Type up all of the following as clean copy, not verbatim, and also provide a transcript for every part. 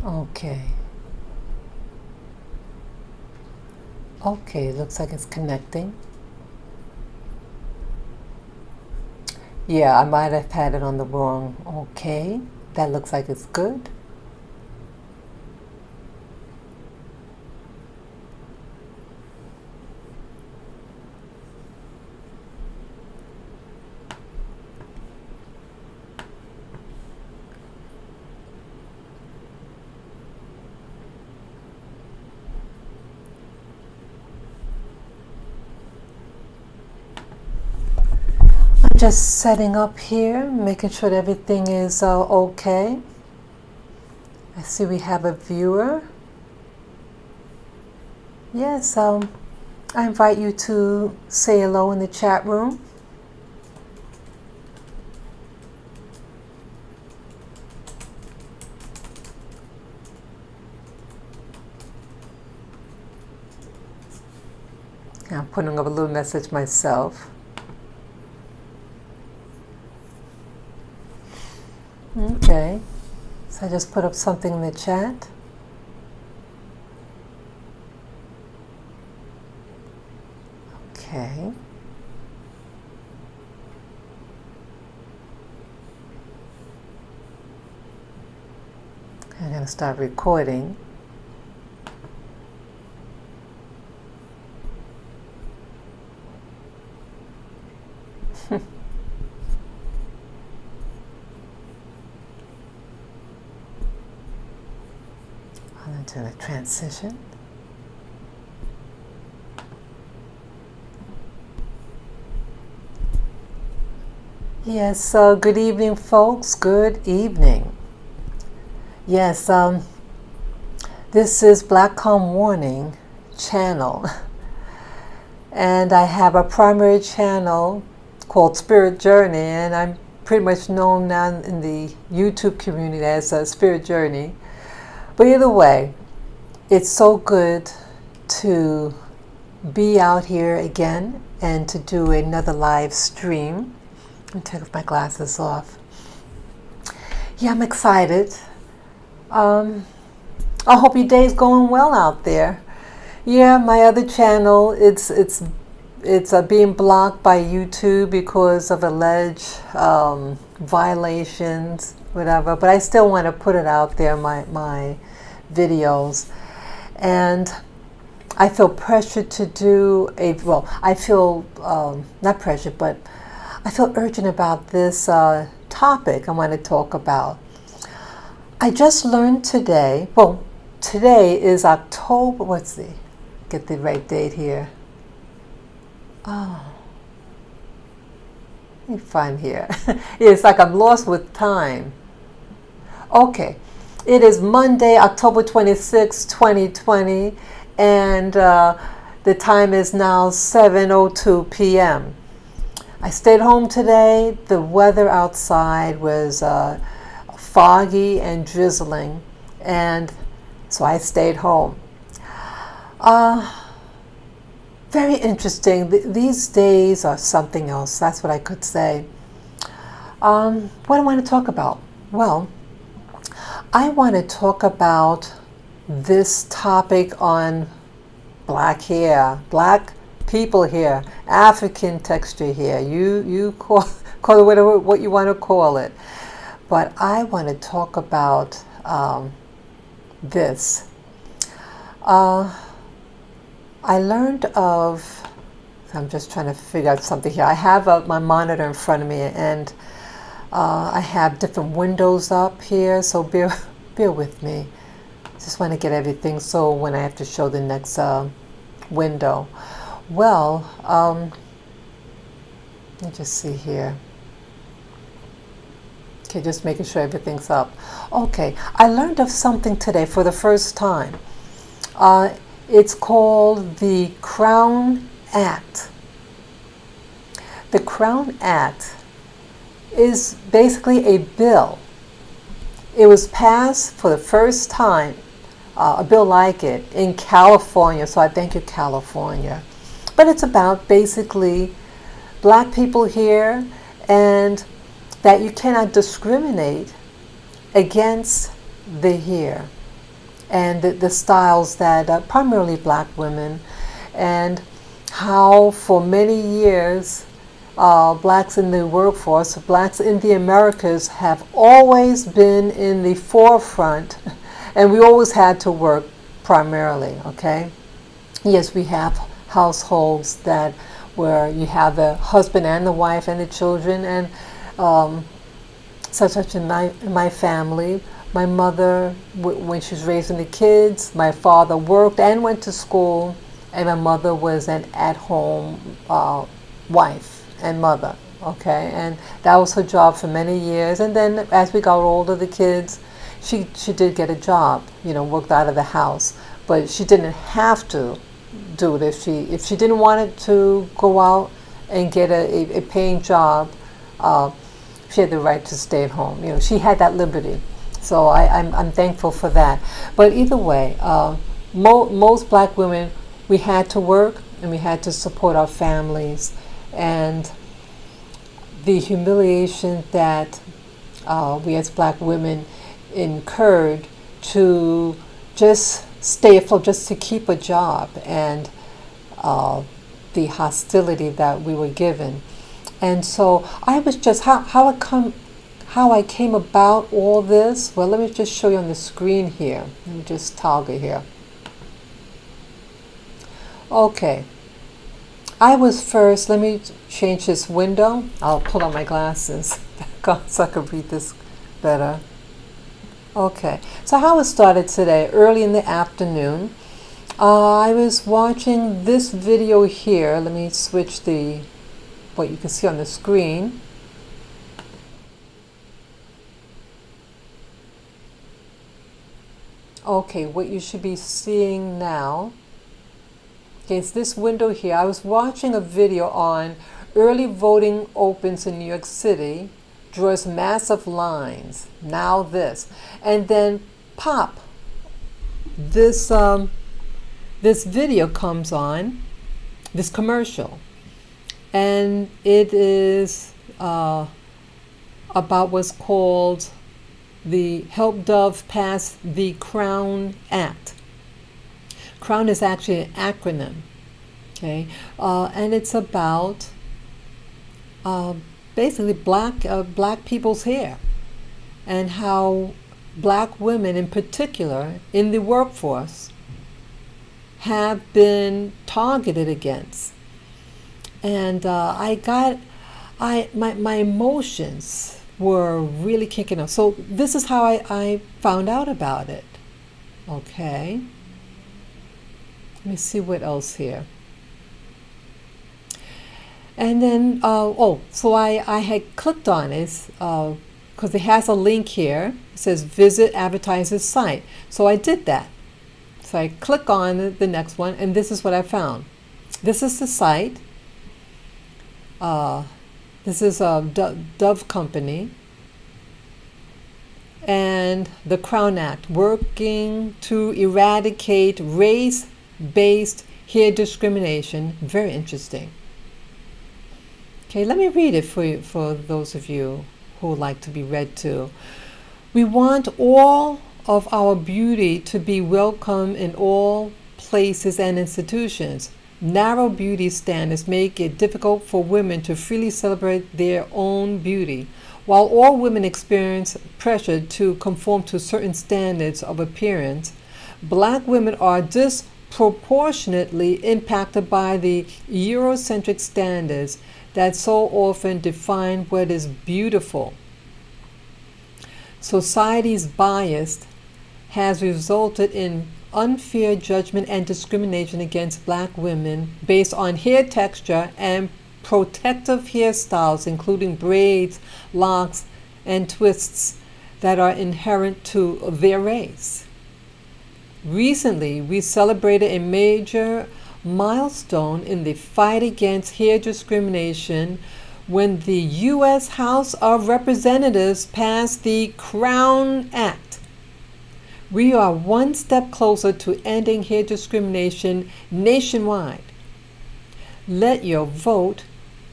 Okay. Okay, looks like it's connecting. Yeah, I might have had it on the wrong. Okay, that looks like it's good. I'm just setting up here, making sure that everything is okay. I see we have a viewer. Yes, I invite you to say hello in the chat room. I'm putting up a little message myself. Okay, so I just put up something in the chat. Okay. I'm going to start recording. I'm into the transition. Yes, good evening, folks. Good evening. Yes, this is Black Calm Warning channel. And I have a primary channel called Spirit Journey, and I'm pretty much known now in the YouTube community as Spirit Journey. But either way, it's so good to be out here again and to do another live stream. Let me take my glasses off. Yeah, I'm excited. I hope your day's going well out there. Yeah, my other channel, it's being blocked by YouTube because of alleged violations, whatever. But I still want to put it out there, my videos, and I feel pressured to do I feel not pressured, but I feel urgent about this topic I want to talk about. I just learned today, today is October, get the right date here. Oh, let me find here. It's like I'm lost with time. Okay, it is Monday, October 26, 2020, and the time is now 7:02 p.m. I stayed home today. The weather outside was foggy and drizzling, and so I stayed home. Very interesting. These days are something else. That's what I could say. What do I want to talk about? Well, I want to talk about this topic on black hair, black people here, African texture here. You call it whatever what you want to call it. But I want to talk about this. I learned of, I'm just trying to figure out something here. I have my monitor in front of me, and I have different windows up here, so bear with me. Just want to get everything so when I have to show the next window. Well, let me just see here. Okay, just making sure everything's up. Okay, I learned of something today for the first time. It's called the Crown Act. The Crown Act is basically a bill. It was passed for the first time, a bill like it, in California, so I thank you, California. But it's about basically black people here, and that you cannot discriminate against the hair. and the styles that primarily black women, and how for many years blacks in the workforce, blacks in the Americas have always been in the forefront, and we always had to work primarily, okay? Yes, we have households that where you have the husband and the wife and the children, and such in my family. My mother, when she was raising the kids, my father worked and went to school, and my mother was an at-home wife and mother, okay? And that was her job for many years. And then as we got older, the kids, she did get a job, worked out of the house, but she didn't have to do it. If she didn't want it to go out and get a paying job, she had the right to stay at home. She had that liberty. So I'm thankful for that. But either way, most black women, we had to work and we had to support our families. And the humiliation that we as black women incurred to just stay afloat, just to keep a job, and the hostility that we were given. And so I was just, how I came about all this. Well, let me just show you on the screen here. Let me just toggle here. Okay. I was first, let me change this window. I'll pull out my glasses so I can read this better. Okay, so how it started today, early in the afternoon, I was watching this video here. Let me switch what you can see on the screen. Okay, what you should be seeing now. Okay, it's this window here. I was watching a video on early voting opens in New York City, draws massive lines. Now this. And then pop. This video comes on, this commercial. And it is about what's called the Help Dove pass the Crown Act. Crown is actually an acronym, okay, and it's about basically black people's hair, and how black women in particular in the workforce have been targeted against. And my emotions were really kicking up. So this is how I found out about it. Okay. Let me see what else here. And then, so I had clicked on it because it has a link here. It says visit advertiser's site. So I did that. So I click on the next one, and this is what I found. This is the site. This is a Dove company. And the Crown Act, working to eradicate race-based hair discrimination. Very interesting. Okay, let me read it for those of you who would like to be read to. We want all of our beauty to be welcome in all places and institutions. Narrow beauty standards make it difficult for women to freely celebrate their own beauty. While all women experience pressure to conform to certain standards of appearance, black women are disproportionately impacted by the Eurocentric standards that so often define what is beautiful. Society's bias has resulted in unfair judgment and discrimination against black women based on hair texture and protective hairstyles, including braids, locks, and twists that are inherent to their race. Recently, we celebrated a major milestone in the fight against hair discrimination when the U.S. House of Representatives passed the Crown Act. We are one step closer to ending hair discrimination nationwide. Let your vote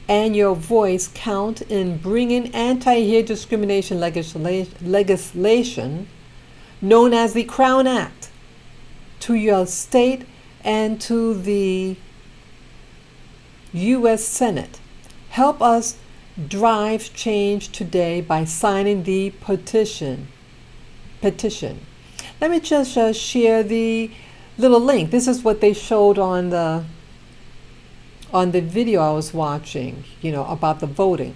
and your voice count in bringing anti-hair discrimination legislation known as the Crown Act to your state and to the U.S. Senate. Help us drive change today by signing the petition. Let me just share the little link. This is what they showed on the video I was watching, about the voting.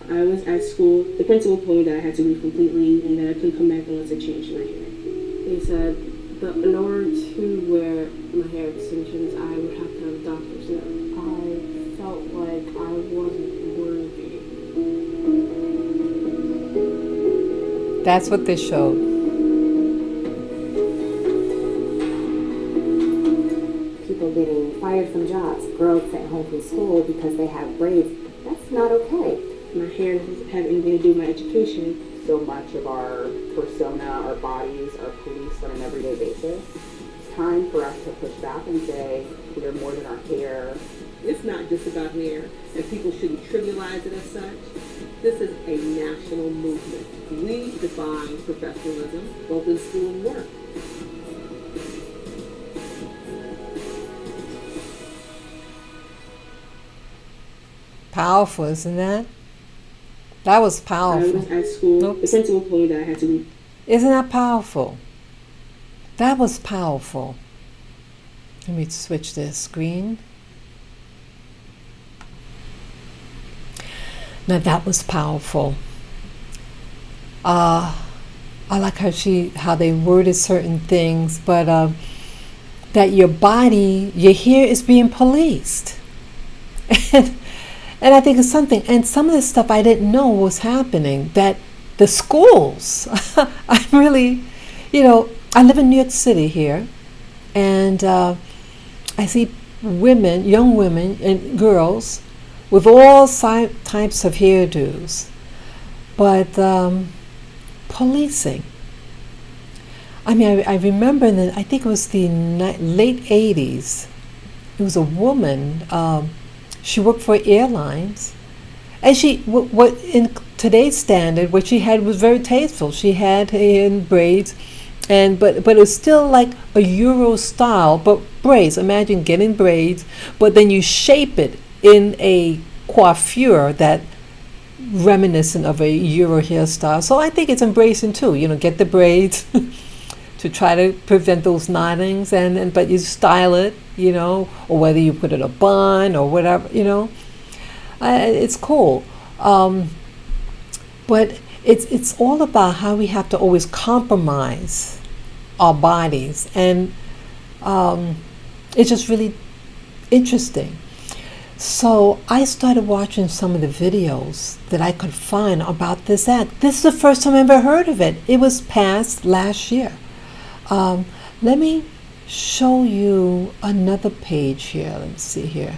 I was at school. The principal told me that I had to leave completely and that I couldn't come back unless I changed my hair. They said that in order to wear my hair extensions, I would have to have a doctor's note. I felt like I wasn't worthy. That's what they showed. People getting fired from jobs, girls sent home from school because they have braids. That's not okay. My hair doesn't have anything to do with my education. So much of our persona, our bodies, are policed on an everyday basis. It's time for us to push back and say we are more than our hair. It's not just about hair, and people shouldn't trivialize it as such. This is a national movement. We define professionalism both in school and work. Powerful, isn't that? That was powerful. I was at school. Oops. The principal told me that I had to leave. Isn't that powerful? That was powerful. Let me switch this screen. Now that was powerful. I like how they worded certain things, but that your body, your hair is being policed. And I think it's something, and some of this stuff I didn't know was happening, that the schools, I really, I live in New York City here, and I see women, young women and girls with all types of hairdos, but policing. I mean, I remember I think it was the late 80s, it was a woman, she worked for airlines, and what in today's standard, what she had was very tasteful. She had hair in braids, but it was still like a Euro style, but braids. Imagine getting braids, but then you shape it in a coiffure that reminiscent of a Euro hairstyle. So I think it's embracing too. Get the braids to try to prevent those knottings, but you style it, or whether you put it a bun or whatever, it's cool. But it's all about how we have to always compromise our bodies, and it's just really interesting. So I started watching some of the videos that I could find about this act. This is the first time I ever heard of it. It was passed last year. Let me show you another page here. Let me see here.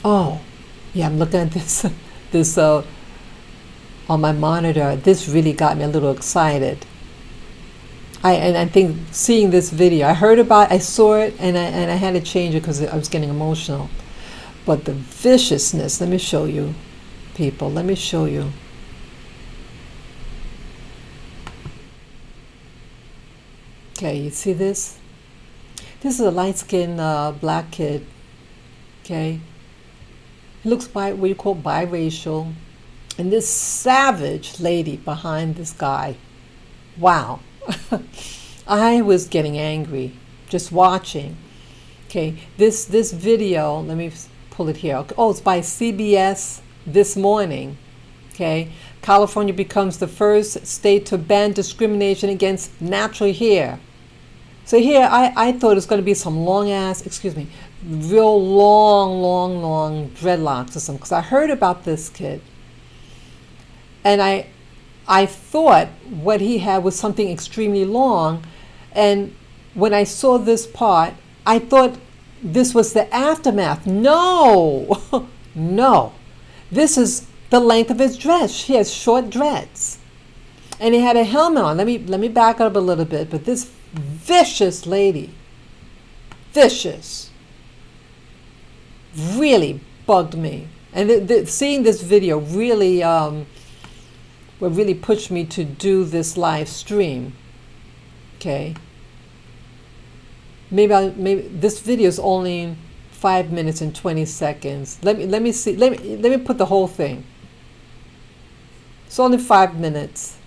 Oh, yeah, I'm looking at this on my monitor. This really got me a little excited. I think seeing this video, I saw it, and I had to change it because I was getting emotional. But the viciousness, let me show you, people. Let me show you. Okay, you see this? This is a light-skinned black kid. Okay, he looks what you call biracial, and this savage lady behind this guy. Wow, I was getting angry just watching. Okay, this video. Let me pull it here. Okay. Oh, it's by CBS This Morning. Okay, California becomes the first state to ban discrimination against natural hair. So here, I thought it was going to be some real long dreadlocks or something, because I heard about this kid, and I thought what he had was something extremely long, and when I saw this part, I thought this was the aftermath. No, no, this is the length of his dress. He has short dreads, and he had a helmet on. Let me back up a little bit, but this vicious lady, really bugged me. And seeing this video really what really pushed me to do this live stream. Okay. Maybe this video is only 5 minutes and 20 seconds. Let me see. Let me put the whole thing. It's only 5 minutes.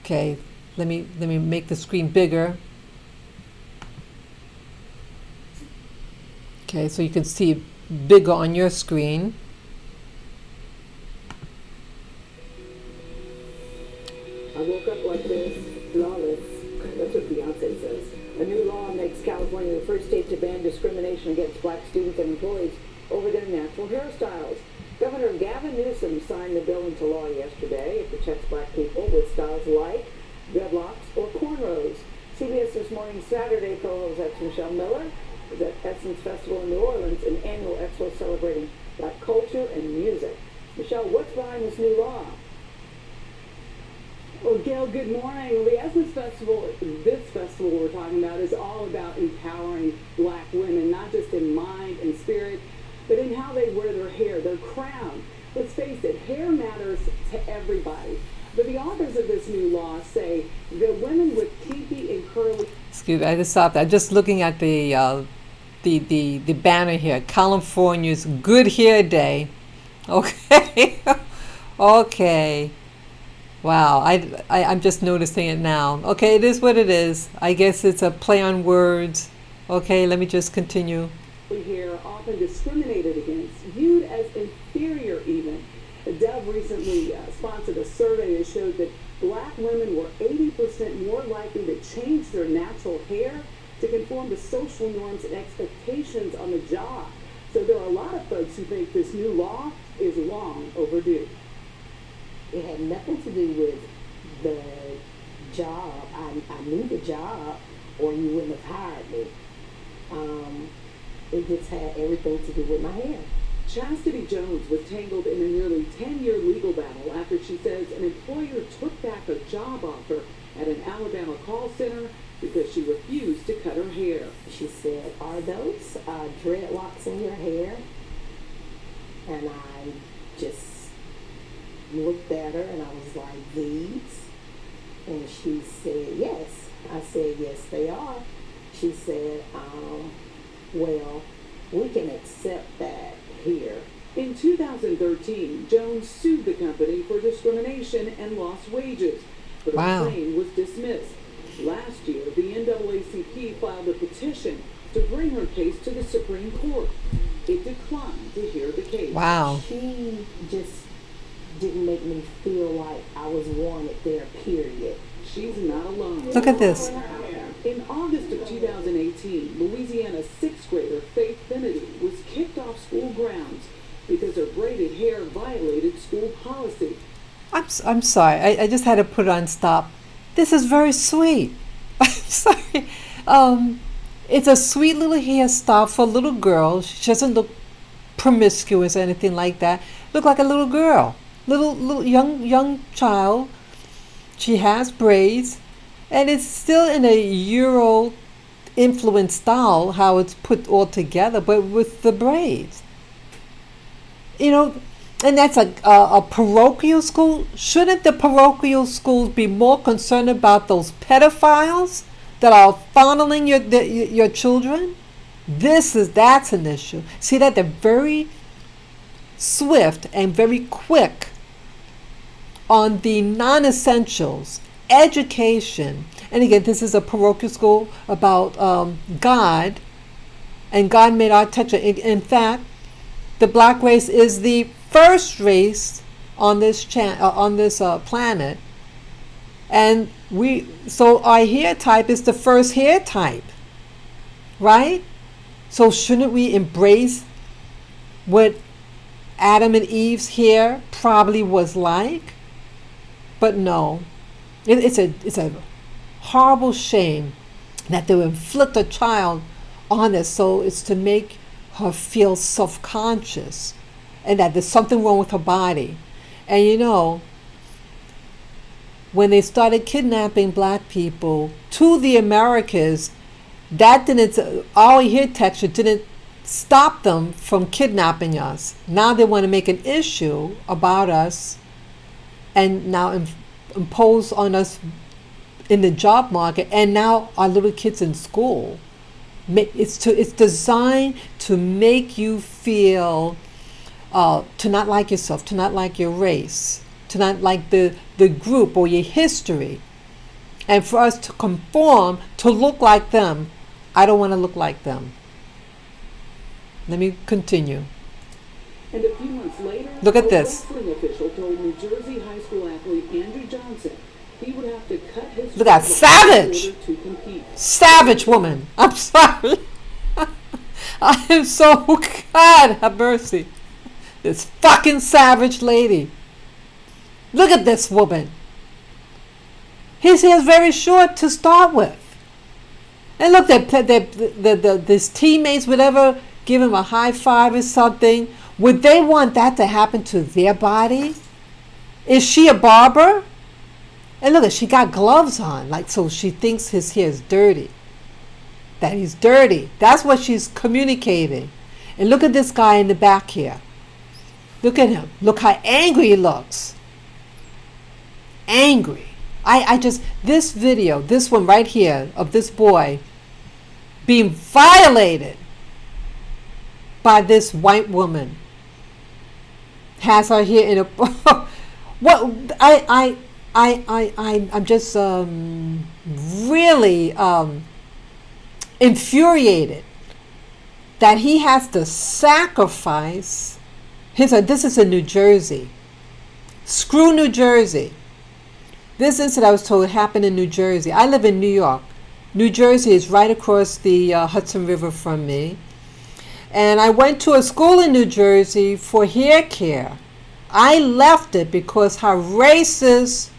Okay. Let me make the screen bigger. Okay, so you can see bigger on your screen. I woke up like this, flawless. That's what Beyonce says. A new law makes California the first state to ban discrimination against black students and employees over their natural hairstyles. Governor Gavin Newsom signed the bill into law yesterday. It protects black people with styles like dreadlocks or cornrows. CBS This Morning Saturday co-host ex Michelle Miller is at Essence Festival in New Orleans, an annual expo celebrating black culture and music. Michelle, what's behind this new law? Well, Gail, good morning. Well, the Essence Festival, this festival we're talking about, is all about empowering black women, not just in mind and spirit, but in how they wear their hair, their crown. Let's face it, hair matters to everybody. But the authors of this new law say that women with kinky and curly... Excuse me, I just stopped. I'm just looking at the banner here. California's Good Hair Day. Okay. Okay. Wow, I'm just noticing it now. Okay, it is what it is. I guess it's a play on words. Okay, let me just continue. Hair often discriminated against, viewed as inferior even. Dove recently sponsored a survey that showed that black women were 80% more likely to change their natural hair to conform to social norms and expectations on the job. So there are a lot of folks who think this new law is long overdue. It had nothing to do with the job. I knew the job, or you wouldn't have hired me. It just had everything to do with my hair. Chastity Jones was tangled in a nearly 10-year legal battle after she says an employer took back a job offer at an Alabama call center because she refused to cut her hair. She said, "Are those dreadlocks in your hair?" And I just looked at her and I was like, "These?" And she said, "Yes." I said, "Yes, they are." She said, "Well, we can accept that here." In 2013, Jones sued the company for discrimination and lost wages, but her claim was dismissed. Last year, the NAACP filed a petition to bring her case to the Supreme Court. It declined to hear the case. Wow. She just didn't make me feel like I was wanted there, period. She's not alone. Look at this. In August of 2018, Louisiana's sixth grader Faith Finity was kicked off school grounds because her braided hair violated school policy. I'm sorry. I just had to put on stop. This is very sweet. I'm sorry. It's a sweet little hairstyle for a little girl. She doesn't look promiscuous or anything like that. Look like a little girl, little young child. She has braids, and it's still in a Euro influenced style, how it's put all together, but with the braids. You know, and that's a parochial school. Shouldn't the parochial schools be more concerned about those pedophiles that are fondling your children? That's an issue. See that they're very swift and very quick on the non-essentials, education. And again, this is a parochial school about God, and God made our texture. In fact, the black race is the first race on this planet, and so our hair type is the first hair type, right? So shouldn't we embrace what Adam and Eve's hair probably was like? But no, it's a horrible shame that they would inflict a child on this. So it's to make her feel self-conscious and that there's something wrong with her body. And you know, when they started kidnapping black people to the Americas, that our hair texture didn't stop them from kidnapping us. Now they want to make an issue about us and now impose on us in the job market, and now our little kids in school. It's designed to make you feel to not like yourself, to not like your race, to not like the group or your history, and for us to conform to look like them. I don't want to look like them. Let me continue. And a few months later, Look at a this. wrestling official told New Jersey high school athlete Andrew Johnson he would have to cut his Look at football savage. in order to compete. Savage woman. I'm sorry. I am so, God have mercy. This fucking savage lady. Look at this woman. His hair is very short to start with. And look, his teammates would ever give him a high five or something. Would they want that to happen to their body? Is she a barber? And look, she got gloves on, like, so she thinks his hair is dirty. That he's dirty. That's what she's communicating. And look at this guy in the back here. Look at him. Look how angry he looks. Angry. This video, this one right here, of this boy being violated by this white woman, has her here in a what I'm just really infuriated that he has to sacrifice this is in New Jersey. Screw New Jersey. This incident, I was told, happened in New Jersey. I live in New York. New Jersey is right across the Hudson River from me. And I went to a school in New Jersey for hair care. I left it because how racist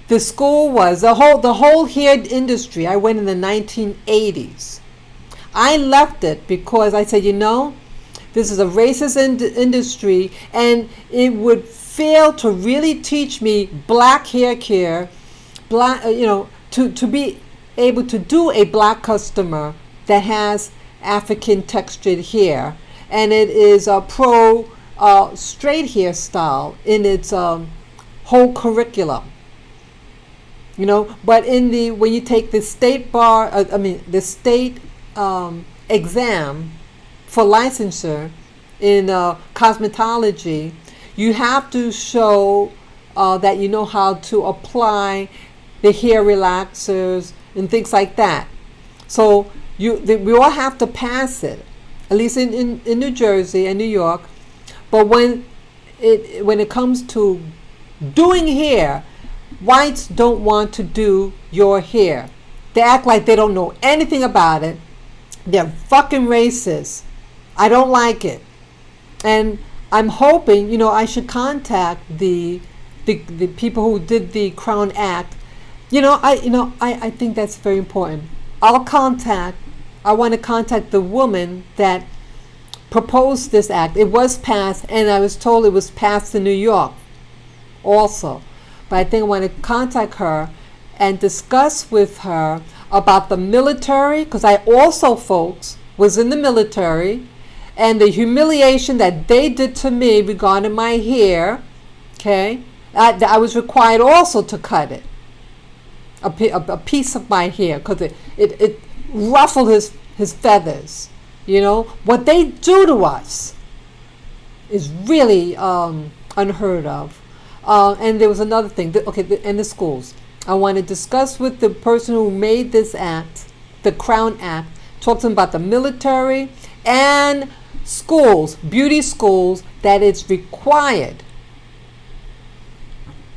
the school was. The whole hair industry. I went in the 1980s. I left it because I said, this is a racist industry, and it would fail to really teach me black hair care, to be able to do a black customer that has African textured hair, and it is a pro straight hairstyle in its whole curriculum. But when you take the state bar, the state exam for licensure in cosmetology, you have to show that you know how to apply the hair relaxers and things like that. So we all have to pass it, at least in New Jersey and New York. But when it comes to doing hair, whites don't want to do your hair. They act like they don't know anything about it. They're fucking racist. I don't like it. And I'm hoping, I should contact the people who did the Crown Act. I think that's very important. I want to contact the woman that proposed this act. It was passed, and I was told it was passed in New York also. But I think I want to contact her and discuss with her about the military, because I also, folks, was in the military, and the humiliation that they did to me regarding my hair, okay? I was required also to cut it, a piece of my hair, because it ruffled his feathers. What they do to us is really unheard of. And there was another thing, and the schools. I want to discuss with the person who made this act, the Crown Act, talk to them about the military and schools, beauty schools, that it's required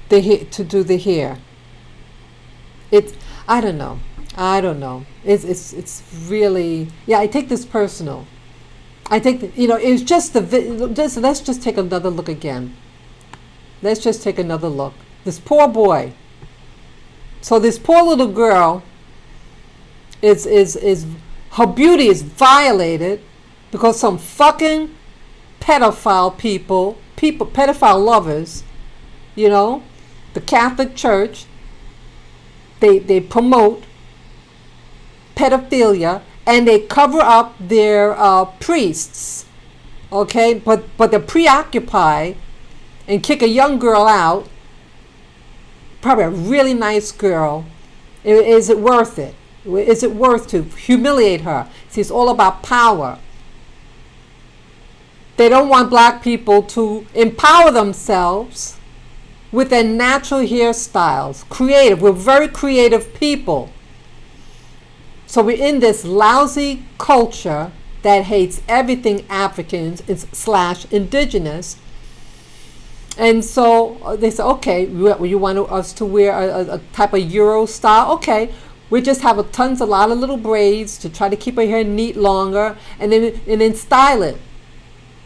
to do the hair. I don't know. It's really, I take this personal. I think it's just let's just take another look again. Let's just take another look. This poor boy. So this poor little girl is her beauty is violated because some fucking pedophile pedophile lovers, the Catholic Church, they promote pedophilia, and they cover up their priests, okay? But they're preoccupied and kick a young girl out probably a really nice girl. Is it worth it? Is it worth to humiliate her? See, it's all about power. They don't want black people to empower themselves with their natural hairstyles. Creative. We're very creative people. So we're in this lousy culture that hates everything Africans / indigenous. And so they say, okay, you want us to wear a type of Euro style? Okay, we just have a lot of little braids to try to keep our hair neat longer, and then style it.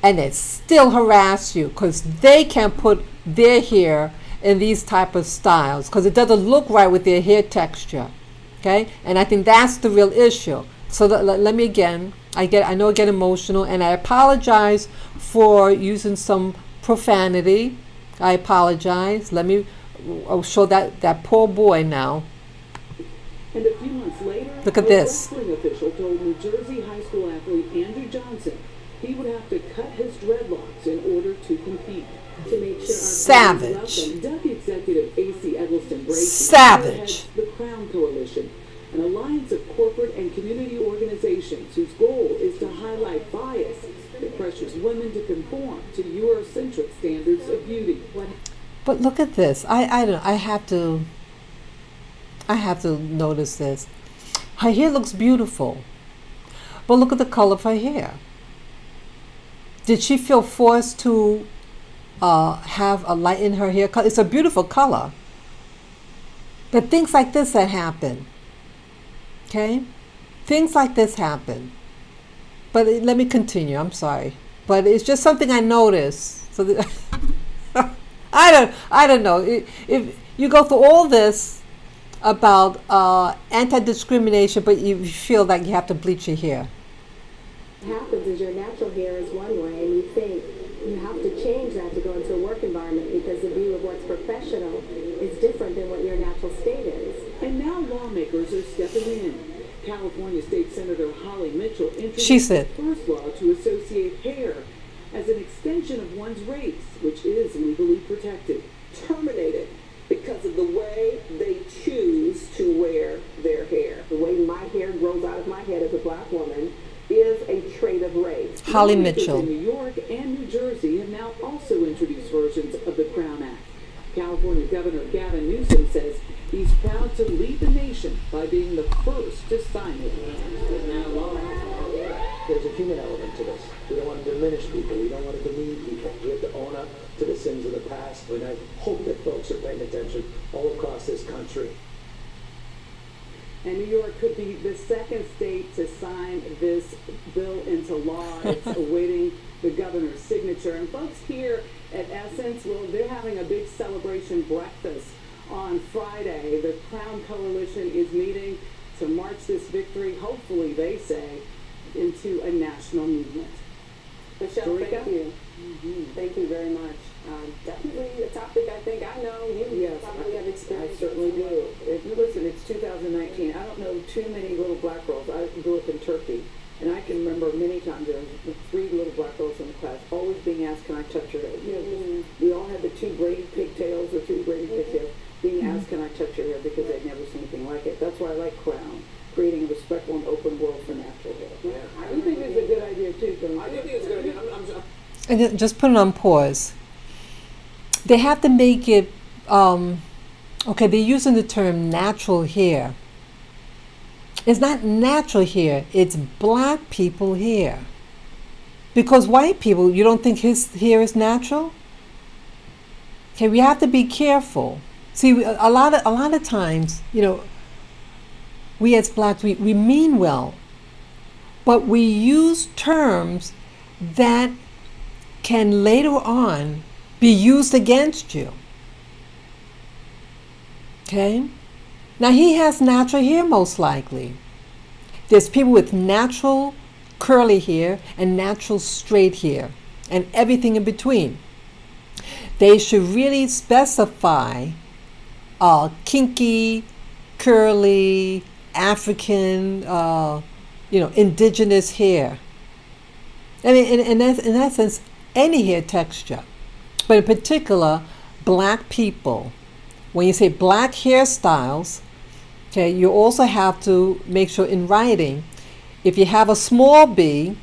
And they still harass you because they can't put their hair in these type of styles because it doesn't look right with their hair texture. Okay, and I think that's the real issue. So let me again. I know I get emotional, and I apologize for using some profanity. I apologize. I'll show that poor boy now. And a few months later, Look at a this. wrestling official told New Jersey high school athlete Andrew Johnson he would have to cut his dreadlocks in order to compete. To make sure Savage. Duck executive A.C. Eggleston Bracey Savage. heads the Crown Coalition, an alliance of corporate and community organizations whose goal is to highlight bias that pressures women to conform to Eurocentric standards of beauty. But look at this. I have to notice this. Her hair looks beautiful, but look at the color of her hair. Did she feel forced to have a light in her hair? It's a beautiful color. But things like this that happen. Okay? Things like this happen. But let me continue. I'm sorry. But it's just something I noticed. So that I don't know. If you go through all this about anti-discrimination, but you feel like you have to bleach your hair. What happens is your natural hair is one way, and you think you have to change that to go into a work environment because the view of what's professional is different than what your natural state is. And now lawmakers are stepping in. California State Senator Holly Mitchell introduced She said, the first law to associate hair as an extension of one's race, which is legally protected. Terminated because of the way they choose to wear their hair. The way my hair grows out of my head as a black woman is a trait of race. Holly Lawmakers Mitchell. in New York and New Jersey have now also introduced versions of the Crown Act. California Governor Gavin Newsom says he's proud to lead the nation by being the first to sign it. There's a human element to this. We don't want to diminish people. We don't want to demean people. We have to own up to the sins of the past. And I hope that folks are paying attention all across this country. And New York could be the second state to sign this bill into law. It's awaiting the governor's signature. And folks here at Essence, well, they're having a big celebration breakfast on Friday. The Crown Coalition is meeting to march this victory, hopefully, they say, into a national movement. Michelle, Dorika? thank you. Thank you very much. Definitely a topic I think I know you probably have experience. I certainly do. If you listen, it's 2019. I don't know too many little black girls. I grew up in Turkey, and I can remember many times there was 3 little black girls in the class always being asked, "Can I touch your hair?" You know, we all had the 2 braided pigtails or 3 braided pigtails, being asked, "Can I touch your hair?" because they'd never seen anything like it. That's why I like Crown, creating a respectful and open world for natural hair. Yeah. I do think it's a good idea too. Don't you? I do think it's a good idea. And just put it on pause. They have to make it, okay, they're using the term natural hair. It's not natural hair, it's black people hair. Because white people, you don't think his hair is natural? Okay, we have to be careful. See, a lot of times, you know, we as blacks, we mean well, but we use terms that can later on be used against you. Okay? Now he has natural hair most likely. There's people with natural curly hair and natural straight hair and everything in between. They should really specify kinky, curly, African, indigenous hair. I mean, in essence, any hair texture. But in particular, black people when you say black hairstyles, okay, you also have to make sure in writing, if you have a small b,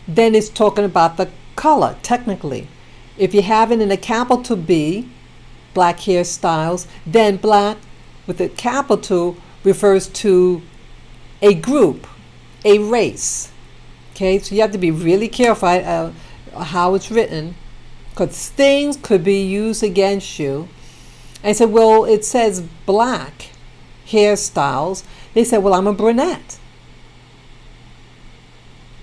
then it's talking about the color, technically. If you have it in a capital B, black hairstyles, then black with a capital refers to a group, a race. Okay, so you have to be really careful how it's written, because things could be used against you. And said, well, it says black hairstyles. They said, well, I'm a brunette.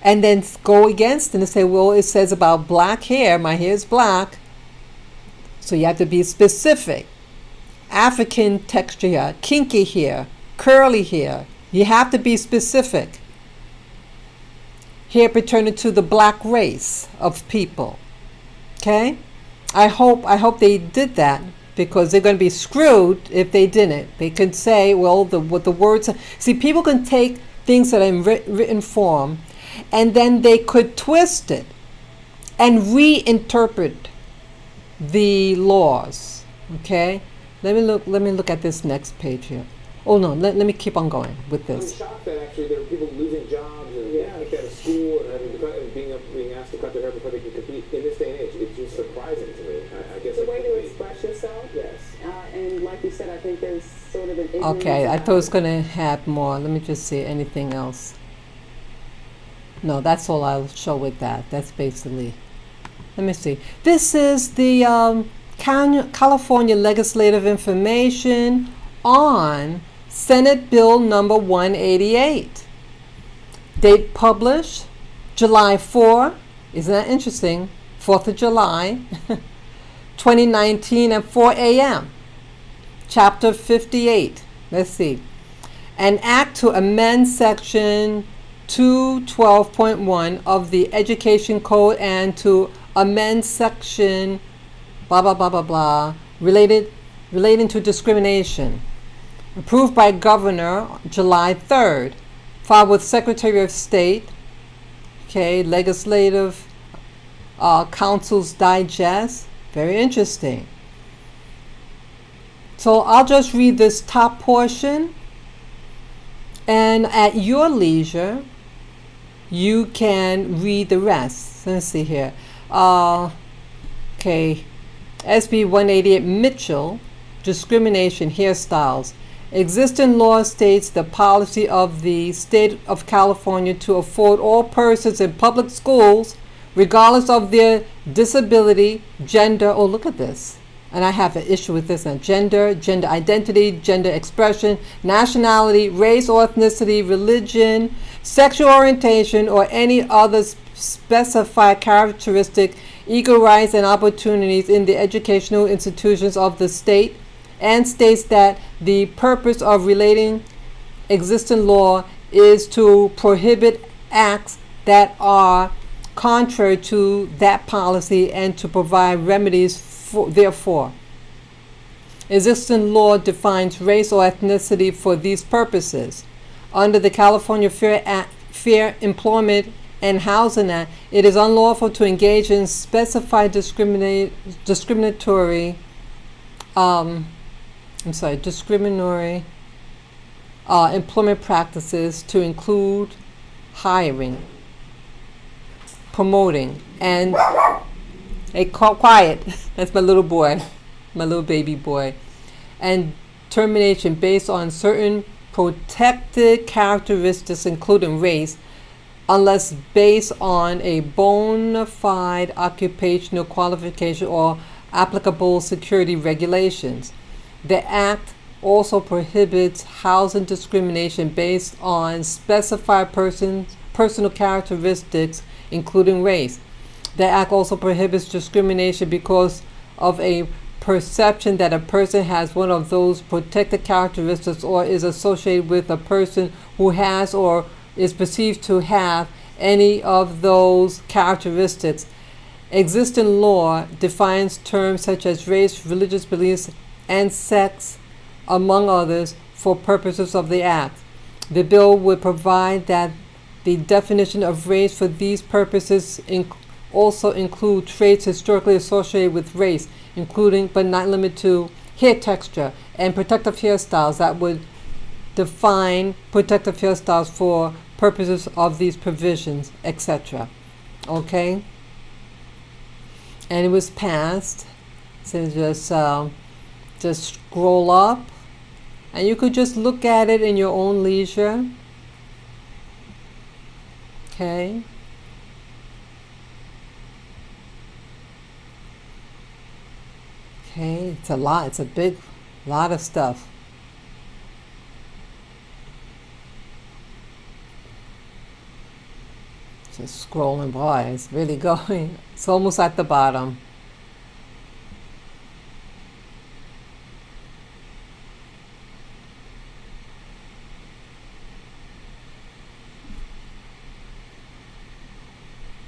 And then go against it and say, well, it says about black hair. My hair is black. So you have to be specific. African texture hair, kinky hair, curly hair. You have to be specific. Hair pertaining to the black race of people. Okay? I hope they did that, because they're going to be screwed if they didn't. They could say, well, what the words... See, people can take things that are in written form, and then they could twist it and reinterpret the laws. Okay? Let me look at this next page here. Oh no, let me keep on going with this. I'm shocked that actually there are people losing jobs and kicked out of school and having to cut, and being asked to cut their hair before they can compete in this day and age. It's just surprising to me. I guess It's a way to express yourself. Yes. And like you said, I think there's sort of an ignorance Okay, I about thought it was it. going to have more. Let me just see anything else. No, that's all I'll show with that. That's basically... Let me see. This is the California legislative information on Senate Bill number 188. Date published July 4. Isn't that interesting? 4th of July, 2019 at 4 a.m. Chapter 58. Let's see. An act to amend section 212.1 of the Education Code and to amend section blah blah blah blah blah relating to discrimination. Approved by Governor July 3rd. Filed with Secretary of State. Okay, Legislative Council's Digest. Very interesting. So I'll just read this top portion, and at your leisure, you can read the rest. Let's see here. Okay, SB 188 Mitchell, discrimination, hairstyles. Existing law states the policy of the state of California to afford all persons in public schools, regardless of their disability, gender, oh look at this, and I have an issue with this now, gender identity, gender expression, nationality, race or ethnicity, religion, sexual orientation, or any other specified characteristic, equal rights and opportunities in the educational institutions of the state, and states that the purpose of relating existing law is to prohibit acts that are contrary to that policy and to provide remedies therefore. Existing law defines race or ethnicity for these purposes. Under the California Fair Employment and Housing Act, it is unlawful to engage in specified discriminatory employment practices to include hiring, promoting, and quiet. That's my little boy, my little baby boy, and termination based on certain protected characteristics, including race, unless based on a bona fide occupational qualification or applicable security regulations. The Act also prohibits housing discrimination based on specified personal characteristics, including race. The Act also prohibits discrimination because of a perception that a person has one of those protected characteristics or is associated with a person who has or is perceived to have any of those characteristics. Existing law defines terms such as race, religious beliefs, and sex, among others, for purposes of the Act. The bill would provide that the definition of race for these purposes also include traits historically associated with race, including but not limited to hair texture and protective hairstyles that would define protective hairstyles for purposes of these provisions, etc. Okay? And it was passed. So just scroll up, and you could just look at it in your own leisure. Okay. Okay, it's a lot. It's a big lot of stuff. Just scrolling by. It's really going. It's almost at the bottom.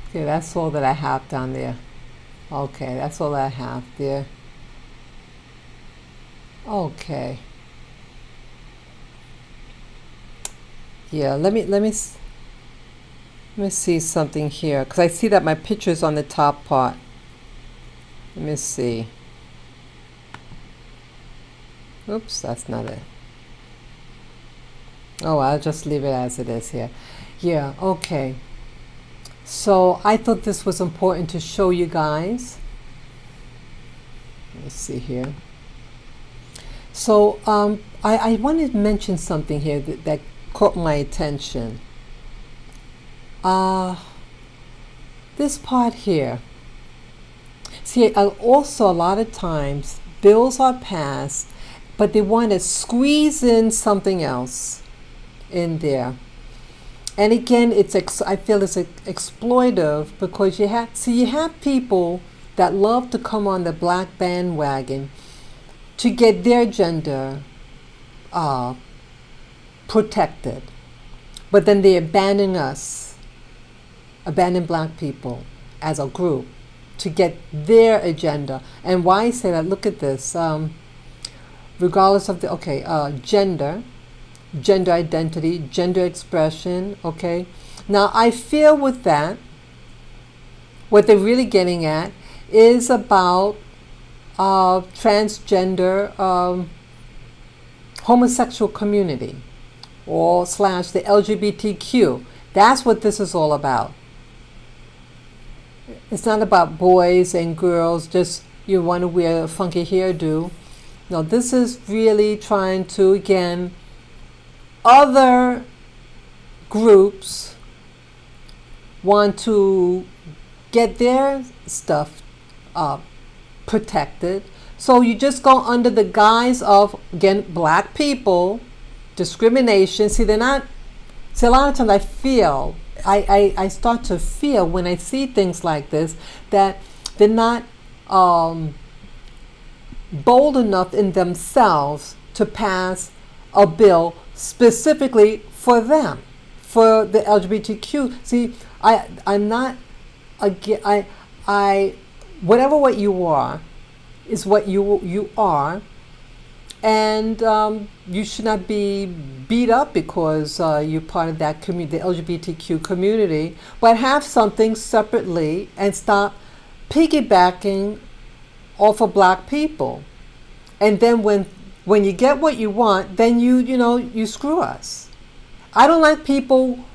Okay, that's all that I have down there. Okay, that's all I have there. Okay. Yeah, let me see something here, because I see that my picture's on the top part. Let me see. Oops, that's not it. Oh, I'll just leave it as it is here. Yeah, okay. So I thought this was important to show you guys. Let's see here. So I wanted to mention something here that caught my attention. This part here. See, also a lot of times bills are passed, but they want to squeeze in something else in there. And again, I feel it's exploitive, because you have people that love to come on the black bandwagon to get their gender protected, but then they abandon black people as a group to get their agenda. And why I say that? Look at this. Regardless of the gender identity, gender expression, okay? Now, I feel with that, what they're really getting at is about transgender homosexual community, or / the LGBTQ. That's what this is all about. It's not about boys and girls, just you want to wear a funky hairdo. No, this is really trying to, again, other groups want to get their stuff protected. So you just go under the guise of, again, black people, discrimination. See, a lot of times I start to feel when I see things like this that they're not bold enough in themselves to pass a bill specifically for them, for the LGBTQ. See, I'm not again. Whatever what you are is what you are, and you should not be beat up because you're part of that community, the LGBTQ community. But have something separately and stop piggybacking off of black people. And then when you get what you want, then you screw us. I don't like people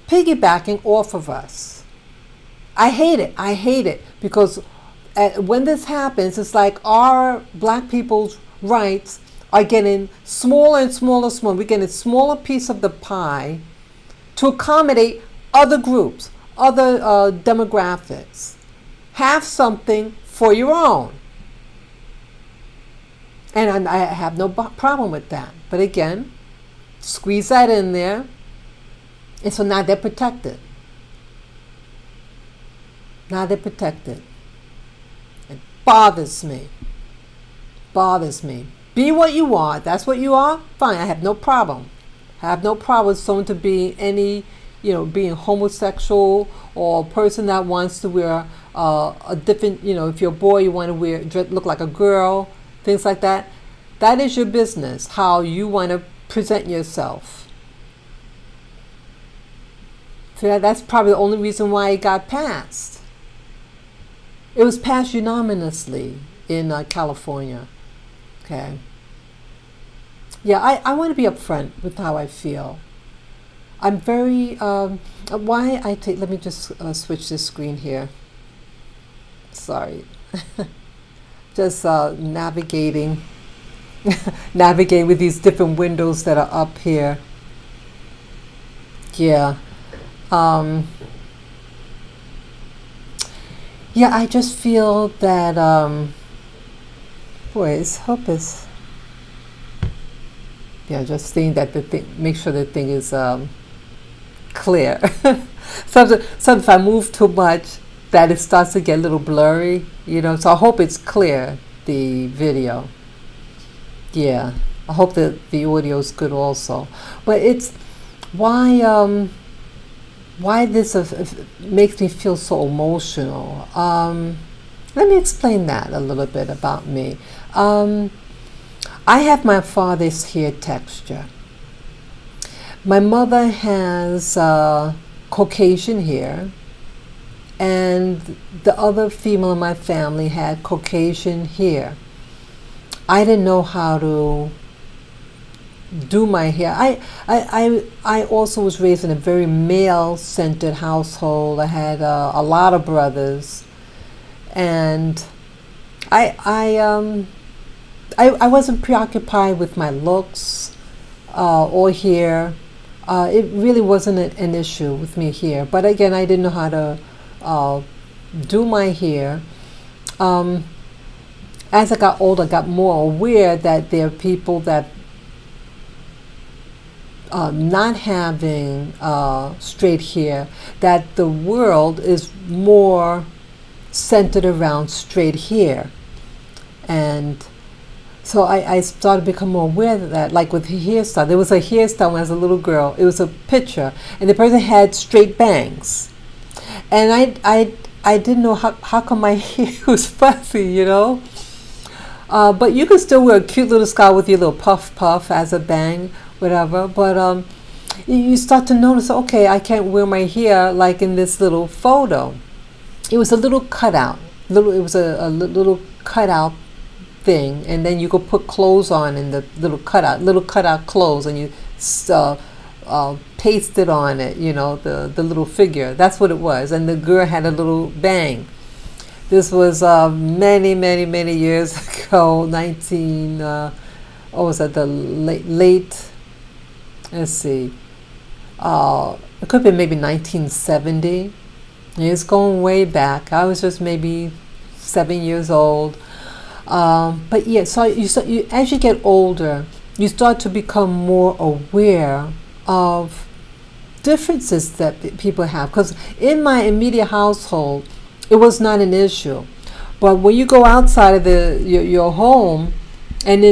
piggybacking off of us. I hate it because when this happens, it's like our black people's rights are getting smaller and smaller. We're getting a smaller piece of the pie to accommodate other groups, other demographics. Have something for your own. And I have no problem with that. But again, squeeze that in there. And so now they're protected. It bothers me. Be what you are. That's what you are. Fine. I have no problem. With someone to be being homosexual, or a person that wants to wear a different, if you're a boy, you want to look like a girl, things like that. That is your business, how you want to present yourself. So that's probably the only reason why it got passed. It was passed unanimously in California. Okay. Yeah, I want to be upfront with how I feel. I'm very, why I take, let me just switch this screen here. Sorry. Just navigating, navigate with these different windows that are up here. Yeah. Yeah, I just feel that, boy, hope is, yeah, just seeing that the thing, make sure the thing is clear. Sometimes if I move too much, that it starts to get a little blurry, you know, so I hope it's clear, the video. Yeah, I hope that the audio is good also. But it's why this makes me feel so emotional. Let me explain that a little bit about me. I have my father's hair texture. My mother has Caucasian hair, and the other female in my family had Caucasian hair. I didn't know how to do my hair. I also was raised in a very male-centered household. I had a lot of brothers, and I wasn't preoccupied with my looks or hair. It really wasn't an issue with me here. But again, I didn't know how to do my hair. As I got older, I got more aware that there are people that not having straight hair, that the world is more centered around straight hair. And so I started to become more aware of that, like with hairstyle. There was a hairstyle when I was a little girl. It was a picture, and the person had straight bangs. And I didn't know how come my hair was fuzzy, you know? But you can still wear a cute little scarf with your little puff as a bang, whatever. But you start to notice, okay, I can't wear my hair like in this little photo. It was a little cutout. It was a little cutout thing, and then you could put clothes on in the little cutout clothes, and you pasted on it, you know, the little figure. That's what it was. And the girl had a little bang. This was many years ago, the late, let's see, it could have been maybe 1970. It's going way back. I was just maybe 7 years old. But yeah, so you as you get older, you start to become more aware of differences that people have. Because in my immediate household, it was not an issue. But when you go outside of your home and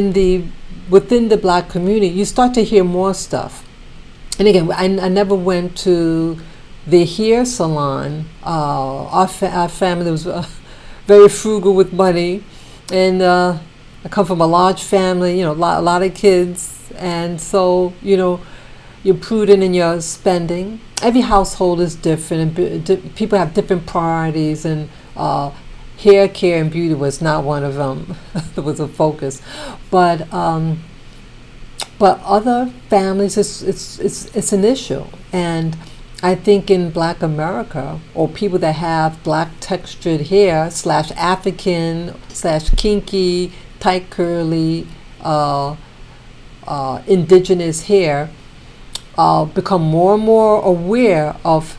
within the black community, you start to hear more stuff. And again, I never went to the hair salon. Our family was very frugal with money. And I come from a large family, you know, a lot of kids. And so, you know, you're prudent in your spending. Every household is different, and people have different priorities, and hair care and beauty was not one of them. It was a focus. But other families, it's an issue. And I think in Black America, or people that have black textured hair / African / kinky, tight curly, indigenous hair, become more and more aware of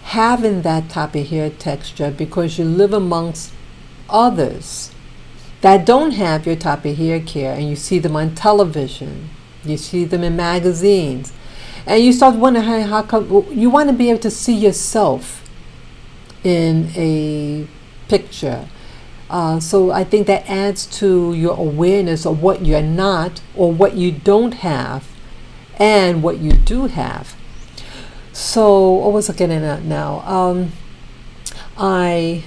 having that type of hair texture, because you live amongst others that don't have your type of hair care, and you see them on television, you see them in magazines, and you start wondering how come you want to be able to see yourself in a picture. So I think that adds to your awareness of what you're not, or what you don't have, and what you do have. So what was I getting at now? I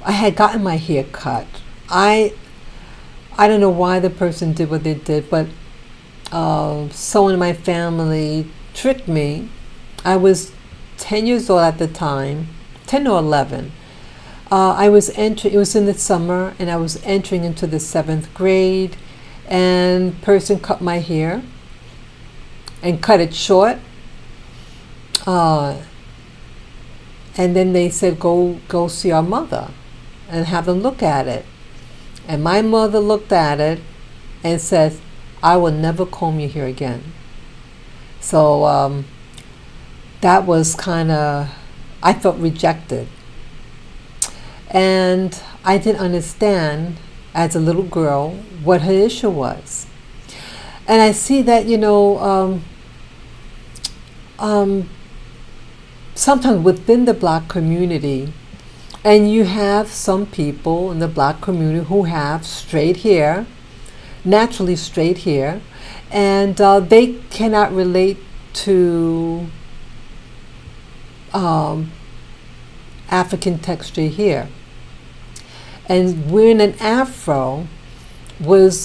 had gotten my hair cut. I don't know why the person did what they did, but someone in my family tricked me. I was 10 years old at the time, 10 or 11. it was in the summer, and I was entering into the 7th grade, and person cut my hair and cut it short. And then they said, go see our mother and have them look at it. And my mother looked at it and said, I will never comb your hair again. So that was kind of, I felt rejected. And I didn't understand as a little girl what her issue was. And I see that, sometimes within the Black community, and you have some people in the Black community who have straight hair, naturally straight hair, and they cannot relate to African texture hair. And wearing an afro is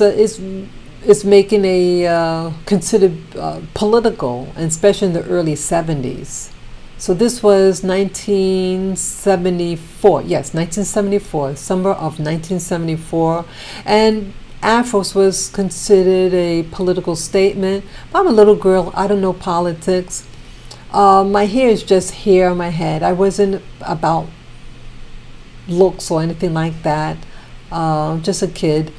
making a considered political, and especially in the early 70s. So this was 1974. Yes, 1974, summer of 1974, and afros was considered a political statement. I'm a little girl. I don't know politics. My hair is just hair on my head. I wasn't about looks or anything like that. Just a kid.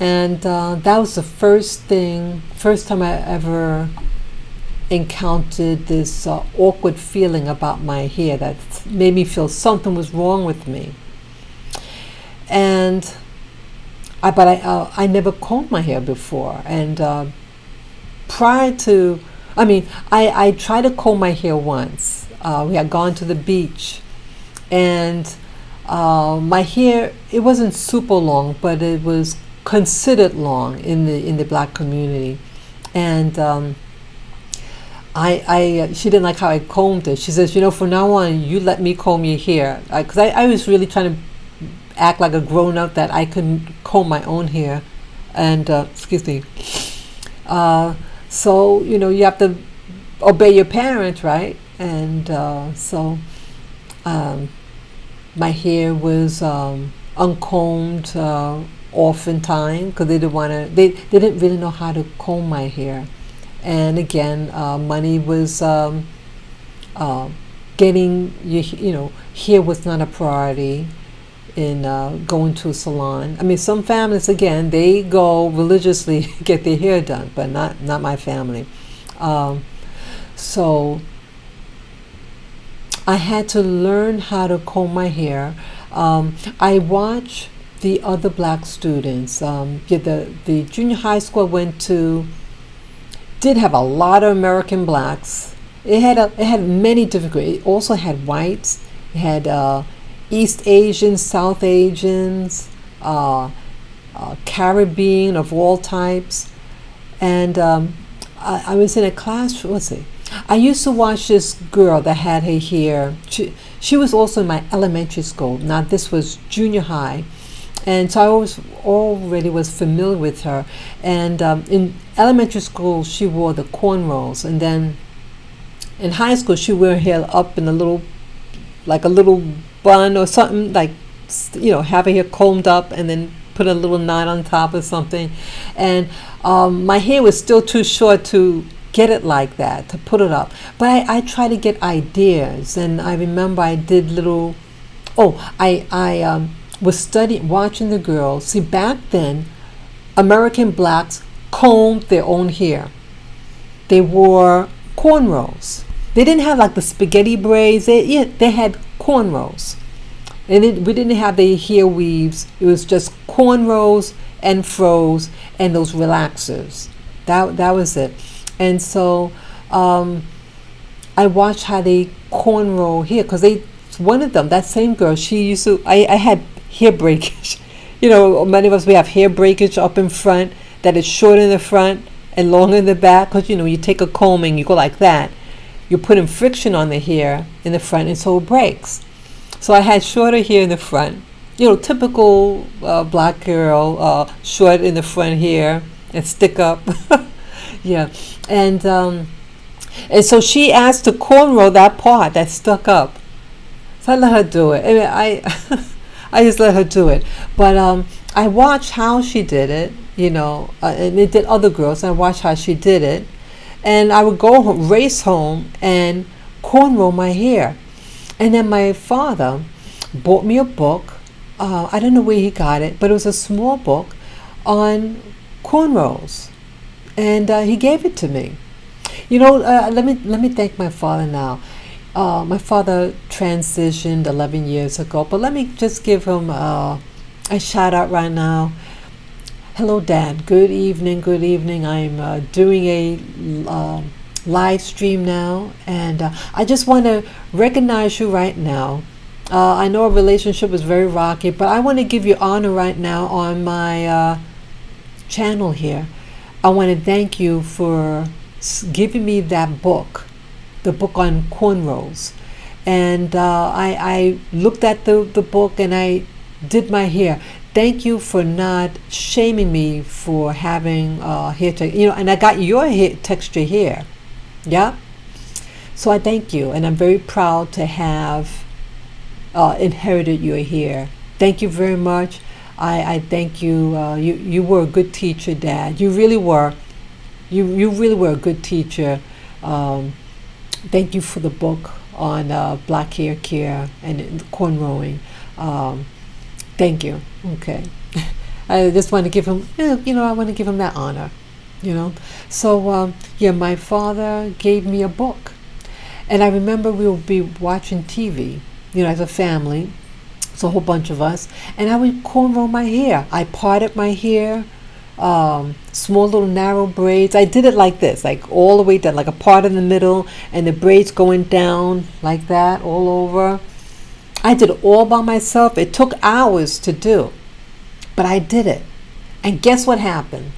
And that was the first time I ever encountered this awkward feeling about my hair that made me feel something was wrong with me. And I never combed my hair before. And prior to, I tried to comb my hair once. We had gone to the beach, and my hair, it wasn't super long, but it was considered long in the Black community. And she didn't like how I combed it. She says, from now on, you let me comb your hair. Because I was really trying to act like a grown-up that I could comb my own hair. And, excuse me. So, you have to obey your parents, right? And so my hair was uncombed oftentimes because they didn't really know how to comb my hair. And again, money was getting hair was not a priority in going to a salon. Some families, again, they go religiously get their hair done, but not my family. So I had to learn how to comb my hair. I watched the other Black students. The junior high school I went to did have a lot of American Blacks. It had many different grades. It also had whites. It had East Asians, South Asians, Caribbean of all types. And I was in a class, I used to watch this girl that had her hair. She was also in my elementary school. Now this was junior high. And so I already was familiar with her. And in elementary school, she wore the cornrows. And then in high school, she wore her hair up in a little bun or something, have her hair combed up and then put a little knot on top or something. And my hair was still too short to get it like that, to put it up. But I try to get ideas. And I remember I did I was watching the girls. See, back then, American Blacks combed their own hair. They wore cornrows. They didn't have like the spaghetti braids. They had cornrows. And we didn't have the hair weaves. It was just cornrows and fros and those relaxers. That was it. And so I watched how they cornrow hair, because one of them, that same girl, she used to, I had hair breakage. Many of us, we have hair breakage up in front that is short in the front and long in the back, because you take a comb and you go like that. You're putting friction on the hair in the front, and so it breaks. So I had shorter hair in the front, typical Black girl, short in the front hair and stick up. Yeah. And so she asked to cornrow that part that stuck up. So I let her do it. I mean, I just let her do it. But I watched how she did it, and it did other girls. I watched how she did it. And I would go home, race home and cornrow my hair. And then my father bought me a book. I don't know where he got it, but it was a small book on cornrows. And he gave it to me. Let me thank my father now. My father transitioned 11 years ago, but let me just give him a shout out right now. Hello, Dad. Good evening. Good evening. I'm doing a live stream now, and I just want to recognize you right now. I know our relationship is very rocky, but I want to give you honor right now on my channel here. I want to thank you for giving me that book, the book on cornrows. And I looked at the book and I did my hair. Thank you for not shaming me for having hair texture. And I got your hair texture here. Yeah? So I thank you. And I'm very proud to have inherited your hair. Thank you very much. I thank you. You were a good teacher, Dad. You really were. You really were a good teacher. Thank you for the book on black hair care and cornrowing. Thank you. Okay. I just want to give him, I want to give him that honor, So, my father gave me a book. And I remember we would be watching TV, as a family. It's a whole bunch of us. And I would cornrow my hair. I parted my hair, small little narrow braids. I did it like this, like all the way down, like a part in the middle, and the braids going down like that all over. I did it all by myself. It took hours to do, but I did it. And guess what happened?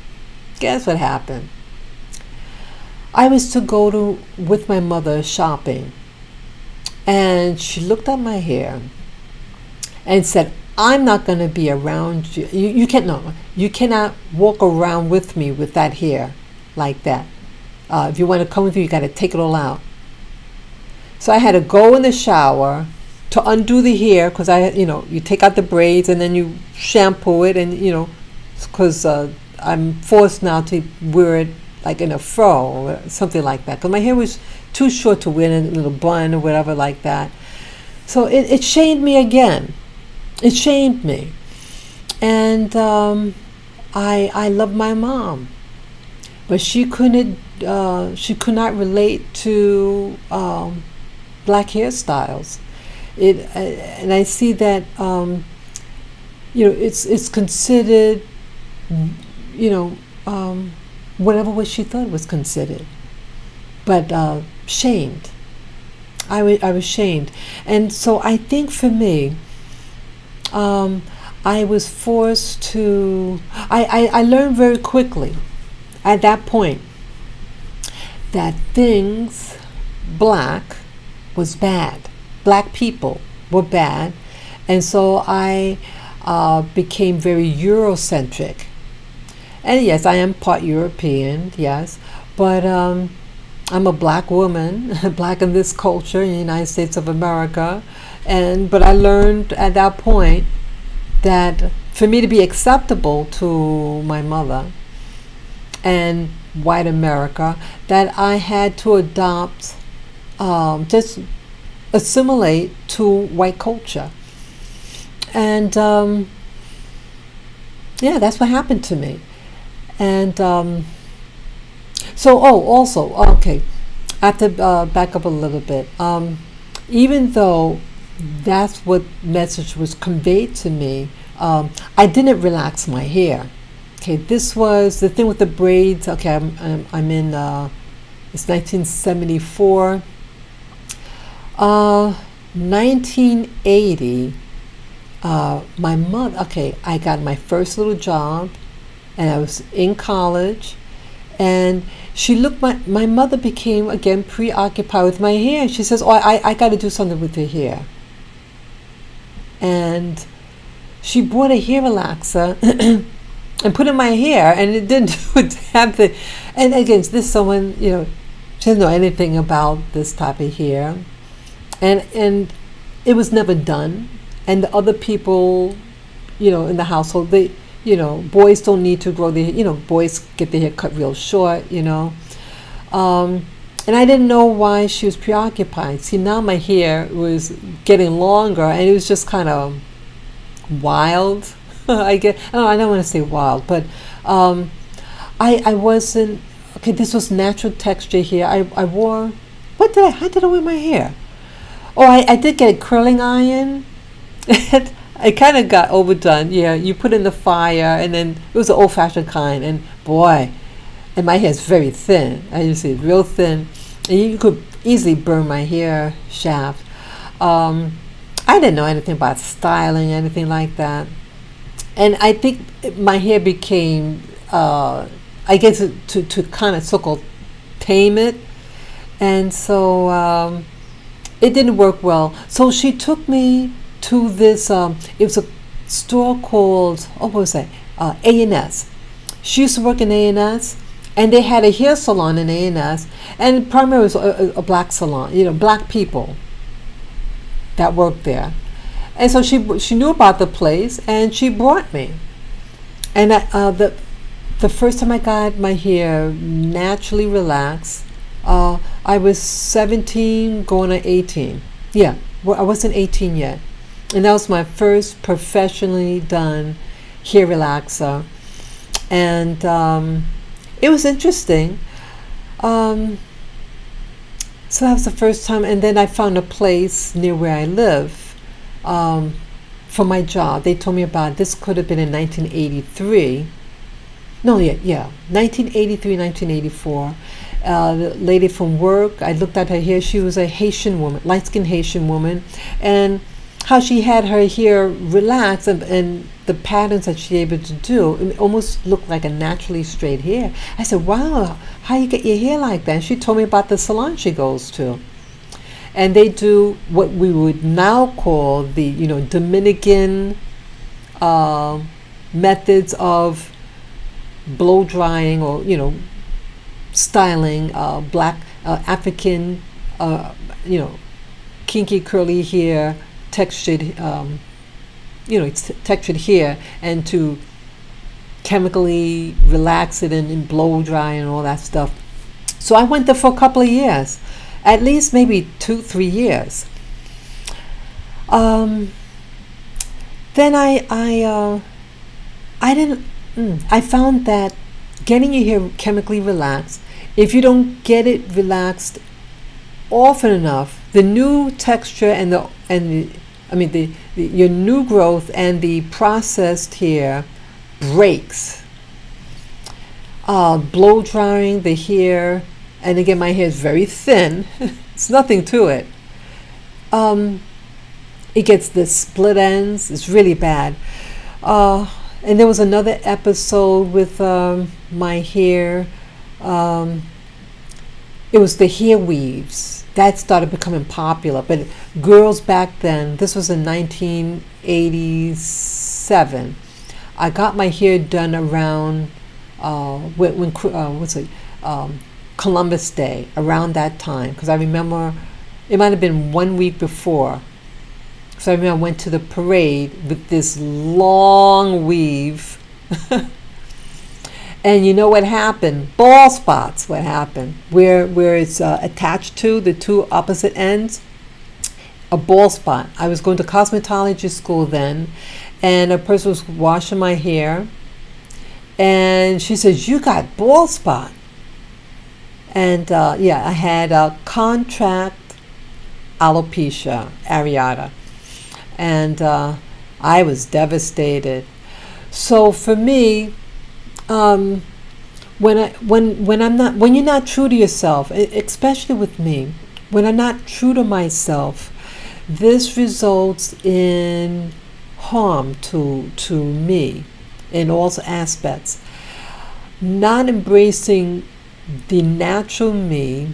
I was to go with my mother shopping, and she looked at my hair and said, I'm not going to be around you. You cannot walk around with me with that hair like that. If you want to come with me, you got to take it all out. So I had to go in the shower to undo the hair, because you take out the braids and then you shampoo it, and because I'm forced now to wear it like in a fro or something like that, because my hair was too short to wear in a little bun or whatever like that. So it shamed me again. It shamed me. And I love my mom, but she could not relate to black hairstyles. And I see that it's considered whatever what she thought was considered, but shamed. I was shamed. And so I think for me, I was forced to, I learned very quickly at that point that things black was bad. Black people were bad. And so I became very Eurocentric. And yes, I am part European, yes, but I'm a black woman, black in this culture in the United States of America. But I learned at that point that for me to be acceptable to my mother and white America, that I had to adopt, just assimilate to white culture. And that's what happened to me. And I have to back up a little bit. Even though that's what message was conveyed to me, I didn't relax my hair. Okay, this was the thing with the braids. Okay, I'm in it's 1974. 1980, my mother, I got my first little job, and I was in college, and she looked, my mother became again preoccupied with my hair. She says, I got to do something with your hair. And she bought a hair relaxer and put in my hair, and it didn't have the, and again, this someone, she doesn't know anything about this type of hair. And it was never done, and the other people, in the household, they, boys don't need to grow their, boys get their hair cut real short, and I didn't know why she was preoccupied. See, now my hair was getting longer, and it was just kind of wild. I don't want to say wild, but I wasn't, okay, this was natural texture here. I wore, how did I wear my hair? Oh, I did get a curling iron. I kind of got overdone. Yeah, you put in the fire, and then it was an old-fashioned kind, and boy, and my hair is very thin. I used to say real thin, and you could easily burn my hair shaft. I didn't know anything about styling, anything like that, and I think my hair became, I guess, to kind of so-called tame it, and so it didn't work well. So she took me to this. It was a store called, what was that? A&S. She used to work in A&S, and they had a hair salon in A&S, and primarily it was a black salon. Black people that worked there, and so she knew about the place, and she brought me. And the first time I got my hair naturally relaxed, I was 17 going on 18. Yeah, well, I wasn't 18 yet. And that was my first professionally done hair relaxer. And it was interesting. So that was the first time. And then I found a place near where I live for my job. They told me about it. This could have been in 1983. No, yeah, 1983, 1984. The lady from work, I looked at her hair. She was a Haitian woman, light-skinned Haitian woman, and how she had her hair relaxed and the patterns that she was able to do, it almost looked like a naturally straight hair. I said, wow, how you get your hair like that? And she told me about the salon she goes to. And they do what we would now call the, Dominican methods of blow drying or, styling black African, kinky curly hair, textured, textured hair, and to chemically relax it and blow dry and all that stuff. So I went there for a couple of years, at least maybe 2-3 years. Then I found that getting your hair chemically relaxed, if you don't get it relaxed often enough, the new texture and your new growth and the processed hair breaks. Blow drying the hair, and again, my hair is very thin. It's nothing to it. It gets the split ends. It's really bad. And there was another episode with my hair. It was the hair weaves that started becoming popular. But girls back then, this was in 1987. I got my hair done around Columbus Day, around that time, because I remember it might have been 1 week before. So I remember I went to the parade with this long weave. And you know what happened? Bald spots, what happened? Where it's attached to the two opposite ends, a bald spot. I was going to cosmetology school then, and a person was washing my hair, and she says, "You got bald spot." And I had a contract alopecia areata. And I was devastated. So for me, when you're not true to yourself, especially with me, when I'm not true to myself, this results in harm to me in all aspects. Not embracing the natural me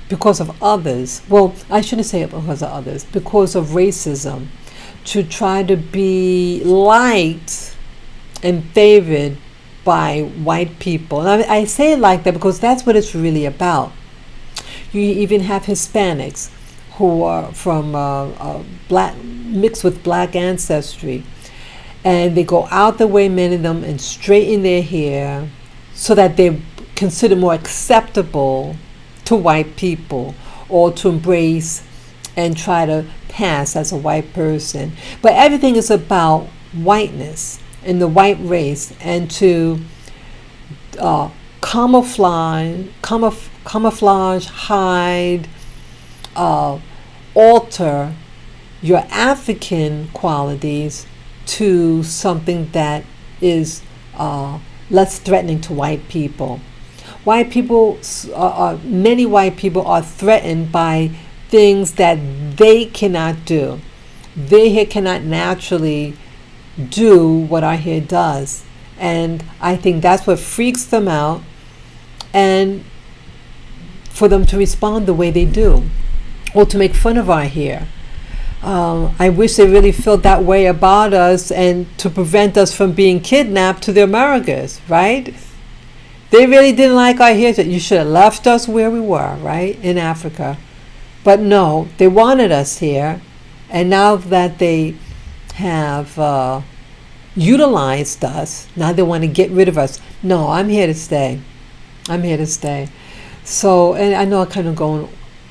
because of others, well, I shouldn't say it because of others, because of racism, to try to be liked and favored by white people. And I say it like that because that's what it's really about. You even have Hispanics who are from black, mixed with black ancestry, and they go out the way, many of them, and straighten their hair so that they're considered more acceptable to white people, or to embrace and try to pass as a white person. But everything is about whiteness and the white race, and to camouflage, hide, alter your African qualities to something that is less threatening to white people. White people, many white people are threatened by things that they cannot do. Their hair cannot naturally do what our hair does. And I think that's what freaks them out, and for them to respond the way they do, or to make fun of our hair. I wish they really felt that way about us, and to prevent us from being kidnapped to the Americas, right? They really didn't like our hair. You should have left us where we were, right? In Africa. But no, they wanted us here. And now that they have utilized us, now they want to get rid of us. No, I'm here to stay. I'm here to stay. So, and I know I'm kind of going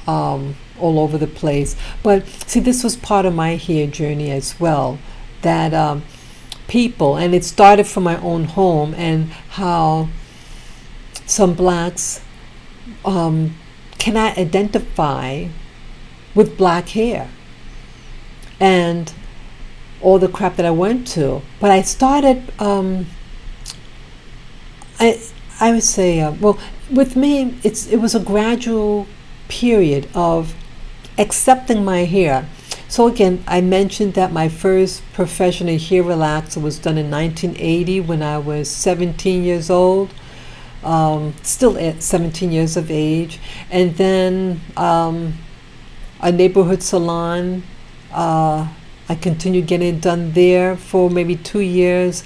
all over the place. But see, this was part of my hair journey as well. That people, and it started from my own home, and how some blacks cannot identify with black hair, and all the crap that I went to. But I started, I would say, well, with me, it was a gradual period of accepting my hair. So again, I mentioned that my first professional hair relaxer was done in 1980 when I was 17 years old. Still at 17 years of age. And then a neighborhood salon, I continued getting it done there for maybe 2 years.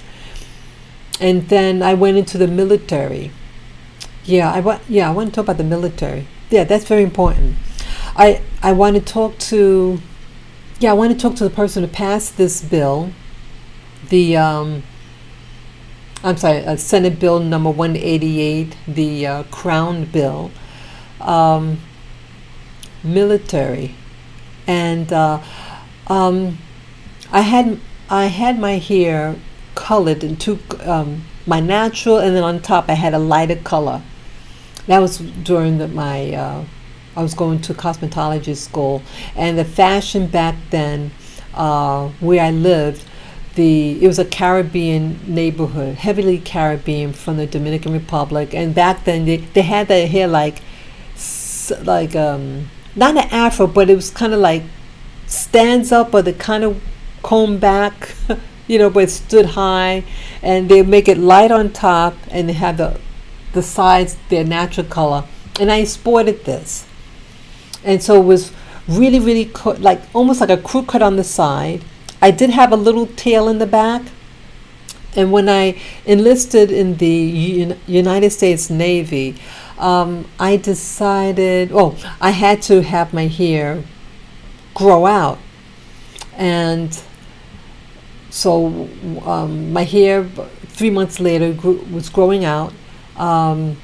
And then I went into the military. I want to talk about the military. Yeah, that's very important. I want to talk to the person who passed this bill, the Senate Bill number 188, the Crown Bill, military, and I had my hair colored into my natural, and then on top I had a lighter color. That was during I was going to cosmetology school, and the fashion back then, where I lived, it was a Caribbean neighborhood, heavily Caribbean, from the Dominican Republic, and back then they had their hair like not an afro, but it was kind of like stands up, or they kind of comb back, but it stood high, and they make it light on top, and they have the sides their natural color. And I sported this, and so it was really, really almost like a crew cut on the side. I did have a little tail in the back, and when I enlisted in the United States Navy, I decided, I had to have my hair grow out. And so my hair 3 months later was growing out, and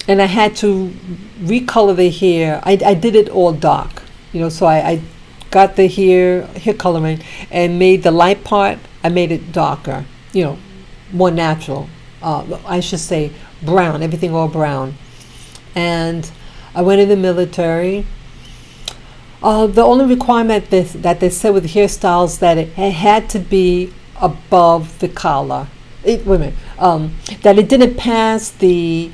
I had to recolor the hair. I did it all dark, so I got the hair coloring and made the light part, I made it darker, more natural. I should say brown, everything all brown. And I went in the military. The only requirement that they said with hairstyles that it had to be above the collar. That it didn't pass the,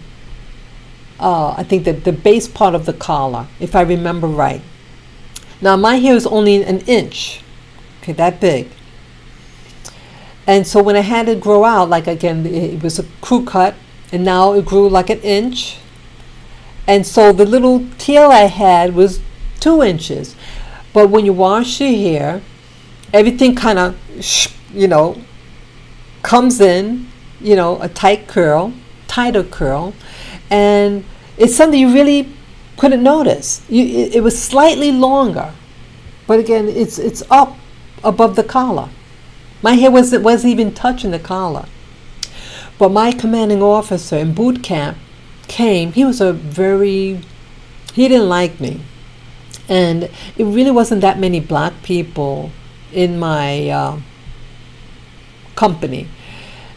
I think the base part of the collar, if I remember right. Now my hair was only an inch, okay, that big. And so when I had it grow out, it was a crew cut, and now it grew like an inch. And so the little tail I had was 2 inches. But when you wash your hair, everything kind of, comes in, a tighter curl. And it's something you really couldn't notice. It was slightly longer, but again, it's up above the collar. My hair wasn't even touching the collar. But my commanding officer in boot camp came. He didn't like me. And it really wasn't that many black people in my company.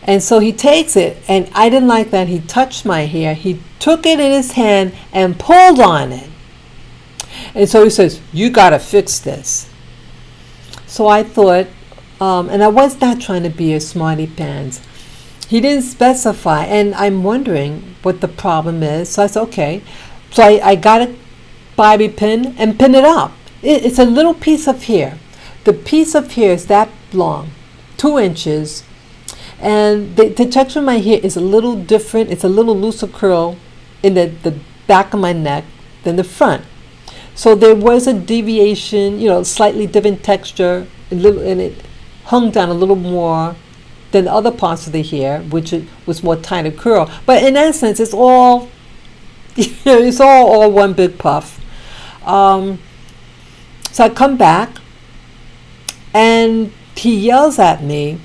And so he takes it, and I didn't like that. He touched my hair. He took it in his hand and pulled on it. And so he says, "You got to fix this." So I thought, and I was not trying to be a smarty pants. He didn't specify, and I'm wondering what the problem is. So I said, okay. So I got a bobby pin and pin it up. It's a little piece of hair. The piece of hair is that long, 2 inches. And the texture of my hair is a little different. It's a little looser curl in the back of my neck than the front. So there was a deviation, slightly different texture, and it hung down a little more than the other parts of the hair, which was more tighter curl. But in essence, it's all, it's all one big puff. So I come back, and he yells at me,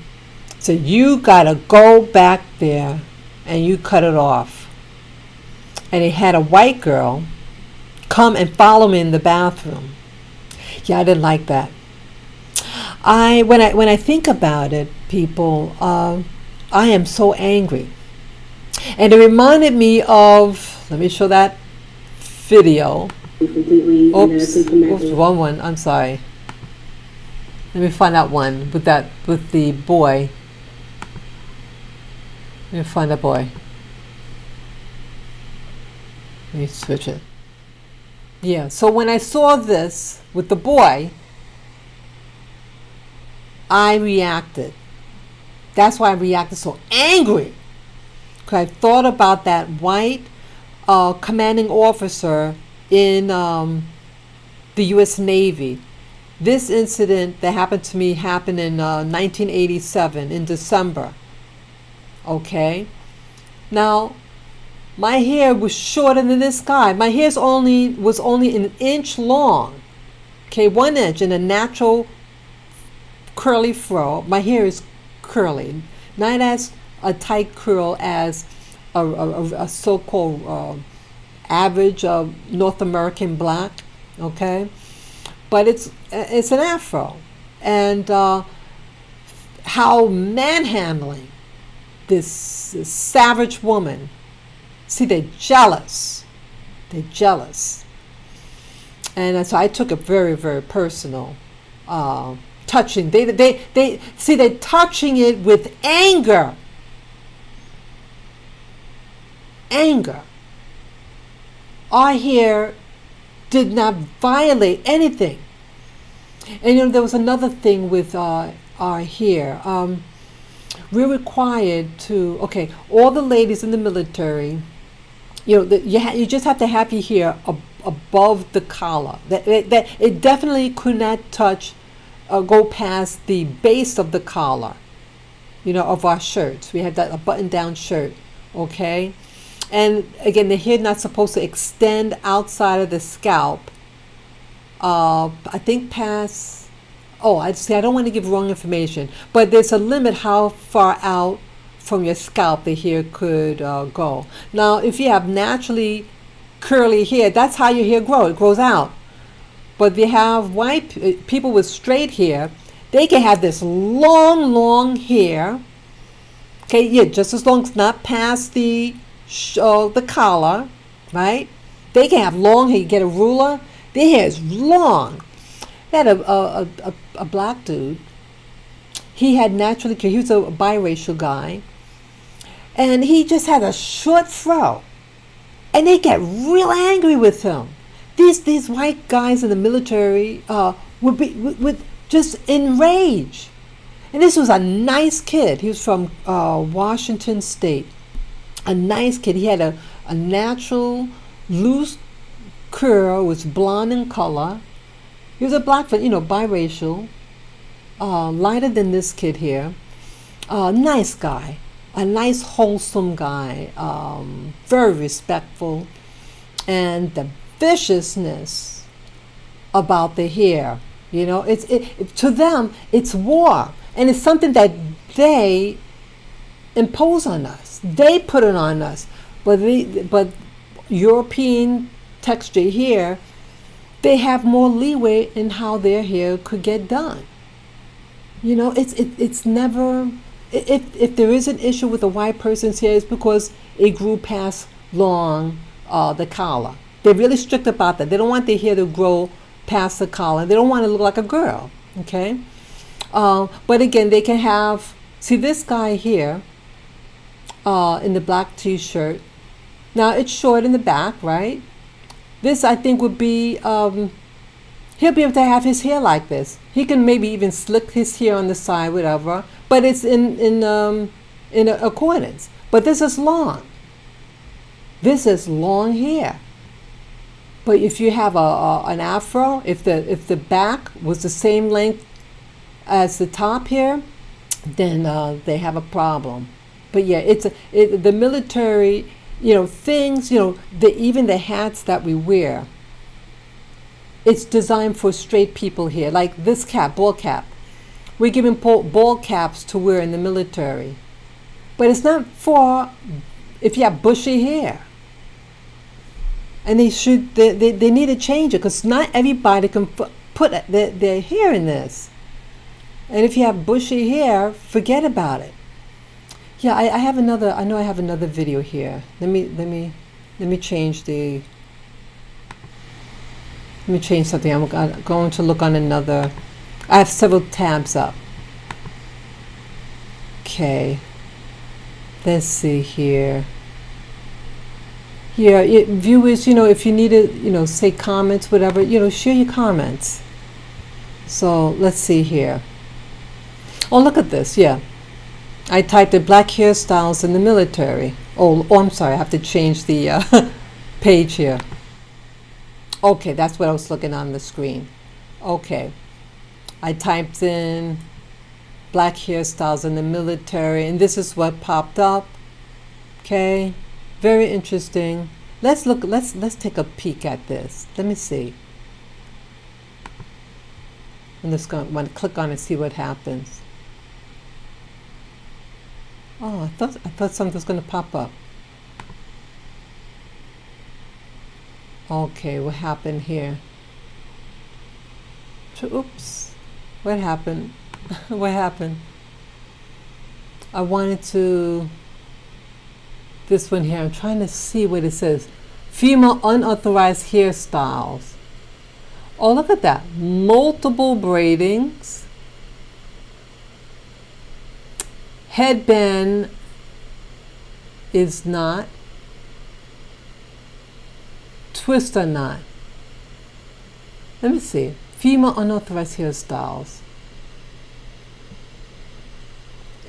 so "You gotta go back there and you cut it off." And he had a white girl come and follow me in the bathroom. Yeah, I didn't like that. When I think about it, people, I am so angry. And it reminded me of, let me show that video. Completely. Oops, wrong one. I'm sorry. Let me find out one with the boy. Let me find that boy. Let me switch it. Yeah, so when I saw this with the boy, I reacted. That's why I reacted so angry. Because I thought about that white commanding officer in the U.S. Navy. This incident that happened to me happened in 1987 in December. Okay? Now, my hair was shorter than this guy. My hair was only an inch long. Okay, 1 inch in a natural curly fro. My hair is curly, not as a tight curl as a so-called average North American black. Okay, but it's an afro, and how manhandling this savage woman. See, they're jealous. They're jealous. And so I took it very, very personal. Touching. They see, they're touching it with anger. Anger. Our hair did not violate anything. And there was another thing with our hair. We're required to, all the ladies in the military, you just have to have your hair above the collar. That it definitely could not touch or go past the base of the collar, of our shirts. We had a button-down shirt, okay? And again, the hair not supposed to extend outside of the scalp. I think past. I don't want to give wrong information, but there's a limit how far out from your scalp the hair could go. Now, if you have naturally curly hair, that's how your hair grows. It grows out. But if you have white people with straight hair, they can have this long, long hair. Okay, yeah, just as long as not past the collar, right? They can have long hair. You get a ruler, their hair is long. I had a black dude. He had naturally, he was a biracial guy, and he just had a short fro, and they get real angry with him. These white guys in the military would just enrage. And this was a nice kid. He was from Washington State. A nice kid. He had a natural loose curl, was blonde in color. He was a black, biracial, lighter than this kid here. Nice guy, a nice wholesome guy, very respectful. And the viciousness about the hair. You know, to them, it's war. And it's something that they impose on us. They put it on us. But European texture hair, they have more leeway in how their hair could get done. You know, it's never, if there is an issue with a white person's hair, it's because it grew past long the collar. They're really strict about that. They don't want their hair to grow past the collar. They don't want to look like a girl, okay? But again, they can have, see this guy here in the black t-shirt. Now it's short in the back, right? This I think would be, he'll be able to have his hair like this. He can maybe even slick his hair on the side, whatever, but it's in accordance. But this is long. This is long hair. But if you have an afro, if the back was the same length as the top here, then they have a problem. But yeah, the military, you know, things, you know, even the hats that we wear, it's designed for straight people here. Like this cap, ball cap. We're giving ball caps to wear in the military. But it's not for if you have bushy hair. And they need to change it, because not everybody can put their hair in this. And if you have bushy hair, forget about it. Yeah, I know I have another video here. Let me change something. I'm going to look on another. I have several tabs up. Okay. Let's see here. Yeah, viewers, you know, if you need to, you know, say comments, whatever, you know, share your comments. So let's see here. Oh, look at this. Yeah. I typed in black hairstyles in the military. Oh, I'm sorry. I have to change the page here. Okay, that's what I was looking on the screen. Okay. I typed in black hairstyles in the military, and this is what popped up. Okay. Very interesting. Let's take a peek at this. Let me see. I'm just going to click on it and see what happens. Oh, I thought something was going to pop up. Okay, what happened here? Oops. What happened? What happened? I wanted to, this one here, I'm trying to see what it says. Female unauthorized hairstyles. Oh, look at that. Multiple braidings. Headband is not. Twister knot. Let me see. Female unauthorized hairstyles.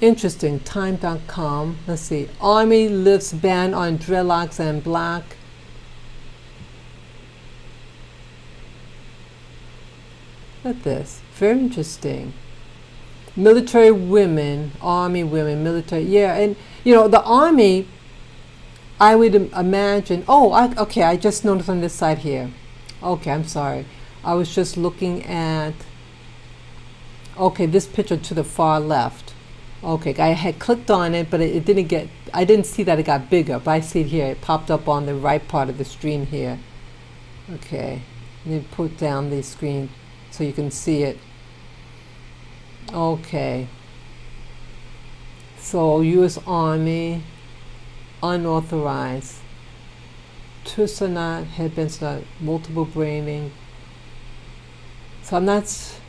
Interesting. Time.com. Let's see. Army lifts ban on dreadlocks and black. Look at this. Very interesting. Military women, Army women, military. Yeah, and you know, the Army, I would imagine. Oh, okay, I just noticed on this side here. Okay, I'm sorry. I was just looking at, okay, this picture to the far left. Okay, I had clicked on it, but it didn't get, I didn't see that it got bigger, but I see it here. It popped up on the right part of the screen here. Okay, let me put down the screen so you can see it. Okay. So, U.S. Army, unauthorized. Twister knot, headbands knot, multiple braiding. So I'm not.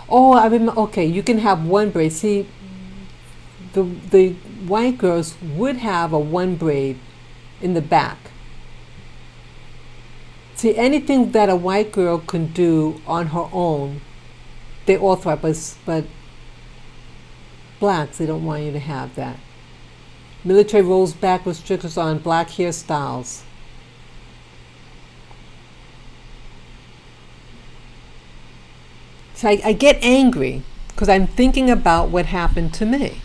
Oh, I remember. Okay, you can have one braid. See, the white girls would have a one braid in the back. See, anything that a white girl can do on her own, they authorize, but blacks, they don't want you to have that. Military rolls back restrictions on black hairstyles. So I get angry because I'm thinking about what happened to me.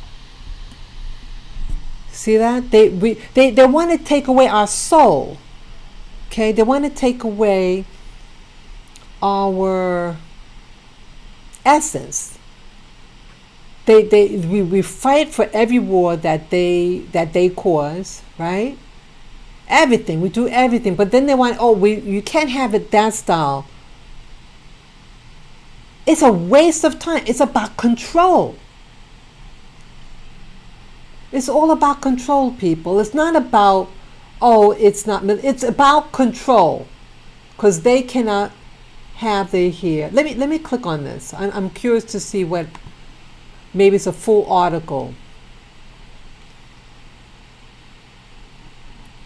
See that? They want to take away our soul. Okay, they want to take away our essence. We fight for every war that they cause, right? Everything, we do everything, but then they want, you can't have it that style. It's a waste of time. It's about control. It's all about control, people. It's not about, it's about control, because they cannot have their hair. Let me click on this. I'm curious to see what, maybe it's a full article.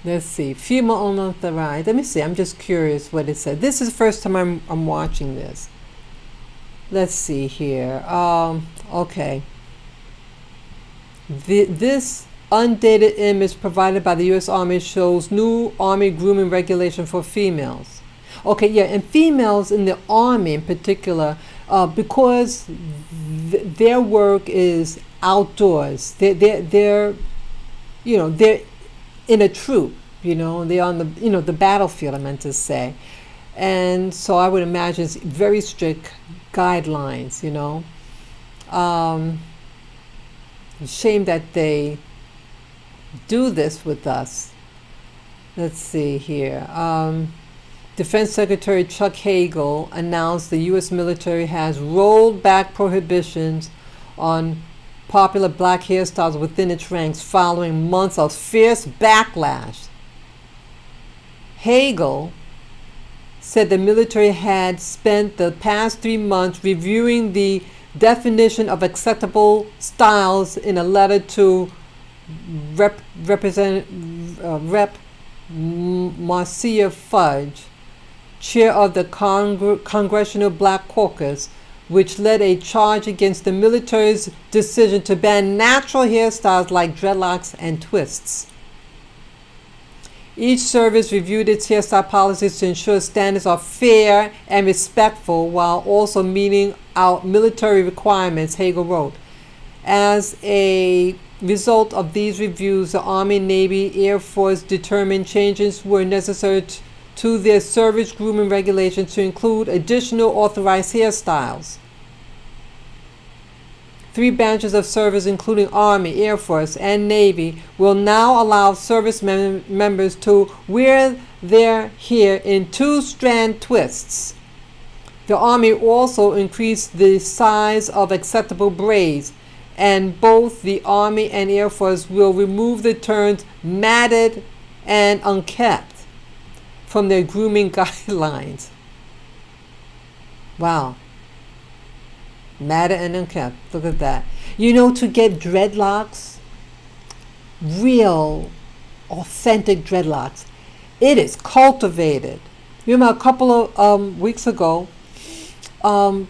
Let's see, female unauthorized. Let me see, I'm just curious what it said. This is the first time I'm watching this. Let's see here. Okay. This undated image provided by the U.S. Army shows new Army grooming regulation for females. Okay, yeah, and females in the Army in particular, because their work is outdoors. They're in a troop. They're on the battlefield, I meant to say, and so I would imagine it's very strict guidelines. Shame that they do this with us. Let's see here. Defense Secretary Chuck Hagel announced the U.S. military has rolled back prohibitions on popular black hairstyles within its ranks following months of fierce backlash. Hagel said the military had spent the past 3 months reviewing the definition of acceptable styles in a letter to Rep. Marcia Fudge, chair of the Congressional Black Caucus, which led a charge against the military's decision to ban natural hairstyles like dreadlocks and twists. Each service reviewed its hairstyle policies to ensure standards are fair and respectful while also meeting our military requirements, Hagel wrote. As a result of these reviews, the Army, Navy, Air Force determined changes were necessary to their service grooming regulations to include additional authorized hairstyles. 3 branches of service, including Army, Air Force, and Navy, will now allow service members to wear their hair in 2-strand twists. The Army also increased the size of acceptable braids, and both the Army and Air Force will remove the terms matted and unkempt from their grooming guidelines. Wow. Matted and unkempt. Look at that. To get dreadlocks, real, authentic dreadlocks, it is cultivated. Remember a couple of weeks ago, about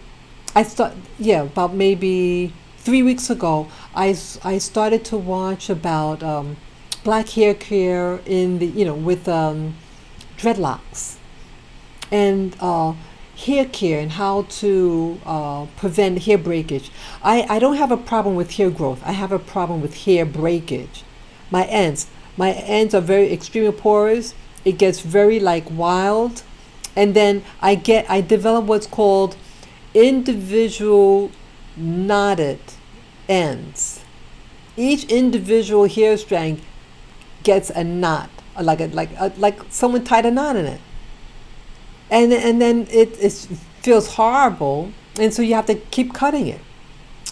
maybe 3 weeks ago, I started to watch about black hair care in the with dreadlocks and hair care and how to prevent hair breakage. I don't have a problem with hair growth. I have a problem with hair breakage. My ends are very extremely porous. It gets very wild, and then I develop what's called individual knotted ends. Each individual hair strand gets a knot, like someone tied a knot in it. And then it feels horrible, and so you have to keep cutting it.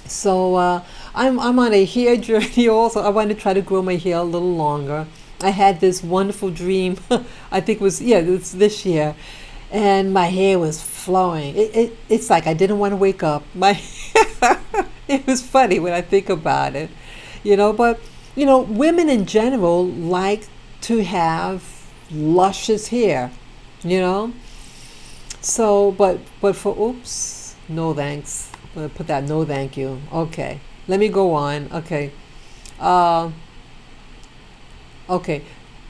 So I'm on a hair journey also. I want to try to grow my hair a little longer. I had this wonderful dream, I think it was this year, and my hair was flowing. It's like I didn't want to wake up. It was funny when I think about it, but women in general like to have luscious hair, So, but for no thanks. I'm gonna put that no thank you. Okay, let me go on. Okay. Okay.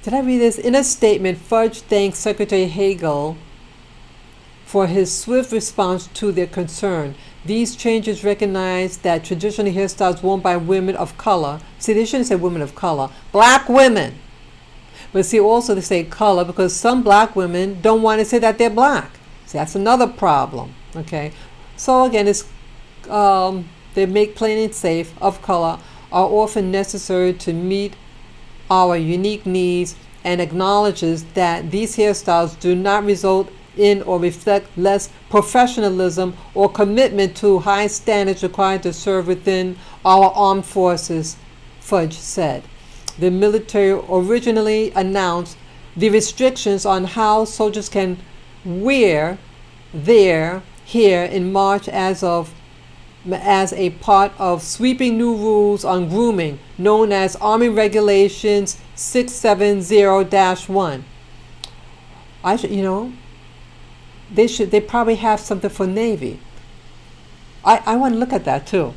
Did I read this? In a statement, Fudge thanked Secretary Hagel for his swift response to their concern. These changes recognize that traditional hairstyles worn by women of color, see, they shouldn't say women of color, black women, But see, also they say color because some black women don't want to say that they're black. See, that's another problem. Okay, so again, it's they make plain and safe of color are often necessary to meet our unique needs and acknowledges that these hairstyles do not result in or reflect less professionalism or commitment to high standards required to serve within our armed forces, Fudge said. The military originally announced the restrictions on how soldiers can wear their hair in March as a part of sweeping new rules on grooming known as Army Regulations 670-1. They probably have something for Navy. I want to look at that too.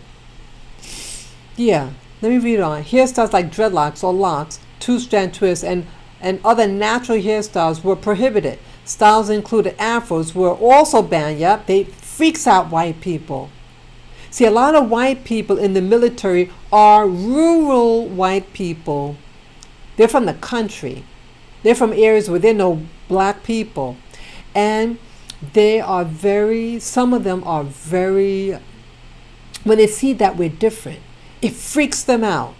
Yeah, let me read on. Hairstyles like dreadlocks or locks, two-strand twists, and other natural hairstyles were prohibited. Styles included afros were also banned. Yep, they freaks out white people. See, a lot of white people in the military are rural white people. They're from the country. They're from areas where there are no black people. And they are some of them are very, when they see that we're different, it freaks them out.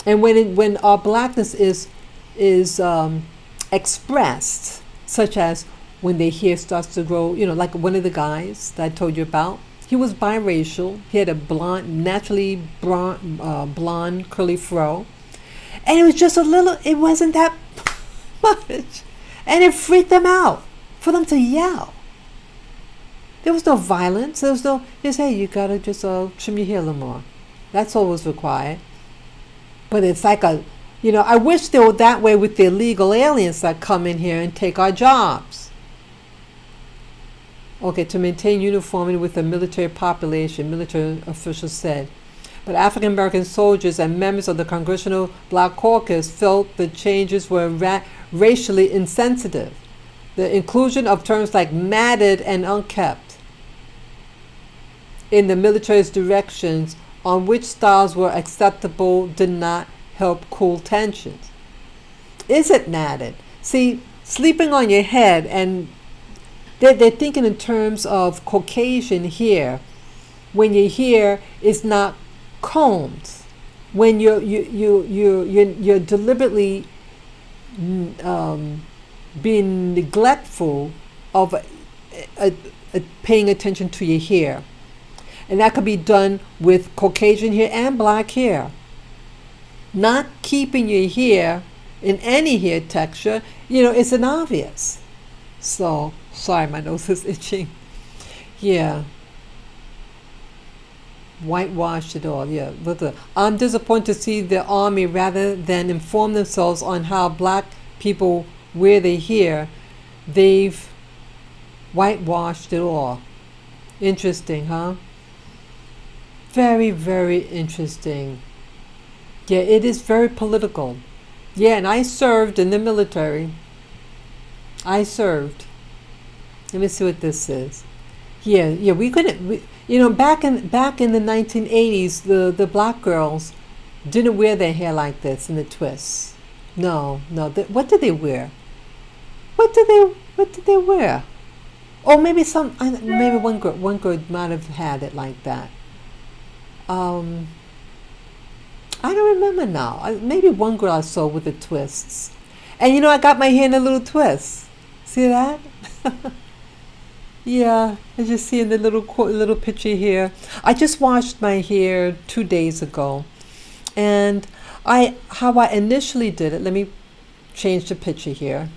And when our blackness is expressed, such as when their hair starts to grow, like one of the guys that I told you about, he was biracial. He had a naturally blonde curly fro. And it was just it wasn't that much. And it freaked them out for them to yell. There was no violence. There was no, just, hey, you gotta just trim your hair a little more. That's all was required. But it's like I wish they were that way with the illegal aliens that come in here and take our jobs. Okay, to maintain uniformity with the military population, military officials said. But African American soldiers and members of the Congressional Black Caucus felt the changes were racially insensitive. The inclusion of terms like matted and unkempt in the military's directions on which styles were acceptable did not help cool tensions. Is it matted? See, sleeping on your head, and they're thinking in terms of Caucasian hair when your hair is not combed, when you're deliberately being neglectful of paying attention to your hair. And that could be done with Caucasian hair and black hair. Not keeping your hair in any hair texture, it's an obvious. So, sorry, my nose is itching. Yeah. Whitewashed it all, yeah. Look, I'm disappointed to see the Army, rather than inform themselves on how black people wear their hair, they've whitewashed it all. Interesting, huh? Very, very interesting. Yeah, it is very political. Yeah, and I served in the military. I served. Let me see what this is. Yeah, we couldn't. Back in the 1980s, the black girls didn't wear their hair like this in the twists. No. What did they wear? What did they wear? Or maybe maybe one girl might have had it like that. I don't remember now. Maybe one girl I saw with the twists. And I got my hair in a little twist. See that? Yeah, as you see in the little picture here. I just washed my hair 2 days ago. And how I initially did it, let me change the picture here.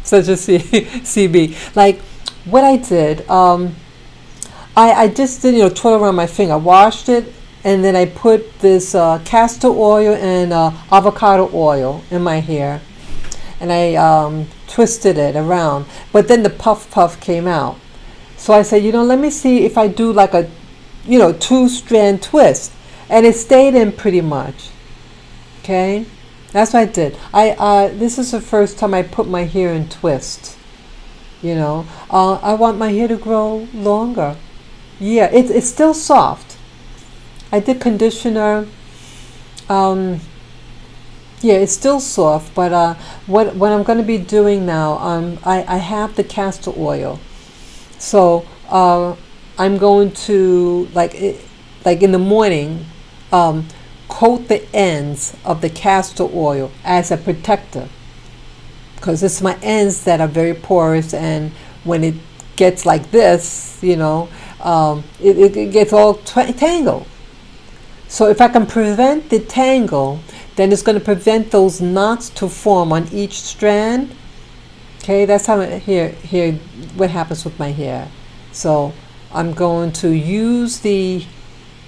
Such a CB. Like, what I did, I just did, twirl around my finger. I washed it, and then I put this castor oil and avocado oil in my hair. And I twisted it around. But then the puff came out. So I said, let me see if I do like a, 2-strand twist. And it stayed in pretty much. Okay? That's what I did. This is the first time I put my hair in twist. I want my hair to grow longer. Yeah, it's still soft. I did conditioner. Yeah, it's still soft, but what I'm going to be doing now, I have the castor oil, so I'm going to like in the morning, coat the ends of the castor oil as a protector, because it's my ends that are very porous, and when it gets like this, it gets all tangled. So if I can prevent the tangle, then it's going to prevent those knots to form on each strand. Okay, that's how here what happens with my hair. So I'm going to use the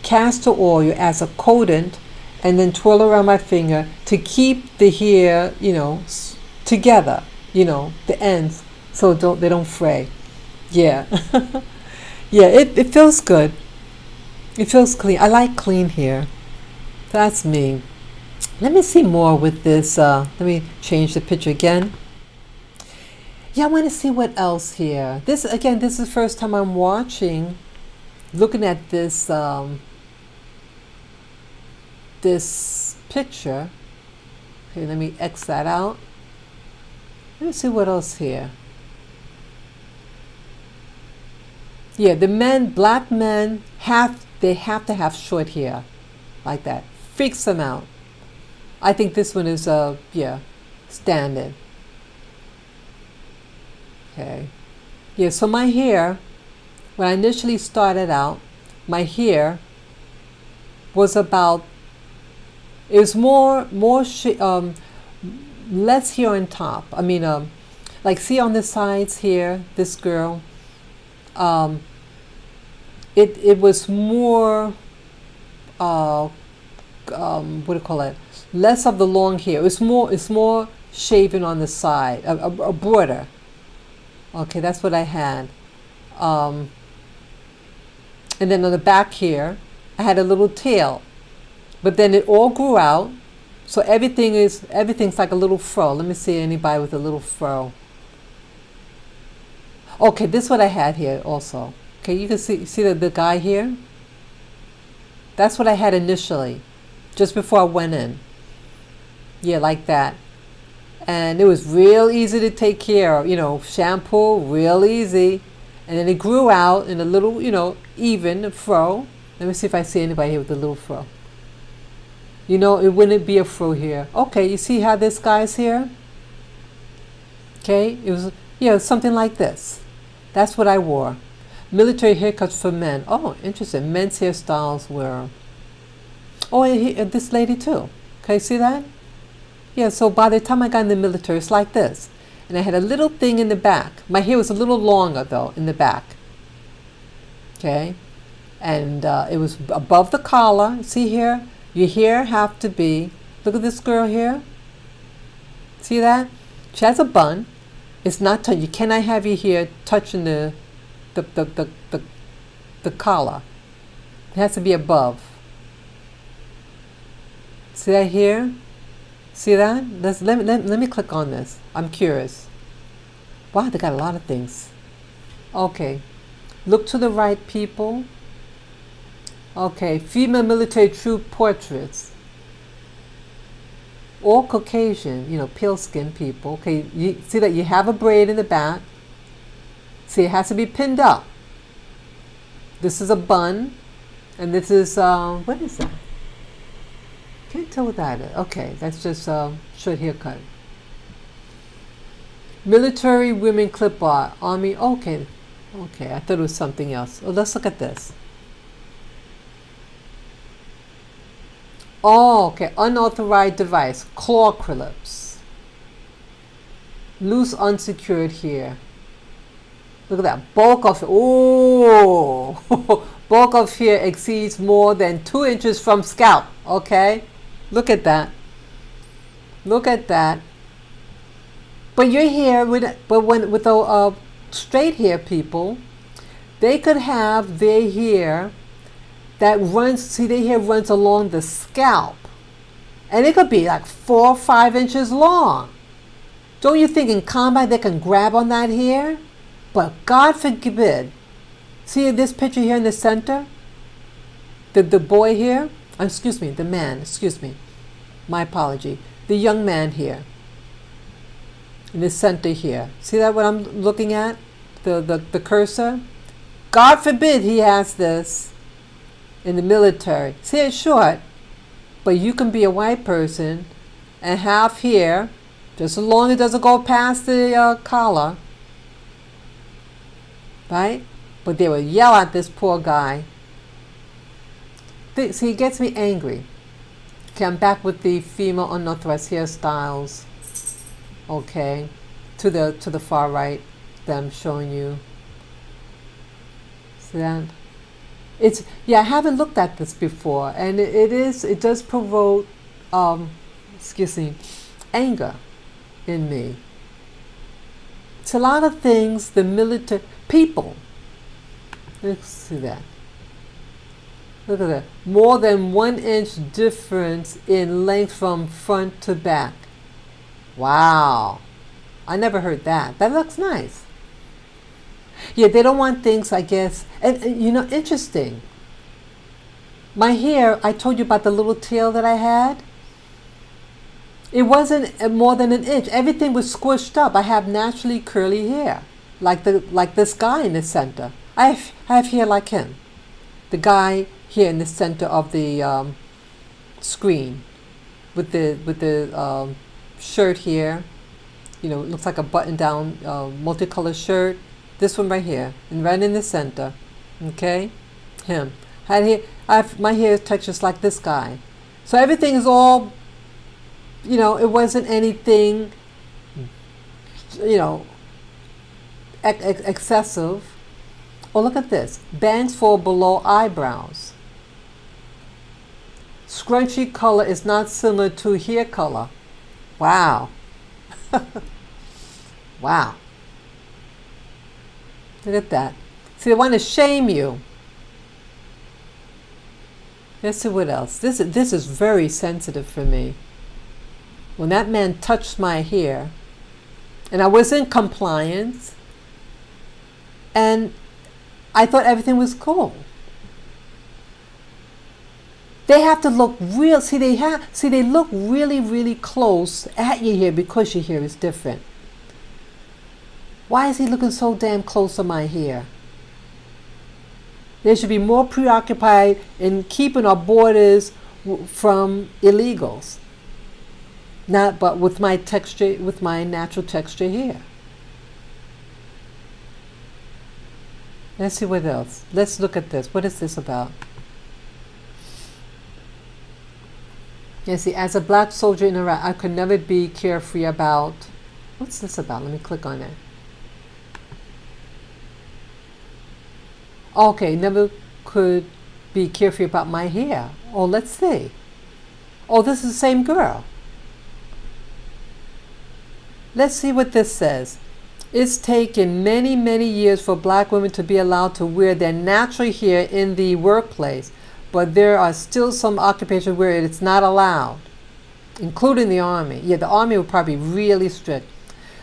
castor oil as a coatant, and then twirl around my finger to keep the hair, together. The ends, so they don't fray. Yeah, yeah. It feels good. It feels clean. I like clean hair. That's me. Let me see more with this. Let me change the picture again. Yeah, I want to see what else here. This is the first time I'm looking at this this picture. Okay, let me X that out. Let me see what else here. Yeah, black men have to have short hair, like that. Freaks them out. I think this one is standard. Okay. Yeah, so my hair, when I initially started out, my hair was about, it was less hair on top. I mean, like see on the sides here, this girl, it was more, what do you call it? Less of the long hair. It's more shaven on the side, a broader. Okay, that's what I had. And then on the back here, I had a little tail, but then it all grew out. So everything's like a little fro. Let me see anybody with a little fro. Okay, this is what I had here also. Okay, you can see the guy here. That's what I had initially, just before I went in. Yeah, like that. And it was real easy to take care of, shampoo, real easy. And then it grew out in a little, even fro. Let me see if I see anybody here with a little fro. It wouldn't be a fro here. Okay, you see how this guy's here? Okay, it was, something like this. That's what I wore. Military haircuts for men. Oh, interesting. Men's hairstyles were, and this lady too. Okay, see that? Yeah, so by the time I got in the military, it's like this. And I had a little thing in the back. My hair was a little longer, though, in the back. Okay? And it was above the collar. See here? Your hair have to be, look at this girl here. See that? She has a bun. It's not, you cannot have your hair touching the collar. It has to be above. See that here? See that? Let me click on this. I'm curious. Wow, they got a lot of things. Okay. Look to the right, people. Okay. Female military troop portraits. All Caucasian, pale-skinned people. Okay. You see that you have a braid in the back. See, it has to be pinned up. This is a bun. And this is, what is that? Can't tell what that is. Okay, that's just a short haircut. Military women clip art. Army. Okay, I thought it was something else. Oh, let's look at this. Oh, okay. Unauthorized device. Claw clips. Loose unsecured hair. Look at that. Bulk of, bulk of hair exceeds more than 2 inches from scalp. Okay. Look at that. Look at that. But your hair, with the straight hair people, they could have their hair that runs, their hair runs along the scalp. And it could be like 4 or 5 inches long. Don't you think in combat they can grab on that hair? But God forbid. See this picture here in the center? The boy here? The man, my apology. the young man here, in the center here. See that what I'm looking at? The cursor? God forbid he has this in the military. See, it's short, but you can be a white person and have here, just as long as it doesn't go past the collar, right? But they would yell at this poor guy. See, it gets me angry. Okay, I'm back with the female unauthorized hairstyles. Okay, to the far right that I'm showing you. See that? It's, yeah, I haven't looked at this before, and it does provoke anger in me. It's a lot of things the military people. Let's see that. Look at that. More than 1 inch difference in length from front to back. Wow. I never heard that. That looks nice. Yeah, they don't want things, I guess. And interesting. My hair, I told you about the little tail that I had. It wasn't more than 1 inch. Everything was squished up. I have naturally curly hair, like this guy in the center. I have hair like him. The guy here in the center of the screen, with the shirt here. It looks like a button-down multicolored shirt. This one right here, and right in the center. Okay, him. My hair is touched just like this guy. So everything is all. It wasn't anything. Excessive. Oh, look at this. Bangs fall below eyebrows. Scrunchy color is not similar to hair color. Wow. Wow. Look at that. See, they want to shame you. Let's see what else. This is very sensitive for me. When that man touched my hair, and I was in compliance, and I thought everything was cool. They have to look real. They look really, really close at your hair because your hair is different. Why is he looking so damn close to my hair? They should be more preoccupied in keeping our borders from illegals. But with my texture, with my natural texture hair. Let's see what else. Let's look at this. What is this about? See, as a black soldier in Iraq, I could never be carefree about. What's this about? Let me click on it. Okay, never could be carefree about my hair. Oh, let's see. Oh, this is the same girl. Let's see what this says. It's taken many, many years for black women to be allowed to wear their natural hair in the workplace, but there are still some occupations where it's not allowed, including the Army. Yeah, the Army would probably be really strict.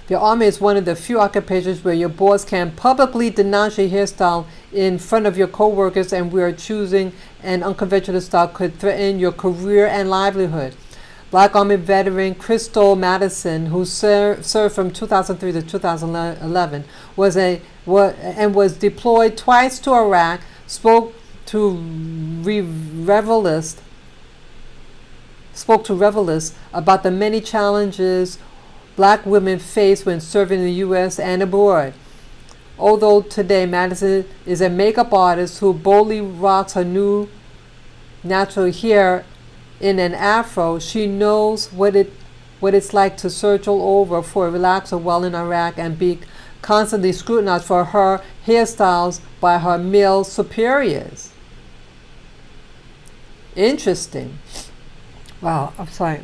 The Army is one of the few occupations where your boss can publicly denounce your hairstyle in front of your coworkers, and where choosing an unconventional style could threaten your career and livelihood. Black Army veteran Crystal Madison, who served from 2003 to 2011, was deployed twice to Iraq, spoke to revelists about the many challenges black women face when serving in the U.S. and abroad. Although today Madison is a makeup artist who boldly rocks her new natural hair in an afro, she knows what it's like to search all over for a relaxer while in Iraq and be constantly scrutinized for her hairstyles by her male superiors. Interesting. Wow, I'm sorry.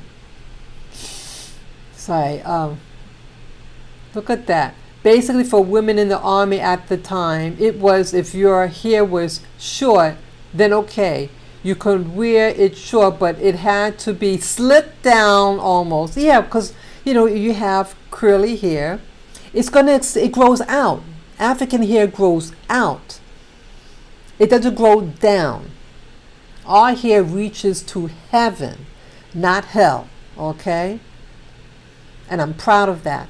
Look at that. Basically, for women in the Army at the time, it was, if your hair was short, then okay, you could wear it short, but it had to be slicked down almost. Yeah, because you have curly hair. It grows out. African hair grows out. It doesn't grow down. Our hair reaches to heaven, not hell. Okay? and I'm proud of that.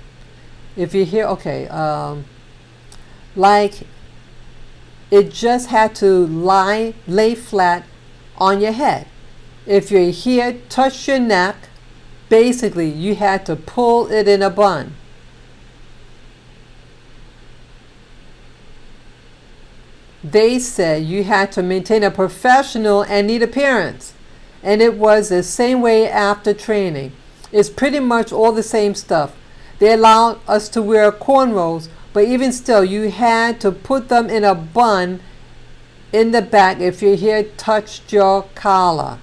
If you hear, okay, like it just had to lay flat on your head. If your hair touched your neck, basically you had to pull it in a bun. They said you had to maintain a professional and neat appearance. And it was the same way after training. It's pretty much all the same stuff. They allowed us to wear cornrows, but even still, you had to put them in a bun in the back if your hair touched your collar.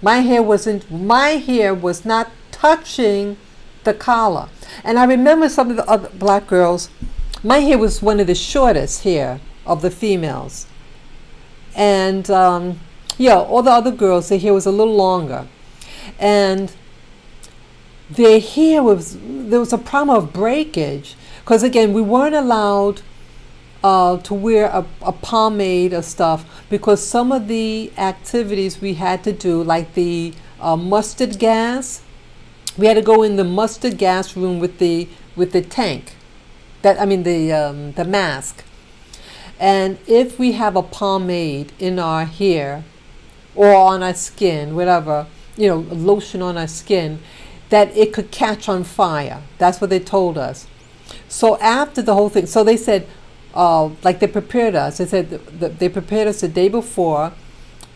My hair was not touching the collar. And I remember some of the other black girls, my hair was one of the shortest hair of the females. And all the other girls, their hair was a little longer. And their hair there was a problem of breakage. Because again, we weren't allowed to wear a pomade or stuff, because some of the activities we had to do, like the mustard gas, we had to go in the mustard gas room with the tank, the mask. And if we have a pomade in our hair or on our skin, whatever, lotion on our skin, that it could catch on fire. That's what they told us. So after the whole thing, so they said, like they prepared us. They said they prepared us the day before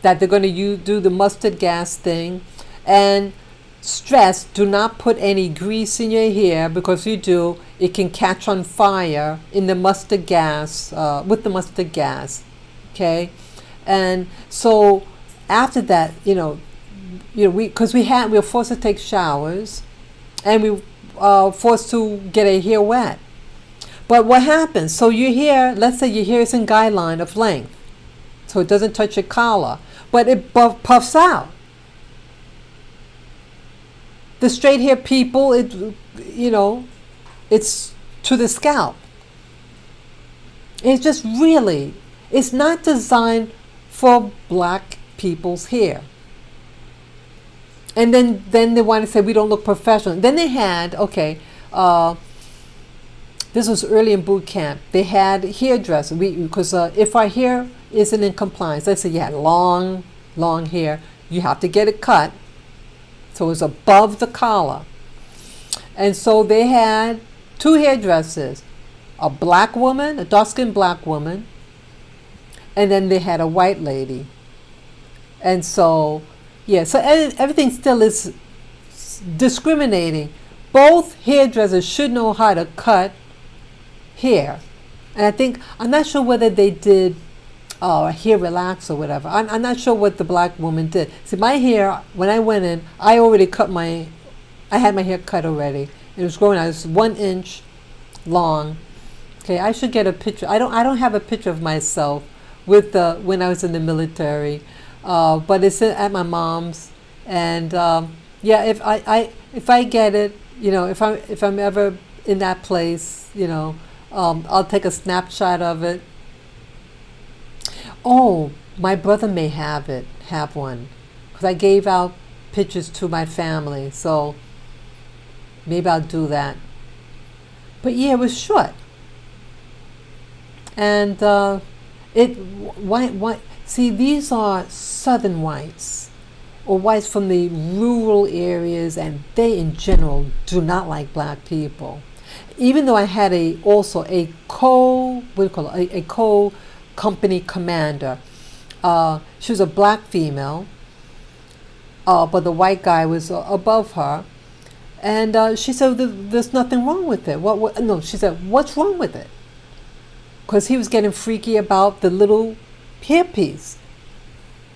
that they're going to do the mustard gas thing, and stress: do not put any grease in your hair, because if you do, it can catch on fire in the mustard gas with the mustard gas. Okay, and so after that, we were forced to take showers, and we were forced to get our hair wet. But what happens? So your hair, let's say your hair is in guideline of length, so it doesn't touch your collar, but it puffs out. The straight hair people, it's to the scalp. It's just really, it's not designed for black people's hair. And then they want to say we don't look professional. Then they had, this was early in boot camp. They had hairdressers, because if our hair isn't in compliance, let's say you had long hair, you have to get it cut, so it was above the collar. And so they had two hairdressers, a black woman, a dark-skinned black woman, and then they had a white lady. And so, so everything still is discriminating. Both hairdressers should know how to cut hair. And I'm not sure whether they did hair relax or whatever. I'm not sure what the black woman did. See, my hair, when I went in, I had my hair cut already. It was growing out. It was 1 inch long. Okay, I should get a picture. I don't have a picture of myself with when I was in the military, but it's at my mom's. And if I get it, if I'm ever in that place, I'll take a snapshot of it. Oh, my brother may have one, because I gave out pictures to my family, so maybe I'll do that. But it was short. And see, these are southern whites, or whites from the rural areas, and they in general do not like black people. Even though I had a co-company commander. She was a black female, but the white guy was above her. And she said, there's nothing wrong with it. No, she said, what's wrong with it? Because he was getting freaky about the little hairpiece.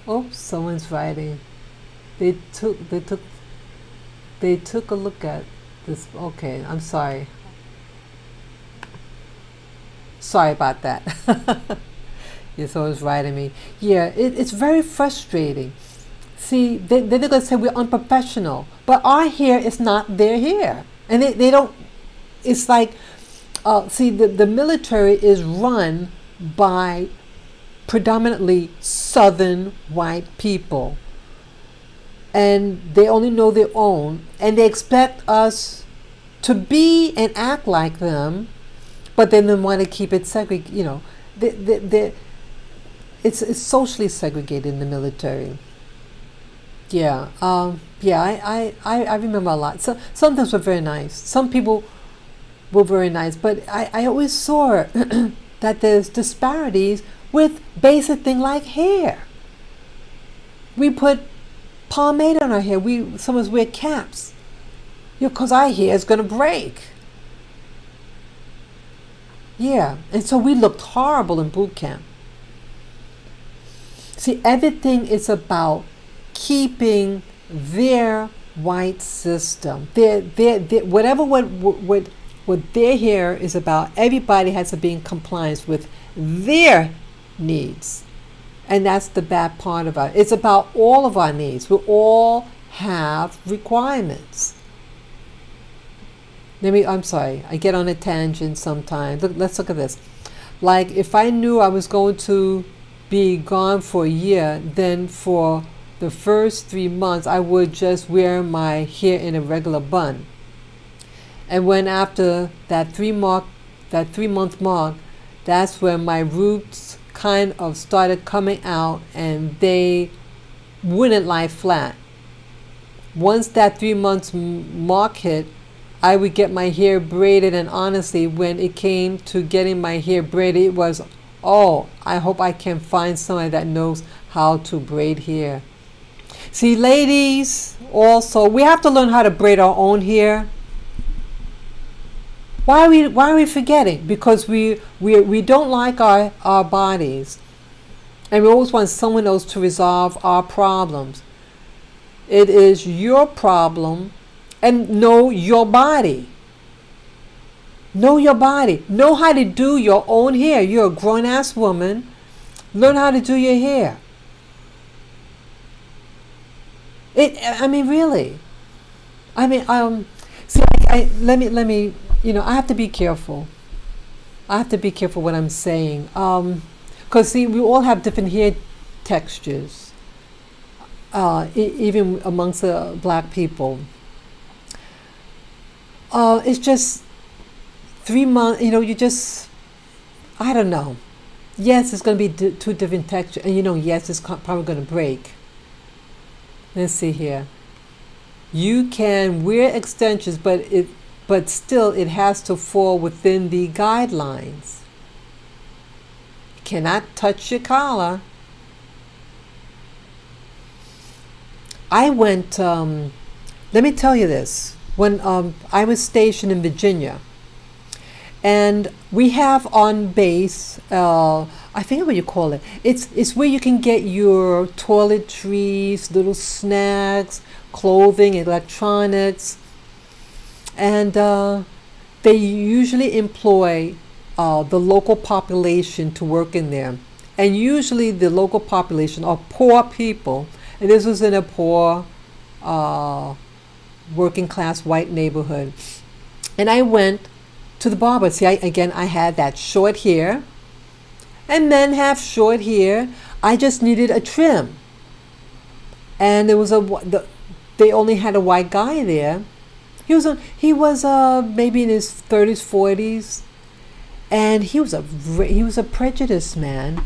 Oh, someone's writing. They took a look at this. Okay, I'm sorry. Sorry about that. Someone's writing me. It's very frustrating. See, they're going to say we're unprofessional, but our hair is not their hair. And they don't, it's like, the military is run by predominantly southern white people. and they only know their own, and they expect us to be and act like them, but then they want to keep it segregated. You know, it's socially segregated in the military. Yeah, I remember a lot. So some things were very nice. Some people were very nice, but I always saw that there's disparities with basic things like hair. We put pomade on our hair. Some of us wear caps. Because our hair is going to break. Yeah, and so we looked horrible in boot camp. See, everything is about keeping their white system. Whatever what their hair is about, everybody has to be in compliance with their needs. And that's the bad part about it. It's about all of our needs. We all have requirements. I'm sorry, I get on a tangent sometimes. Let's look at this. Like, if I knew I was going to be gone for a year, then for the first 3 months, I would just wear my hair in a regular bun. And when after that 3-month mark, that's when my roots kind of started coming out and they wouldn't lie flat. Once that 3 months mark hit, I would get my hair braided, and honestly, when it came to getting my hair braided, it was, oh, I hope I can find somebody that knows how to braid hair. See, ladies, also, we have to learn how to braid our own hair. Why are we forgetting? Because we don't like our bodies, and we always want someone else to resolve our problems. It is your problem. And know your body. Know your body. Know how to do your own hair. You're a grown-ass woman. Learn how to do your hair. Really. See, let me. I have to be careful. I have to be careful what I'm saying. Because see, we all have different hair textures. Even amongst the black people. It's just 3 months, I don't know. Yes, it's going to be two different textures. And yes, it's probably going to break. Let's see here. You can wear extensions, but still it has to fall within the guidelines. You cannot touch your collar. I went, let me tell you this. When I was stationed in Virginia, and we have on base, I forget what you call it. It's where you can get your toiletries, little snacks, clothing, electronics, and they usually employ the local population to work in there. And usually the local population are poor people, and this was in a poor working class white neighborhood. And I went to the barber. See, I had that short hair, and men have short hair. I just needed a trim. And there was they only had a white guy there. He was maybe in his 30s, 40s, and he was a prejudiced man,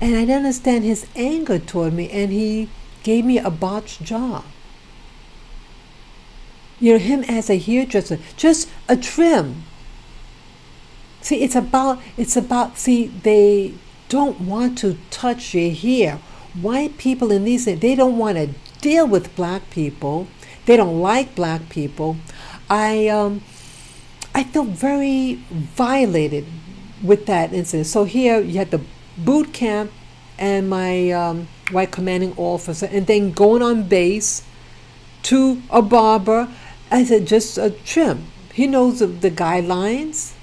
and I didn't understand his anger toward me, and he gave me a botched job. Him as a hairdresser, just a trim. See, it's about, they don't want to touch your hair. White people in these things, they don't want to deal with black people. They don't like black people. I felt very violated with that incident. So here you had the boot camp and my white commanding officer, and then going on base to a barber. I said, just a trim. He knows the guidelines.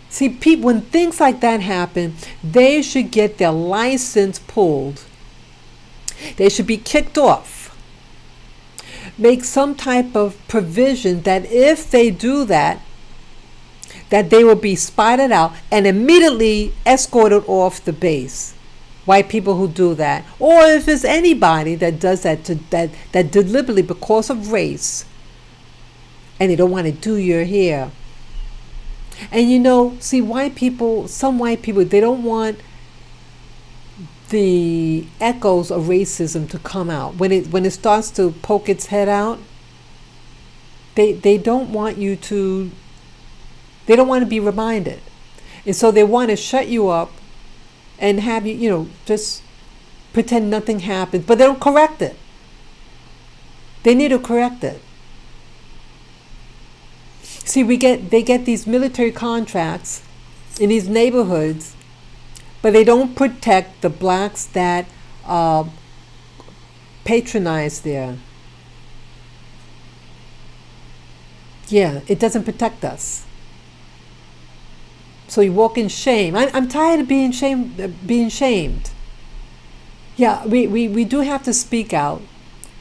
See, when things like that happen, they should get their license pulled. They should be kicked off. Make some type of provision that if they do that they will be spotted out and immediately escorted off the base. white people who do that, or if it's anybody that does that that deliberately because of race, and they don't want to do your hair. And see, some white people, they don't want the echoes of racism to come out. When it starts to poke its head out, they don't want to be reminded. And so they want to shut you up and have you, just pretend nothing happened, but they don't correct it. They need to correct it. See, they get these military contracts in these neighborhoods, but they don't protect the blacks that patronize there. Yeah, it doesn't protect us. So you walk in shame. I'm tired of being shamed. Yeah, we do have to speak out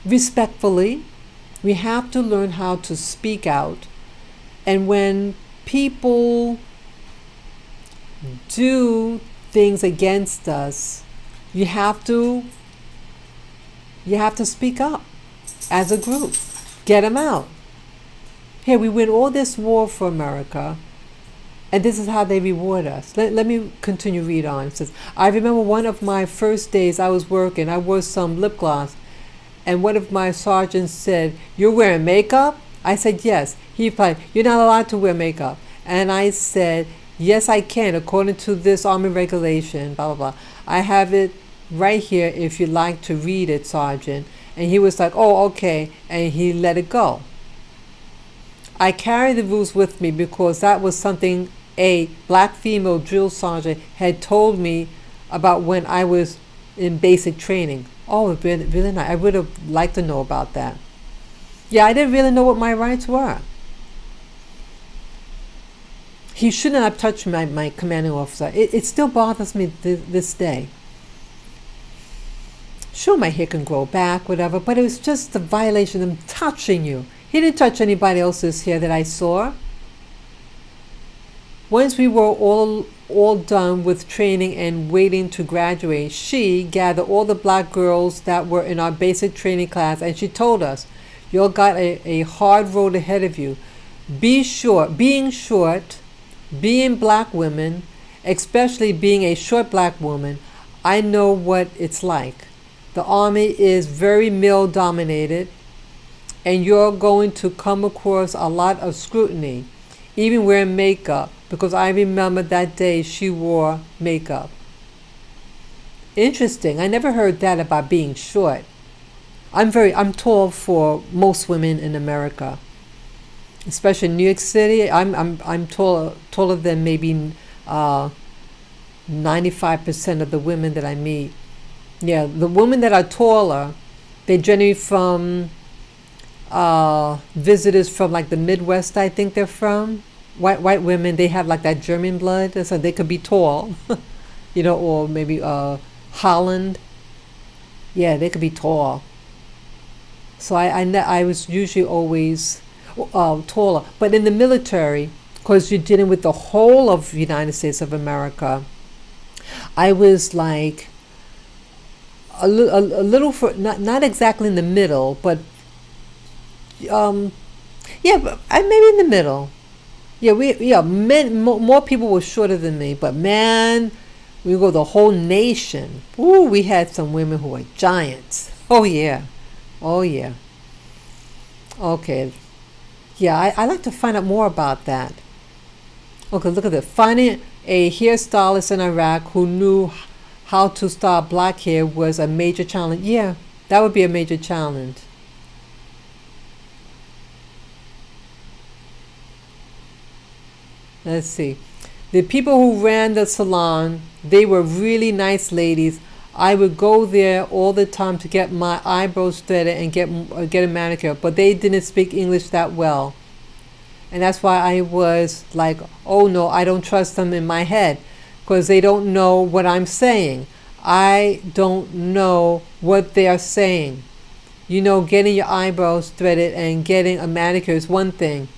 respectfully. We have to learn how to speak out. And when people do things against us, you have to speak up as a group. Get them out. Here, we win all this war for America, and this is how they reward us. Let me continue read on. It says, I remember one of my first days I was working, I wore some lip gloss, and one of my sergeants said, "You're wearing makeup?" I said, "Yes." He replied, "You're not allowed to wear makeup." And I said, "Yes, I can, according to this Army regulation, blah, blah, blah. I have it right here if you'd like to read it, Sergeant." And he was like, "Oh, okay," and he let it go. I carry the rules with me because that was something a black female drill sergeant had told me about when I was in basic training. Oh, really nice. I would have liked to know about that. Yeah, I didn't really know what my rights were. He shouldn't have touched my commanding officer. It still bothers me this day. Sure, my hair can grow back, whatever, but it was just the violation of him touching you. He didn't touch anybody else's hair that I saw. Once we were all done with training and waiting to graduate, she gathered all the black girls that were in our basic training class, and she told us, "You'll got a hard road ahead of you. Being short, being black women, especially being a short black woman, I know what it's like. The Army is very male dominated, and you're going to come across a lot of scrutiny, even wearing makeup," because I remember that day she wore makeup. Interesting. I never heard that about being short. I'm tall for most women in America, especially in New York City. I'm taller than maybe 95% of the women that I meet. Yeah, the women that are taller, they generally from visitors from like the Midwest, I think they're from. White women, they have like that German blood, so they could be tall, or maybe Holland. Yeah, they could be tall. So I was usually always taller. But in the military, because you're dealing with the whole of the United States of America, I was like a little not exactly in the middle, but but maybe in the middle. Yeah, more people were shorter than me, but man, we go the whole nation. Ooh, we had some women who were giants. Oh yeah. Okay. Yeah, I like to find out more about that. Okay, look at this. Finding a hairstylist in Iraq who knew how to style black hair was a major challenge. Yeah, that would be a major challenge. Let's see. The people who ran the salon, they were really nice ladies. I would go there all the time to get my eyebrows threaded and get a manicure, but they didn't speak English that well. And that's why I was like, oh no, I don't trust them in my head, because they don't know what I'm saying. I don't know what they are saying. Getting your eyebrows threaded and getting a manicure is one thing.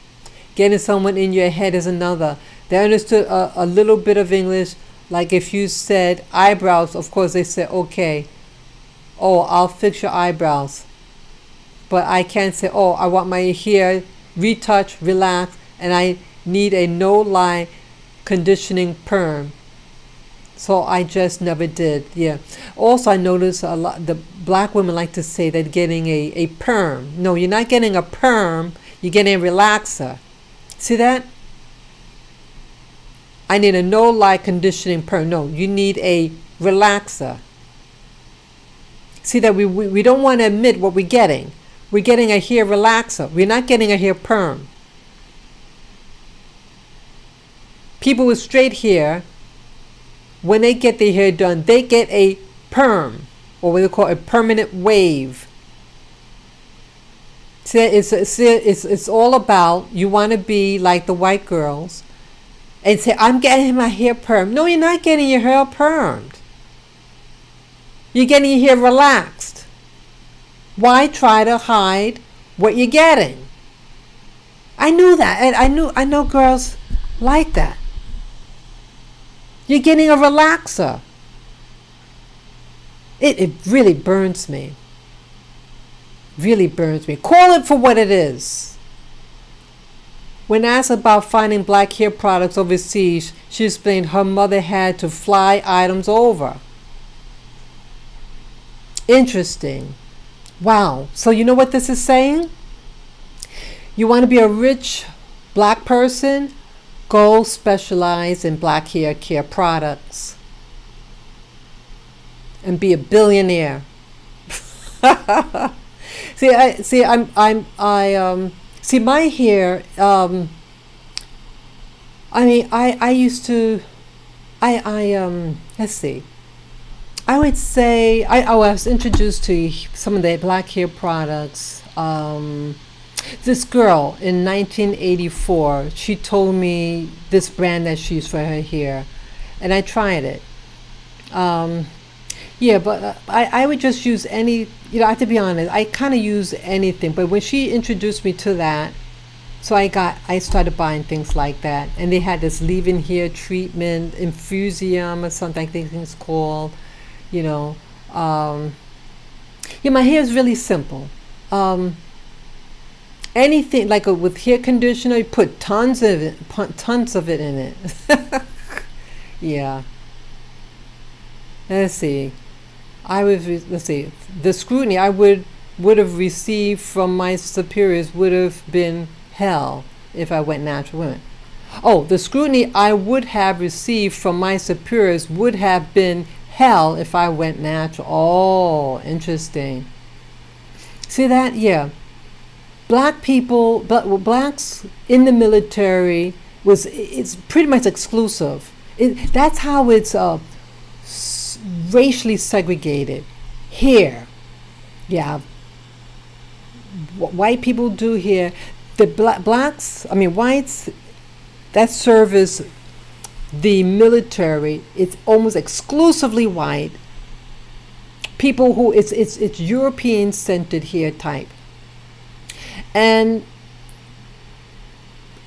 Getting someone in your head is another. They understood a little bit of English, Like if you said eyebrows, of course they say, okay, oh, I'll fix your eyebrows. But I can't say, oh, I want my hair retouch, relax, and I need a no-lie conditioning perm. So I just never did. Yeah. Also, I noticed a lot the black women like to say they're getting a perm. No, you're not getting a perm. You're getting a relaxer. See that? I need a no-lie conditioning perm. No, you need a relaxer. See that we don't want to admit what we're getting. We're getting a hair relaxer. We're not getting a hair perm. People with straight hair, when they get their hair done, they get a perm, or what they call a permanent wave. See, it's all about, you want to be like the white girls and say, I'm getting my hair permed. No, you're not getting your hair permed. You're getting your hair relaxed. Why try to hide what you're getting? I knew that, and I know girls like that. You're getting a relaxer. It really burns me. Really burns me. Call it for what it is. When asked about finding black hair products overseas, she explained her mother had to fly items over. Interesting. Wow. So you know what this is saying? You want to be a rich black person? Go specialize in black hair care products and be a billionaire. See my hair. I used to. Let's see. I would say I was introduced to some of the black hair products. This girl in 1984, she told me this brand that she used for her hair, and I tried it. But I would just use any, I have to be honest, I kind of use anything, but when she introduced me to that, so I started buying things like that, and they had this leave-in hair treatment, Infusium or something, I think it's called, my hair is really simple. Anything like with hair conditioner, you put tons of it in it. Yeah. Let's see. The scrutiny I would have received from my superiors would have been hell if I went natural women. Oh, the scrutiny I would have received from my superiors would have been hell if I went natural. Oh, interesting. See that? Yeah. Black people, blacks in the military it's pretty much exclusive. That's how it's racially segregated. Here, yeah, white people do here. The whites that serve as the military, it's almost exclusively white. People who it's European centered here type. And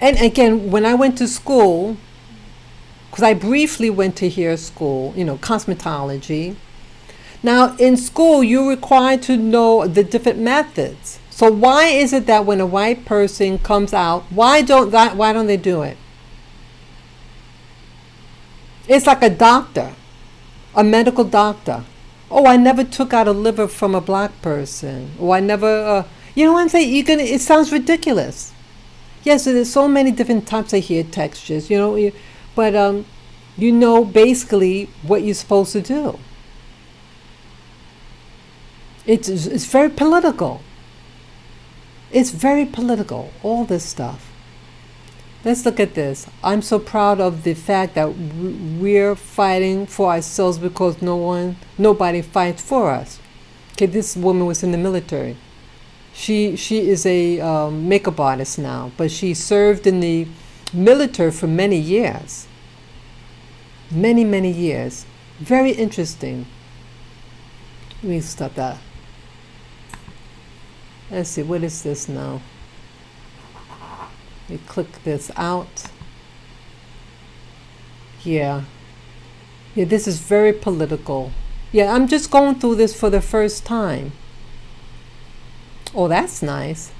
again, when I went to school, because I briefly went to hair school, cosmetology. Now, in school, you're required to know the different methods. So why is it that when a white person comes out, why don't they do it? It's like a doctor, a medical doctor. Oh, I never took out a liver from a black person. Oh, I never. You know what I'm saying? It sounds ridiculous. Yes, there's so many different types of hair textures, but basically what you're supposed to do. It's very political. It's very political, all this stuff. Let's look at this. I'm so proud of the fact that we're fighting for ourselves because nobody fights for us. Okay, this woman was in the military. She is a makeup artist now, but she served in the military for many years. Many years. Very interesting. Let me stop that. Let's see, what is this now? We click this out. Yeah. Yeah, this is very political. Yeah, I'm just going through this for the first time. Oh, that's nice.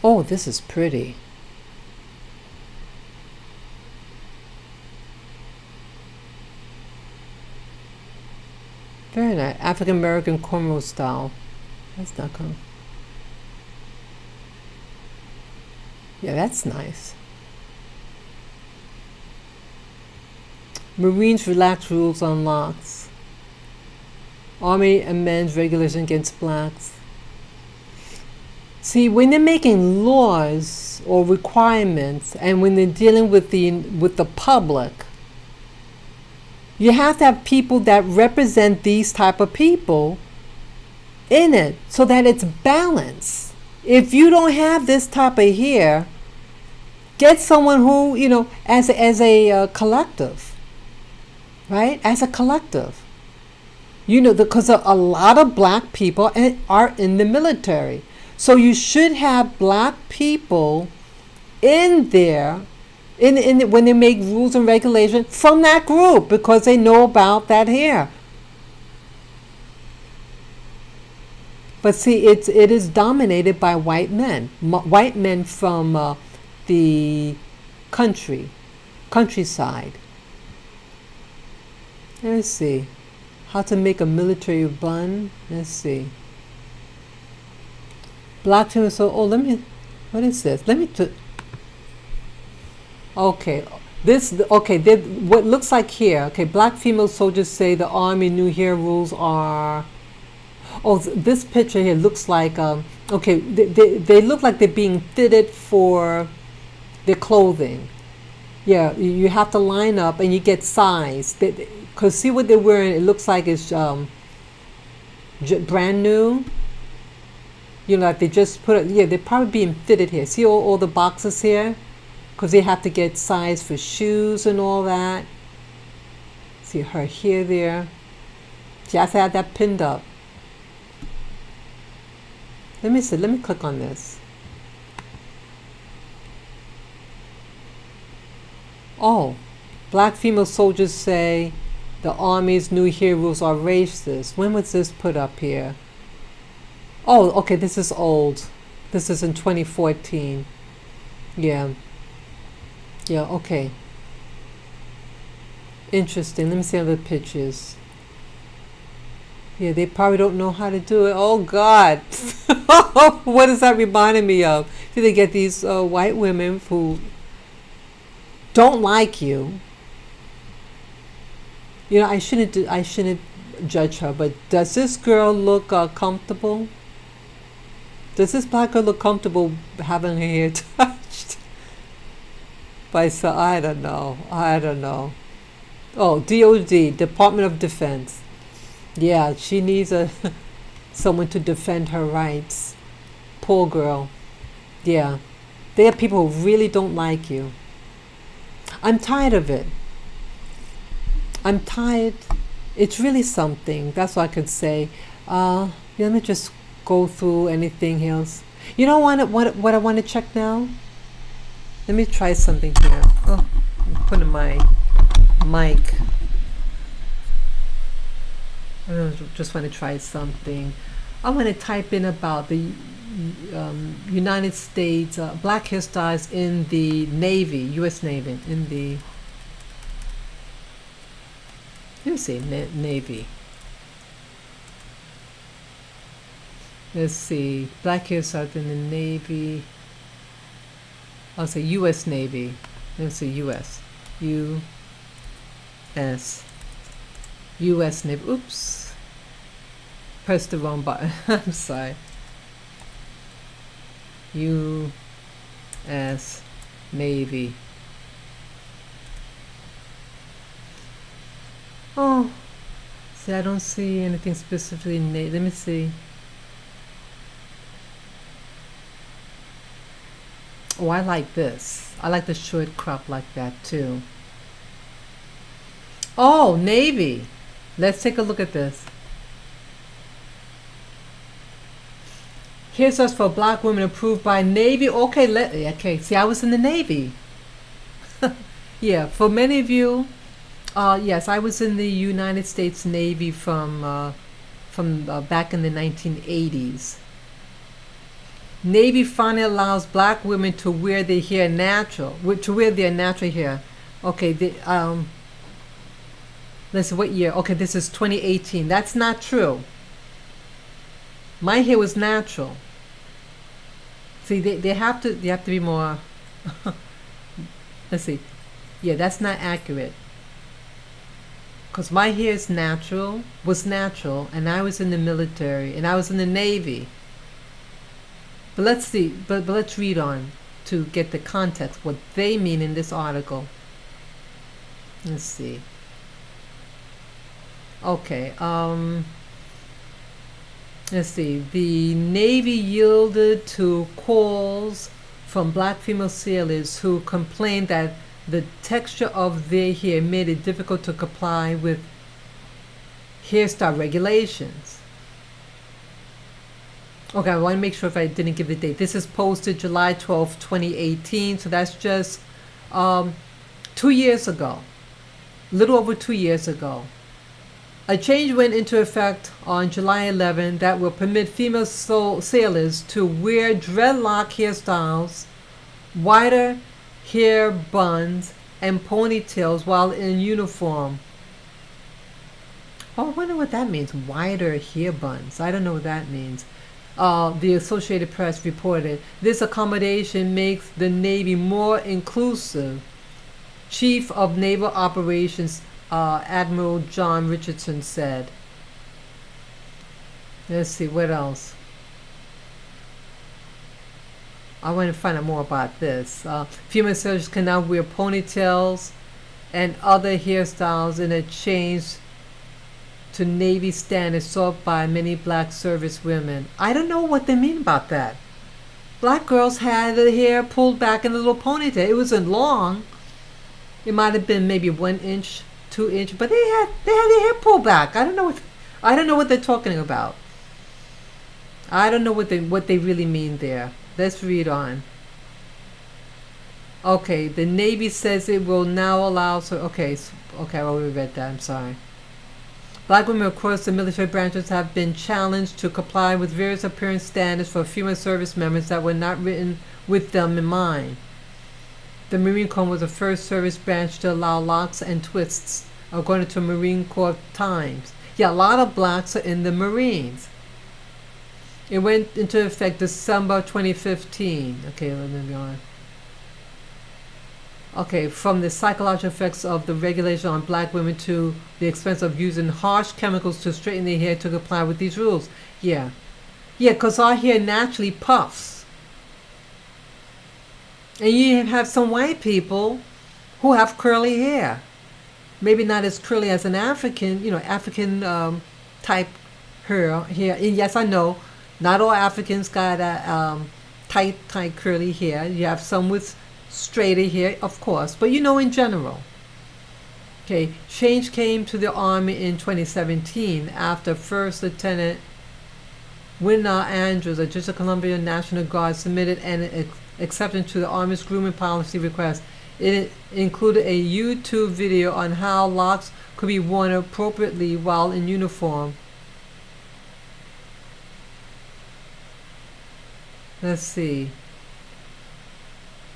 Oh, this is pretty. Very nice. African American cornrow style. That's not cool. Yeah, that's nice. Marines relax rules on locks. Army amends regulation against blacks. See, when they're making laws or requirements, and when they're dealing with the public, you have to have people that represent these type of people in it, so that it's balanced. If you don't have this type of here, get someone who, as a collective, right? As a collective, because a lot of black people are in the military. So you should have black people in there when they make rules and regulations from that group, because they know about that here. But see, it is dominated by white men. White men from the countryside. Let's see. How to make a military bun. Let's see. Black female. So, what is this? Okay. What looks like here. Okay, black female soldiers say the Army new hair rules are. Oh, this picture here looks like, they look like they're being fitted for their clothing. Yeah, you have to line up and you get size. Because see what they're wearing, it looks like it's brand new. Like they just put it, yeah, they're probably being fitted here. See all the boxes here? Because they have to get size for shoes and all that. See her hair there. She has to have that pinned up. Let me see. Let me click on this. Oh, black female soldiers say the Army's new hair rules are racist. When was this put up here? Oh, okay, this is old. This is in 2014. Yeah. Yeah, okay. Interesting. Let me see other pictures. Yeah, they probably don't know how to do it. Oh, God. What is that reminding me of? Do they get these white women who don't like you? I shouldn't judge her, but does this girl look comfortable? Does this black girl look comfortable having her hair touched? I don't know. Oh, DOD, Department of Defense. Yeah, she needs someone to defend her rights. Poor girl. Yeah. They are people who really don't like you. I'm tired of it. I'm tired. It's really something. That's what I could say. Let me just go through anything else. You know what I want to check now? Let me try something here. Oh, I'm putting my mic. I just want to try something. I want to type in about the United States black hairstyles in the Navy, U.S. Navy, let me see, Navy. Let's see, black hairstyles in the Navy. I'll say U.S. Navy. Let's see, U.S. U.S. Navy. Oops. Pressed the wrong button. I'm sorry. U.S. Navy. Oh, see, I don't see anything specifically Navy. Let me see. Oh, I like this. I like the short crop like that too. Oh, Navy. Let's take a look at this. Here's us for black women approved by Navy. Okay, okay. See, I was in the Navy. Yeah, for many of you, yes, I was in the United States Navy from back in the 1980s. Navy finally allows black women to wear their hair natural, to wear their natural hair. Okay, let's see what year. Okay, this is 2018. That's not true. My hair was natural. See, they have to be more. Let's see. Yeah, that's not accurate. Because my hair is natural, was natural, and I was in the military, and I was in the Navy. But let's see, but let's read on to get the context, what they mean in this article. Let's see. Okay, let's see. The Navy yielded to calls from black female sailors who complained that the texture of their hair made it difficult to comply with hairstyle regulations. Okay, I want to make sure if I didn't give the date. This is posted July 12, 2018, so that's just 2 years ago, a little over 2 years ago. A change went into effect on July 11 that will permit female sailors to wear dreadlock hairstyles, wider hair buns, and ponytails while in uniform. Oh, I wonder what that means, wider hair buns. I don't know what that means. The Associated Press reported, this accommodation makes the Navy more inclusive. Chief of Naval Operations Admiral John Richardson said. Let's see, what else? I want to find out more about this. Female sailors can now wear ponytails and other hairstyles in a change to Navy standards sought by many black service women. I don't know what they mean about that. Black girls had their hair pulled back in a little ponytail. It wasn't long. It might have been maybe 1 inch, 2 inch, but they had their hair pulled back. I don't know what they're talking about. I don't know what they really mean there. Let's read on. Okay, the Navy says it will now allow. Okay, I already read that. I'm sorry. Black women across the military branches have been challenged to comply with various appearance standards for female service members that were not written with them in mind. The Marine Corps was the first service branch to allow locks and twists, according to Marine Corps Times. Yeah, a lot of blacks are in the Marines. It went into effect December 2015. Okay, let me go on. Okay, from the psychological effects of the regulation on black women to the expense of using harsh chemicals to straighten their hair to comply with these rules. Yeah, because our hair naturally puffs. And you have some white people who have curly hair. Maybe not as curly as an African, African type hair. And yes, I know, not all Africans got a tight curly hair. You have some with straighter hair, of course, but in general. Okay, change came to the Army in 2017 after First Lieutenant Winna Andrews, a District of Columbia National Guard, submitted an acceptance to the Army's grooming policy request. It included a YouTube video on how locks could be worn appropriately while in uniform. Let's see.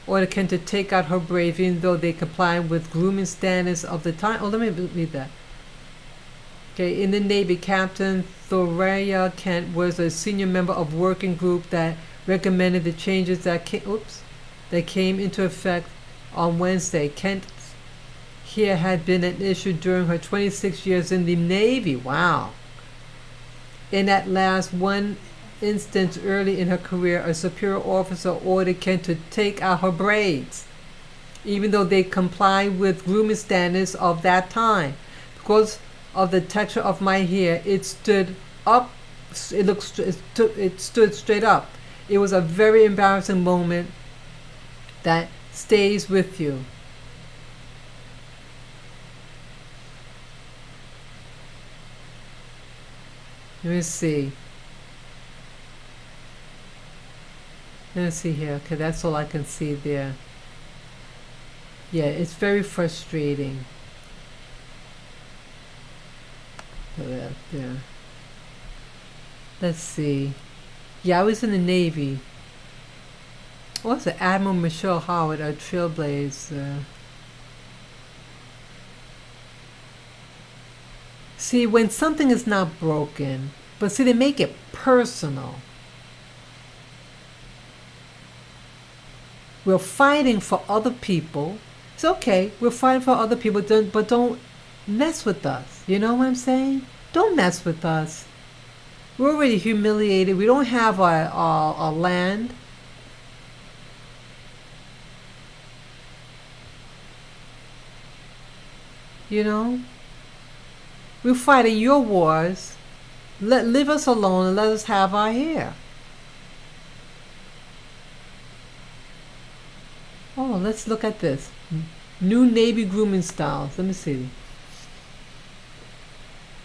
Ordered Kent to take out her braids even though they comply with grooming standards of the time. Oh, let me read that. Okay, in the Navy, Captain Thoraya Kent was a senior member of working group that recommended the changes that came into effect on Wednesday. Kent's hair had been an issue during her 26 years in the Navy. Wow. In that last one instance early in her career, a superior officer ordered Kent to take out her braids, even though they complied with grooming standards of that time. Because of the texture of my hair, it stood up. It stood straight up. It was a very embarrassing moment that stays with you. Let me see. Let me see here. Okay, that's all I can see there. Yeah, it's very frustrating. Look at that there. Let's see. Yeah, I was in the Navy. What's it? Admiral Michelle Howard, a trailblazer. See, when something is not broken, but see, they make it personal. We're fighting for other people. It's okay, we're fighting for other people, but don't mess with us. You know what I'm saying? Don't mess with us. We're already humiliated. We don't have our land. You know? We're fighting your wars. Leave us alone and let us have our hair. Oh, let's look at this. New Navy grooming styles. Let me see.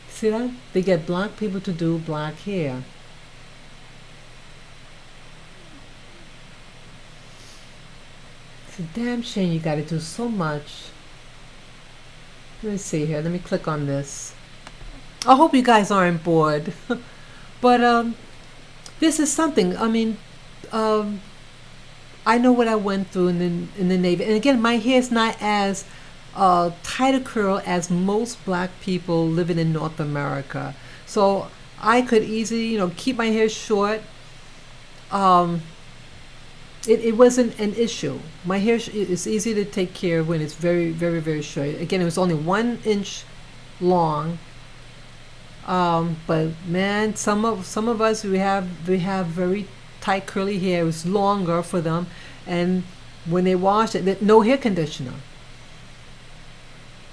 See that? They get black people to do black hair. It's a damn shame you gotta do so much. Let me see here. Let me click on this. I hope you guys aren't bored. But this is something. I mean, I know what I went through in the Navy. And again, my hair is not as tight a curl as most black people living in North America. So I could easily, keep my hair short. It wasn't an issue. My hair is easy to take care of when it's very, very, very short. Again, it was only 1 inch long. But man, some of us we have very tight curly hair. It was longer for them, and when they washed it, no hair conditioner.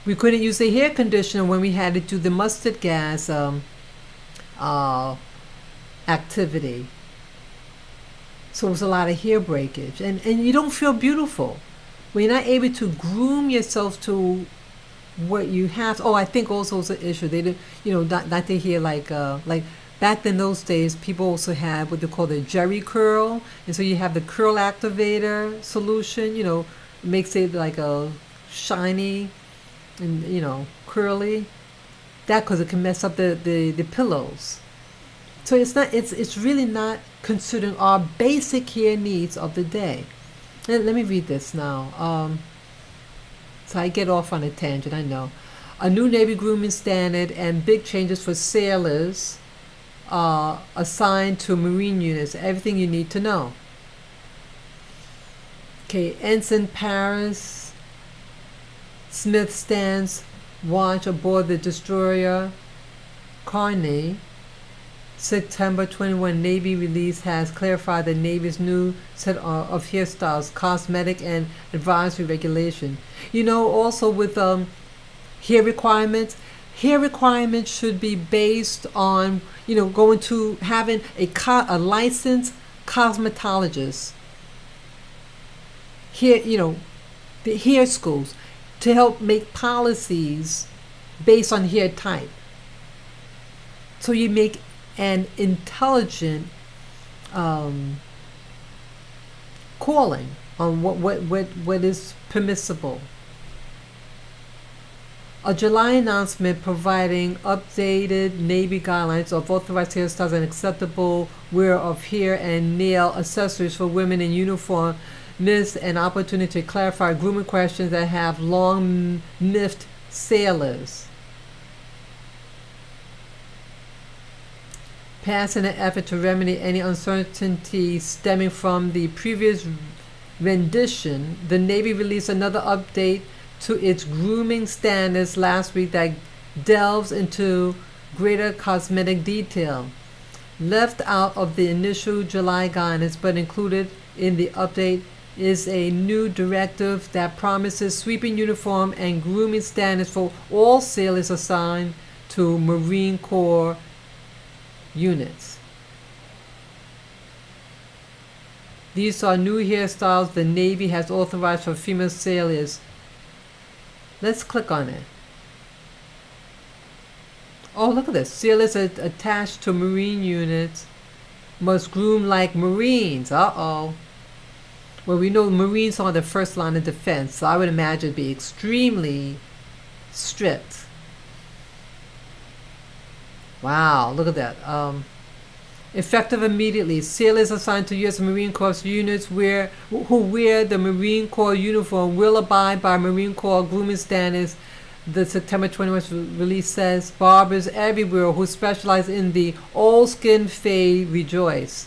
We couldn't use the hair conditioner when we had to do the mustard gas activity. So it was a lot of hair breakage, and you don't feel beautiful when you're not able to groom yourself to what you have. Oh, I think also it's an issue. They did, not to hear like back in those days, people also had what they call the Jerry curl, and so you have the curl activator solution. Makes it like a shiny and curly. That because it can mess up the pillows. So it's really not considering our basic hair needs of the day. Let me read this now. So I get off on a tangent, I know. A new Navy grooming standard and big changes for sailors assigned to Marine units. Everything you need to know. Okay, Ensign Paris Smith stands watch aboard the destroyer Carney. September 21 Navy release has clarified the Navy's new set of hairstyles, cosmetic, and advisory regulation. Also with hair requirements should be based on, going to having a licensed cosmetologist. Here, the hair schools to help make policies based on hair type. So you make an intelligent calling on what is permissible. A July announcement providing updated Navy guidelines of authorized hairstyles and acceptable wear of hair and nail accessories for women in uniform missed an opportunity to clarify grooming questions that have long miffed sailors. Passed in an effort to remedy any uncertainty stemming from the previous rendition, the Navy released another update to its grooming standards last week that delves into greater cosmetic detail. Left out of the initial July guidance but included in the update is a new directive that promises sweeping uniform and grooming standards for all sailors assigned to Marine Corps units. These are new hairstyles the Navy has authorized for female sailors. Let's click on it. Oh, look at this. Sailors attached to Marine units must groom like Marines. Uh-oh. Well, we know Marines are the first line of defense, so I would imagine it'd be extremely strict. Wow, look at that. Effective immediately. Sailors assigned to U.S. Marine Corps units who wear the Marine Corps uniform will abide by Marine Corps grooming standards. The September 21st release says, barbers everywhere who specialize in the old skin fade rejoice.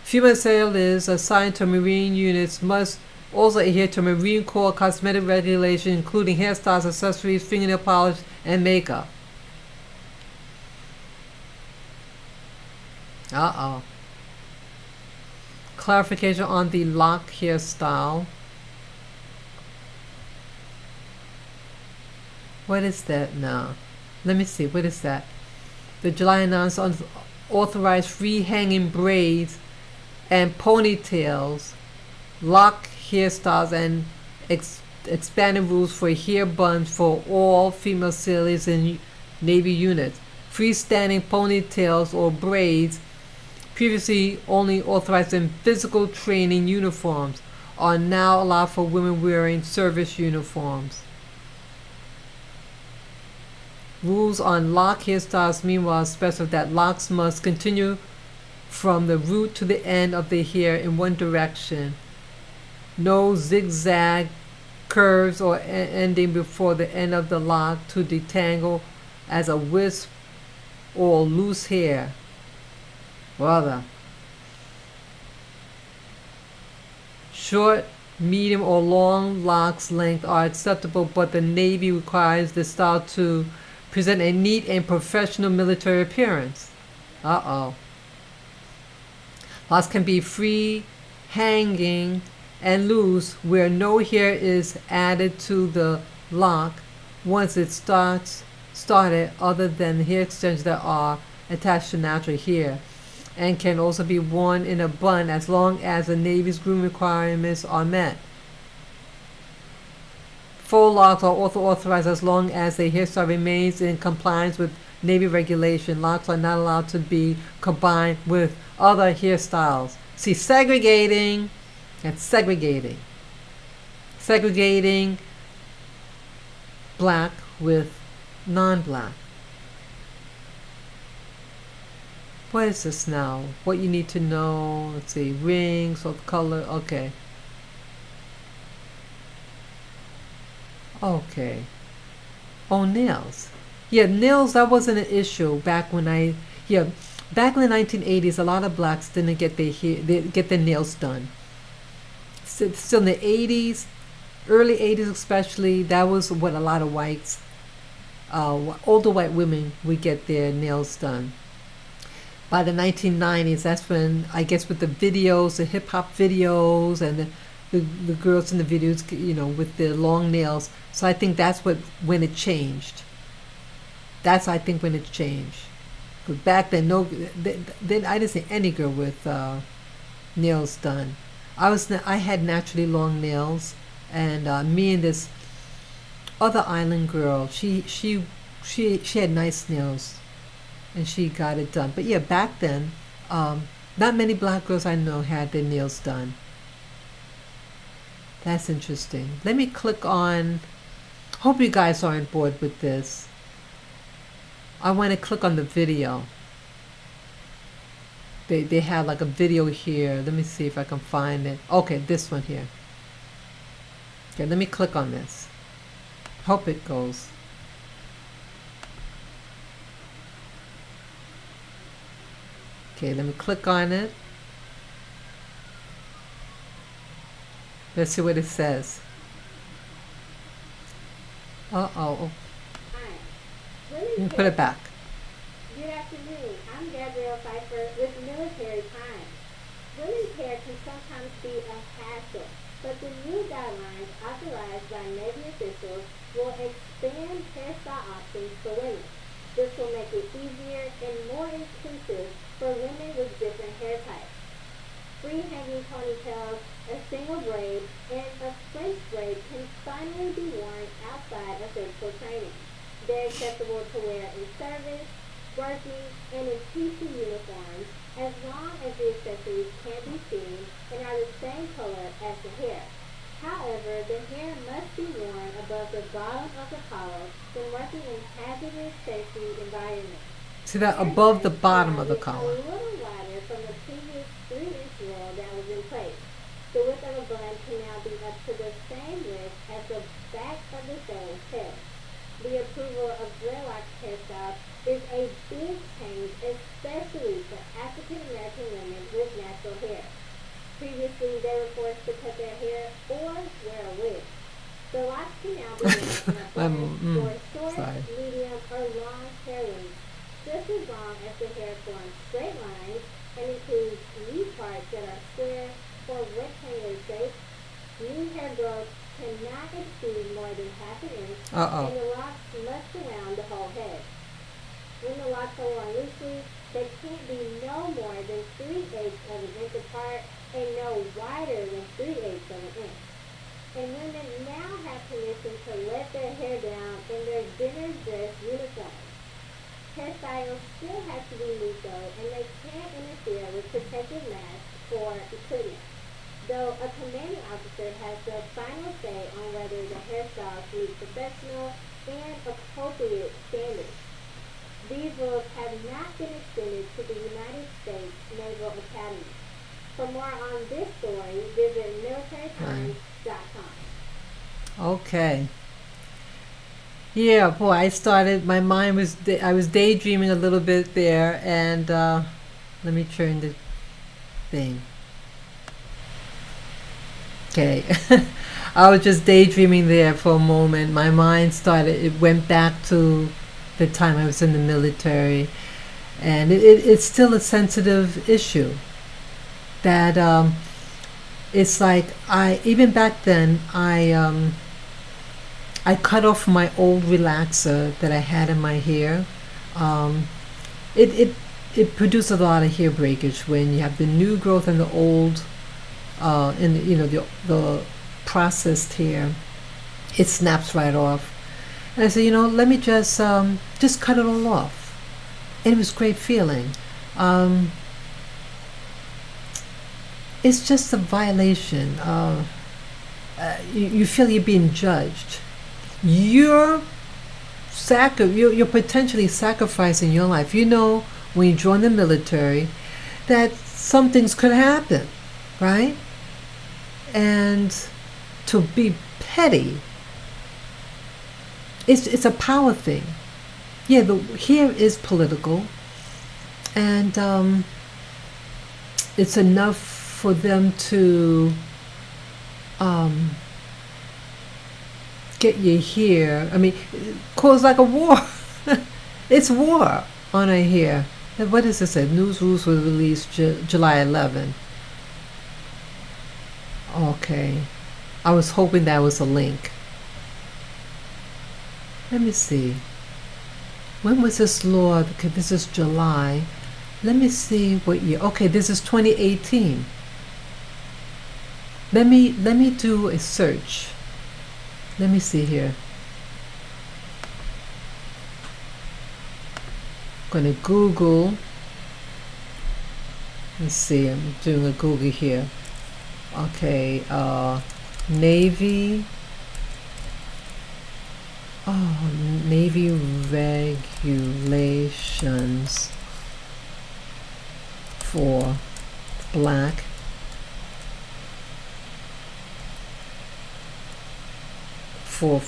Female sailors assigned to Marine units must also adhere to Marine Corps cosmetic regulations, including hairstyles, accessories, fingernail polish, and makeup. Uh-oh. Clarification on the lock hairstyle. What is that now? Let me see. What is that? The July announced authorized free hanging braids and ponytails, lock hairstyles, and expanded rules for hair buns for all female sailors in Navy units. Freestanding ponytails or braids, previously only authorized in physical training uniforms, are now allowed for women wearing service uniforms. Rules on lock hairstyles, meanwhile, specify that locks must continue from the root to the end of the hair in one direction. No zigzag curves or ending before the end of the lock to detangle as a wisp or loose hair. Brother. Short, medium, or long locks length are acceptable, but the Navy requires the style to present a neat and professional military appearance. Uh-oh. Locks can be free, hanging, and loose, where no hair is added to the lock once it started, other than hair extensions that are attached to natural hair, and can also be worn in a bun as long as the Navy's grooming requirements are met. Full locks are also authorized as long as the hairstyle remains in compliance with Navy regulation. Locks are not allowed to be combined with other hairstyles. See, segregating and segregating. Segregating black with non-black. What is this now? What you need to know? Let's see, rings or color. Okay. Okay. Oh, nails. Yeah, nails, that wasn't an issue back when back in the 1980s, a lot of blacks didn't get their nails done. Still in the 80s, early 80s especially, that was what a lot of whites, older white women would get their nails done. By the 1990s, that's when, I guess, with the videos, the hip-hop videos, and the girls in the videos, with their long nails. So I think that's when it changed. That's, I think, when it changed. Because back then, then I didn't see any girl with nails done. I had naturally long nails, and me and this other island girl, she had nice nails, and she got it done. But yeah, back then, not many black girls I know had their nails done. That's interesting. Let me click on, hope you guys aren't bored with this. I want to click on the video. They have like a video here. Let me see if I can find it. Okay, this one here. Okay, let me click on this. Hope it goes. Okay, let me click on it. Let's see what it says. Uh-oh. Let me put it back. Good afternoon. I'm Gabrielle Pfeiffer with Military Times. Women's hair can sometimes be a hassle, but the new guidelines authorized by Navy officials will expand hairstyle options for women. This will make it easier and more inclusive for women with different hair types. Free hanging ponytails, a single braid, and a French braid can finally be worn outside of physical training. They're acceptable to wear in service, working, and in PC uniforms, as long as the accessories can be seen and are the same color as the hair. However, the hair must be worn above the bottom of the collar when working in hazardous safety environments. See that above the bottom of the A collar. little wider from the previous 3-inch roll that was in place. The width of a bun can now be up to the same width as the back of the sewing's head. The approval of dreadlock hairstyles is a big change, especially for African American women with natural hair. Previously, they were forced to cut their hair or wear a wig. The locks can now be worn in a bun for short, sorry. medium, or long hair lengths, just as long as the hair forms straight lines and includes knee parts that are square or rectangular shaped. New hair growth cannot exceed more than half an inch, and the locks must surround the whole head. When the locks are worn loosely, they can't be no more than 3/8 of an inch apart and no wider than 3/8 of an inch. And women now have permission to let their hair down in their dinner dress uniforms. Hairstyles still have to be neat though, and they can't interfere with protective masks or equipment. Though a commanding officer has the final say on whether the hairstyles meet professional and appropriate standards. These rules have not been extended to the United States Naval Academy. For more on this story, visit militarytimes.com. Okay. Yeah, boy, my mind was, I was daydreaming a little bit there, and let me turn the thing. Okay. I was just daydreaming there for a moment. My mind it went back to the time I was in the military, and it's still a sensitive issue. That it's like even back then I cut off my old relaxer that I had in my hair. It produces a lot of hair breakage when you have the new growth and the old, and the processed hair. It snaps right off. And I said, let me just cut it all off. And it was a great feeling. It's just a violation. You feel you're being judged. You're potentially sacrificing your life. When you join the military, that some things could happen, right? And to be petty, it's a power thing. Yeah, here is political, and it's enough for them to get you here. I mean, cause like a war. It's war on a here. What is this? News rules were released July 11. Okay, I was hoping that was a link. Let me see. When was this law? Okay, this is July. Let me see what year. Okay, this is 2018. Let me do a search. Let me see here. I'm gonna Google. Let's see. I'm doing a Google here. Okay, Navy. Oh, Navy regulations for black for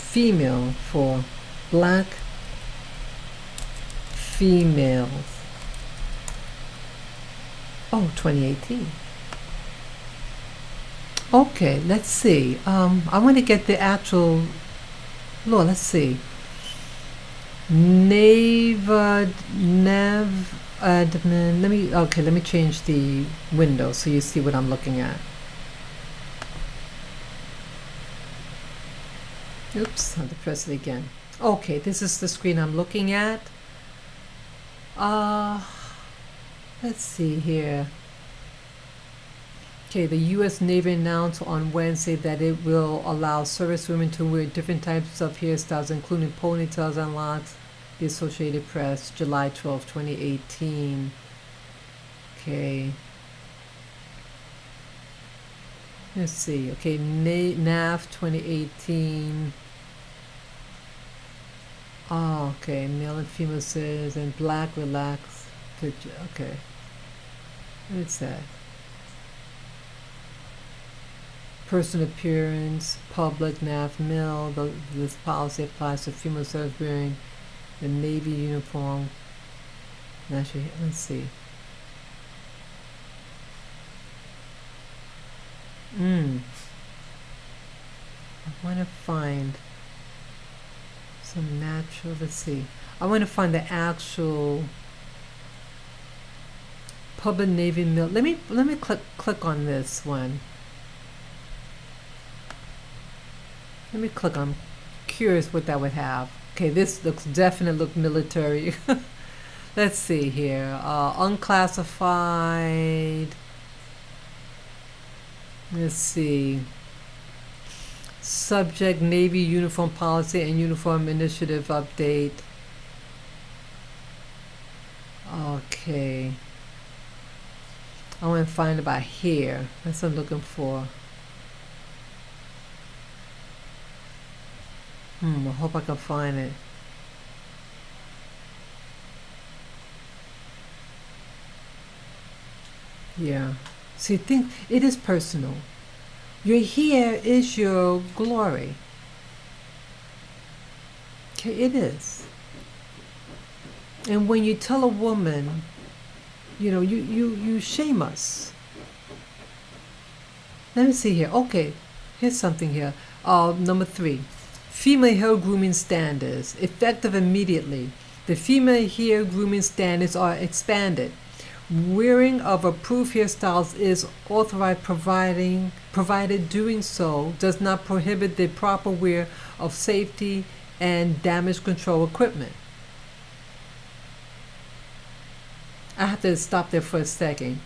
black females. Oh, 2018. Okay, let's see. I want to get the actual law. Let's see. Admin. Let me change the window so you see what I'm looking at. Oops, I have to press it again. Okay, this is the screen I'm looking at. Let's see here. Okay, the U.S. Navy announced on Wednesday that it will allow servicewomen to wear different types of hairstyles, including ponytails and locks, The Associated Press, July 12, 2018. Okay. Let's see. Okay, NAF 2018. Oh, okay. Male and female says and black relax picture. Okay. What's that? Person appearance, public NAF male. This policy applies to female service wearing the Navy uniform. Let's see. I want to find some natural. Let's see. I want to find the actual public Navy mil. Let me click on this one. Let me click. I'm curious what that would have. Okay, this definitely look military. Let's see here. Unclassified. Let's see. Subject Navy Uniform Policy and Uniform Initiative Update. Okay. I want to find about here. That's what I'm looking for. I hope I can find it. Yeah. See, think it is personal. Your hair is your glory. Okay, it is. And when you tell a woman, you shame us. Let me see here. Okay, here's something here. Number 3. Female hair grooming standards. Effective immediately. The female hair grooming standards are expanded. Wearing of approved hairstyles is authorized provided doing so does not prohibit the proper wear of safety and damage control equipment. I have to stop there for a second.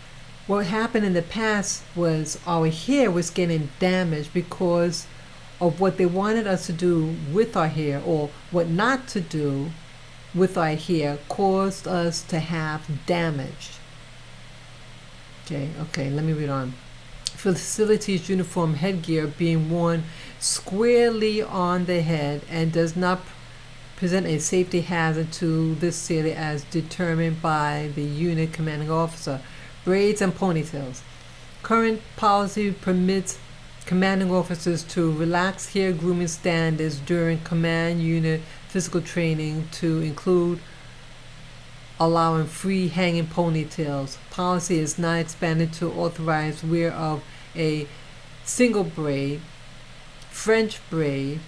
What happened in the past was our hair was getting damaged because of what they wanted us to do with our hair, or what not to do with our hair caused us to have damage. Okay, let me read on. Facilities uniform headgear being worn squarely on the head and does not present a safety hazard to this city as determined by the unit commanding officer. Braids and ponytails. Current policy permits commanding officers to relax hair grooming standards during command unit physical training to include allowing free hanging ponytails. Policy is not expanded to authorize wear of a single braid, French braid,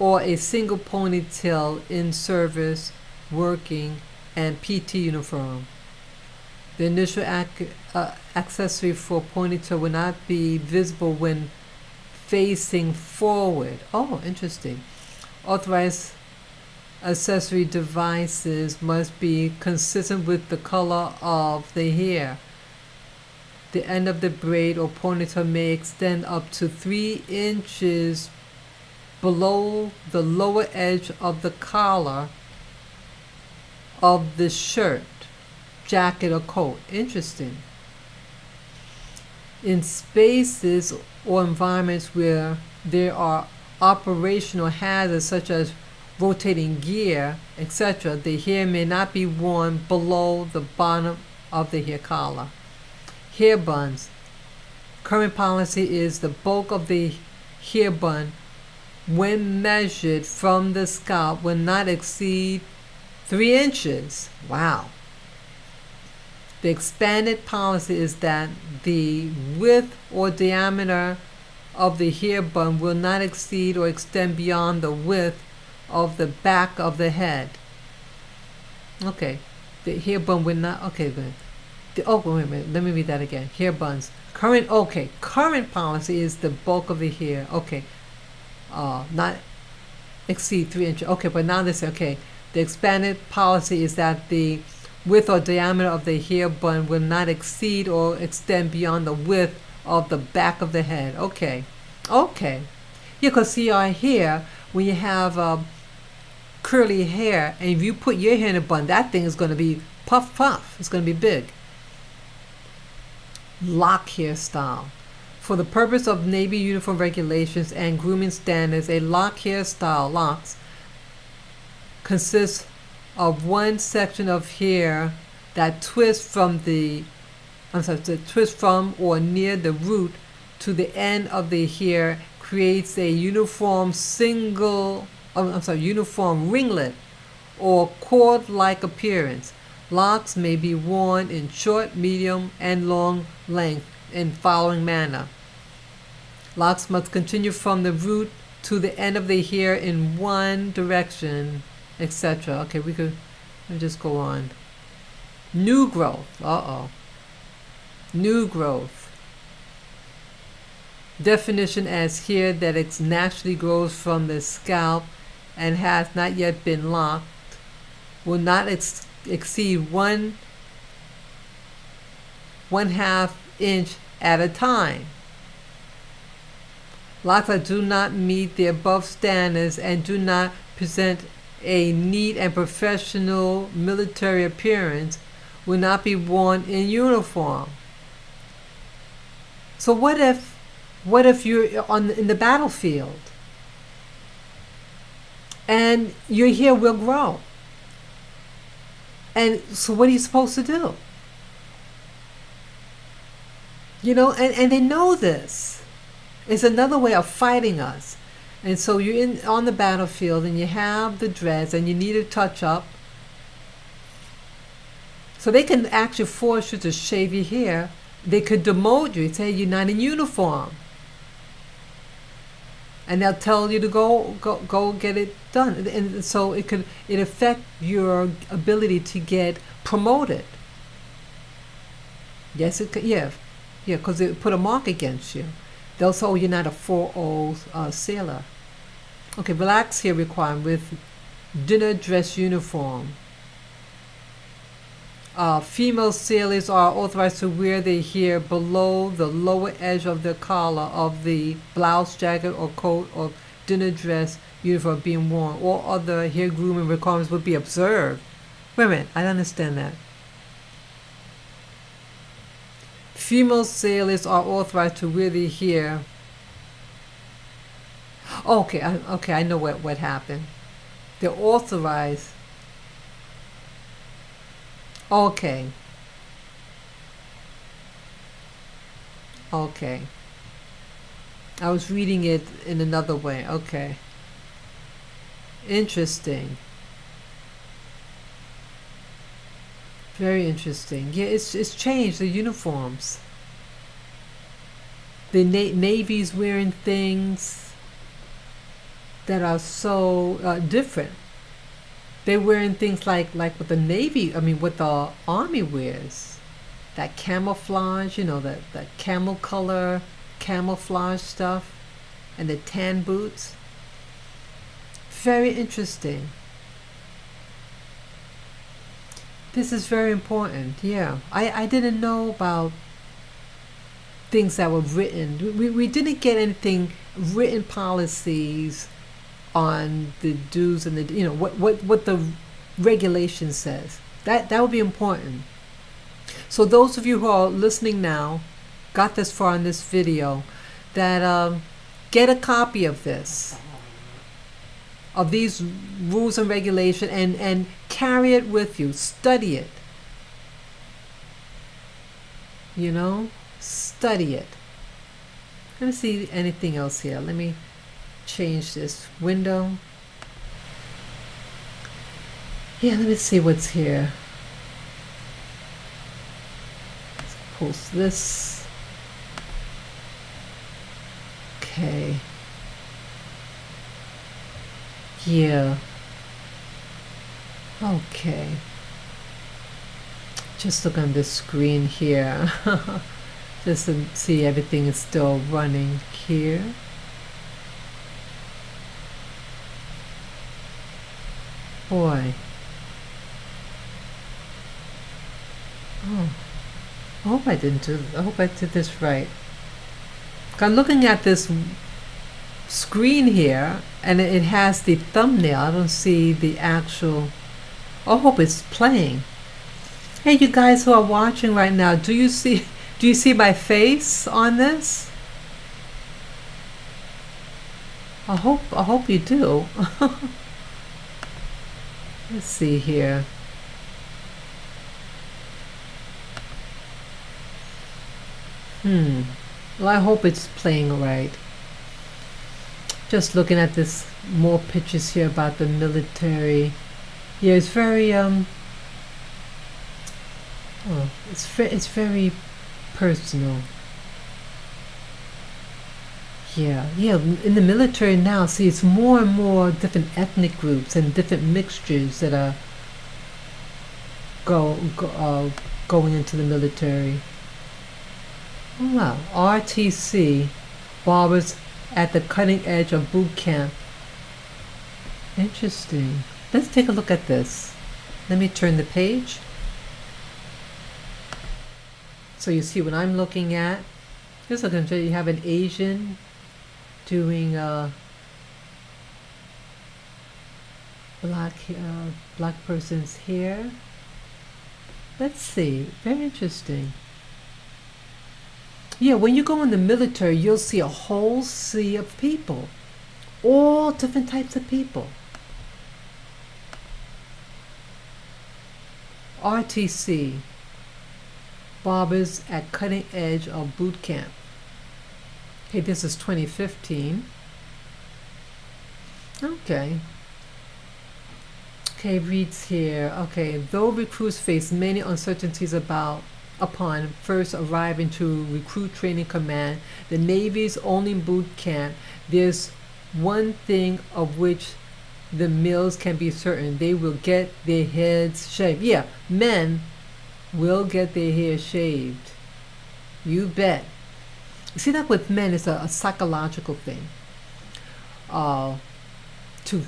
or a single ponytail in service, working, and PT uniform. The initial accessory for ponytail will not be visible when facing forward. Oh, interesting. Authorized accessory devices must be consistent with the color of the hair. The end of the braid or ponytail may extend up to 3 inches below the lower edge of the collar of the shirt, jacket, or coat. Interesting. In spaces or environments where there are operational hazards such as rotating gear, etc., the hair may not be worn below the bottom of the hair collar. Hair buns. Current policy is the bulk of the hair bun when measured from the scalp will not exceed 3 inches. Wow. The expanded policy is that the width or diameter of the hair bun will not exceed or extend beyond the width of the back of the head. Okay. The hair bun will not, okay then. Wait a minute, let me read that again. Hair buns. Current policy is the bulk of the hair. Okay. Not exceed 3 inches. Okay, but now they say, okay, the expanded policy is that the width or diameter of the hair bun will not exceed or extend beyond the width of the back of the head. Okay. Yeah, because see our hair, when you have curly hair, and if you put your hair in a bun, that thing is going to be puff puff. It's going to be big. Lock hairstyle. For the purpose of Navy uniform regulations and grooming standards, a lock hairstyle, locks, consists of one section of hair that twists from or near the root to the end of the hair, creates a uniform uniform ringlet or cord-like appearance. Locks may be worn in short, medium, and long length in following manner. Locks must continue from the root to the end of the hair in one direction, etc. Okay, let me just go on. New growth. New growth. Definition as hair that it naturally grows from the scalp and has not yet been locked, will not exceed 1/2 inch at a time. Locks that do not meet the above standards and do not present a neat and professional military appearance will not be worn in uniform. So what if you're in the battlefield and your hair will grow? And so what are you supposed to do? And they know this. It's another way of fighting us. And so you're on the battlefield and you have the dreads and you need a touch up. So they can actually force you to shave your hair. They could demote you, say you're not in uniform. And they'll tell you to go get it done. And so it affect your ability to get promoted. Yes, it could, yeah, because it put a mark against you. They'll say, you're not a 4-0 sailor. Okay, relax hair requirement with dinner dress uniform. Female sailors are authorized to wear their hair below the lower edge of the collar of the blouse, jacket, or coat of dinner dress uniform being worn. All other hair grooming requirements would be observed. Wait a minute, I don't understand that. Female sailors are authorized to wear their hair. Okay, I know what happened. They're authorized. Okay. I was reading it in another way. Okay. Interesting. Very interesting. Yeah, it's changed the uniforms. The Navy's wearing things that are so different. They're wearing things like what the Navy, what the Army wears. That camouflage, that camel color, camouflage stuff, and the tan boots. Very interesting. This is very important, yeah. I didn't know about things that were written. We didn't get anything, written policies on the do's and the, what the regulation says. That would be important. So those of you who are listening now, got this far in this video, that get a copy of this, of these rules and regulation, and carry it with you. Study it. Study it. Let me see anything else here. Let me change this window. Yeah, let me see what's here. Let's post this. Okay. Yeah. Okay. Just look on this screen here. Just to see everything is still running here. Boy. Oh. I hope I did this right. I'm looking at this screen here, and it has the thumbnail. I don't see the actual. I hope it's playing. Hey, you guys who are watching right now, do you see my face on this? I hope you do. Let's see here. Well, I hope it's playing right. Just looking at this, more pictures here about the military. Yeah, it's very it's very personal. Yeah, in the military now, see, it's more and more different ethnic groups and different mixtures that are going into the military. Oh, wow. RTC, barbers at the cutting edge of boot camp. Interesting. Let's take a look at this. Let me turn the page. So you see what I'm looking at. Just looking at, you have an Asian doing black person's hair. Let's see. Very interesting. Yeah, when you go in the military, you'll see a whole sea of people. All different types of people. RTC, barbers at cutting edge of boot camp. Okay, this is 2015. Okay, reads here. Okay, though recruits face many uncertainties upon first arriving to recruit training command, the Navy's only boot camp, there's one thing of which the males can be certain: they will get their heads shaved. Yeah, men will get their hair shaved. You bet. You see, that with men, it's a psychological thing. To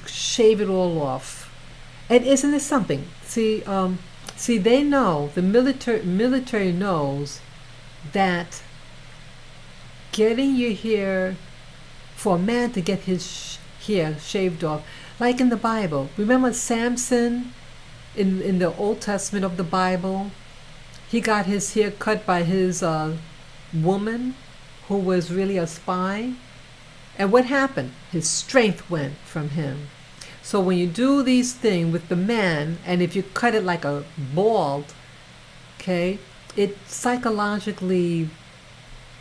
shave it all off. And isn't it something? See, they know, the military knows that getting your hair, for a man to get his hair shaved off, like in the Bible. Remember Samson in the Old Testament of the Bible? He got his hair cut by his woman who was really a spy. And what happened? His strength went from him. So when you do these things with the man, and if you cut it like a bald, okay, it psychologically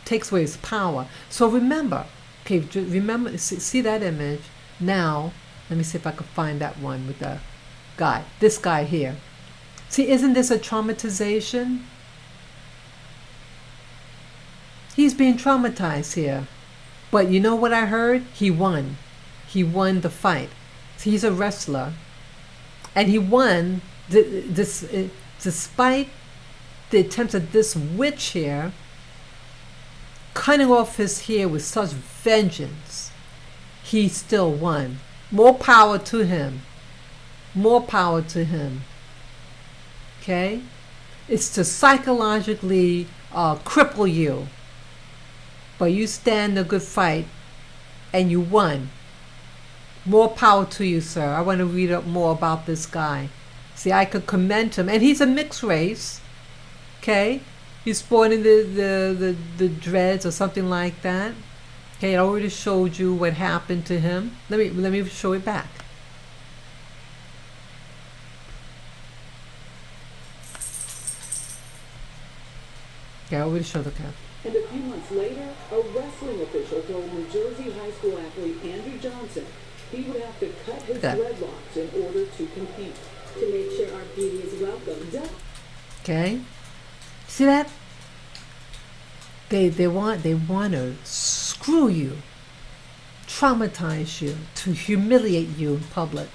takes away its power. So remember, see that image. Now, let me see if I can find that one with the guy, this guy here. See, isn't this a traumatization? He's being traumatized here. But you know what I heard? He won. He won the fight. He's a wrestler, and he won despite the attempts of this witch here cutting off his hair with such vengeance. He still won. More power to him. More power to him. Okay? It's to psychologically cripple you. But you stand a good fight, and you won. More power to you, sir. I want to read up more about this guy. See, I could commend him. And he's a mixed race. Okay? He's sporting the dreads or something like that. Okay, I already showed you what happened to him. Let me show it back. Okay, I already showed the cap. And a few months later, a wrestling official told New Jersey high school athlete Andrew Johnson he would have to cut his dreadlocks in order to compete. To make sure our beauty is welcome. Okay, see that? They want to screw you, traumatize you, to humiliate you in public.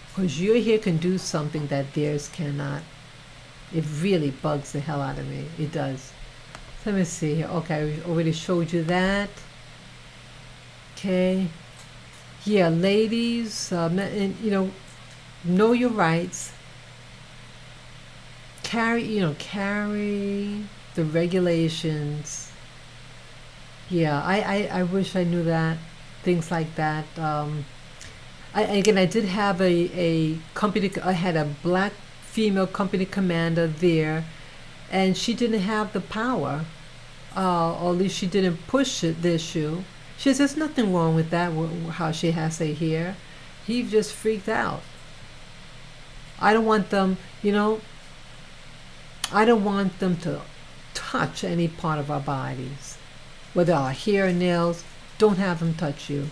Because your hair can do something that theirs cannot. It really bugs the hell out of me. It does. Let me see here. Okay, I already showed you that. Okay. Yeah, ladies, and, know your rights. Carry the regulations. Yeah, I wish I knew that. things like that. I did have a company. I had a black female company commander there, and she didn't have the power, or at least she didn't push the issue. She says there's nothing wrong with that. How she has it here, he just freaked out. I don't want them, I don't want them to touch any part of our bodies, whether our hair or nails. Don't have them touch you.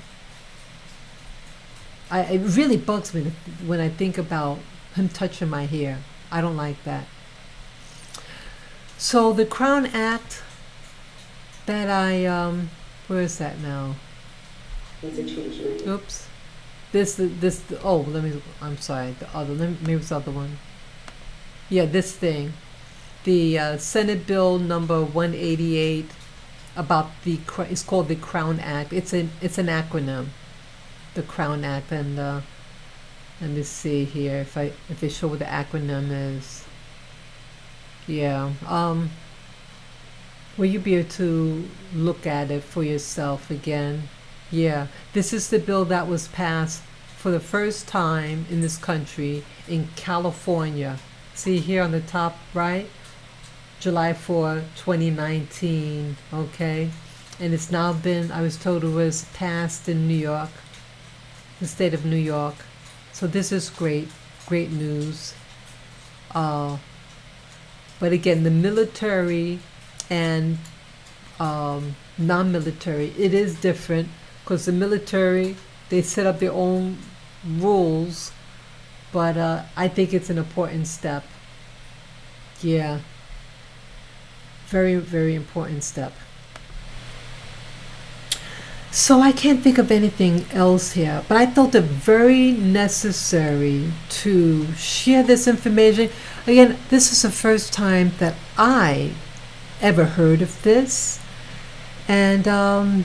It really bugs me when I think about him touching my hair. I don't like that. So the Crown Act that where is that now? That's a change. Oops. I'm sorry, maybe it's the other one. Yeah, this thing. The Senate Bill number 188 about it's called the Crown Act. It's an acronym, the Crown Act, and let me see here if they show what the acronym is. Yeah. Will you be able to look at it for yourself again? Yeah, this is the bill that was passed for the first time in this country in California. See here on the top right, July 4, 2019, okay? And it's now been, I was told it was passed in New York, the state of New York. So this is great news. But again, the military and non-military, it is different, because the military, they set up their own rules, but I think it's an important step. Yeah, very, very important step. So I can't think of anything else here, but I felt it very necessary to share this information. Again, this is the first time that I ever heard of this, and I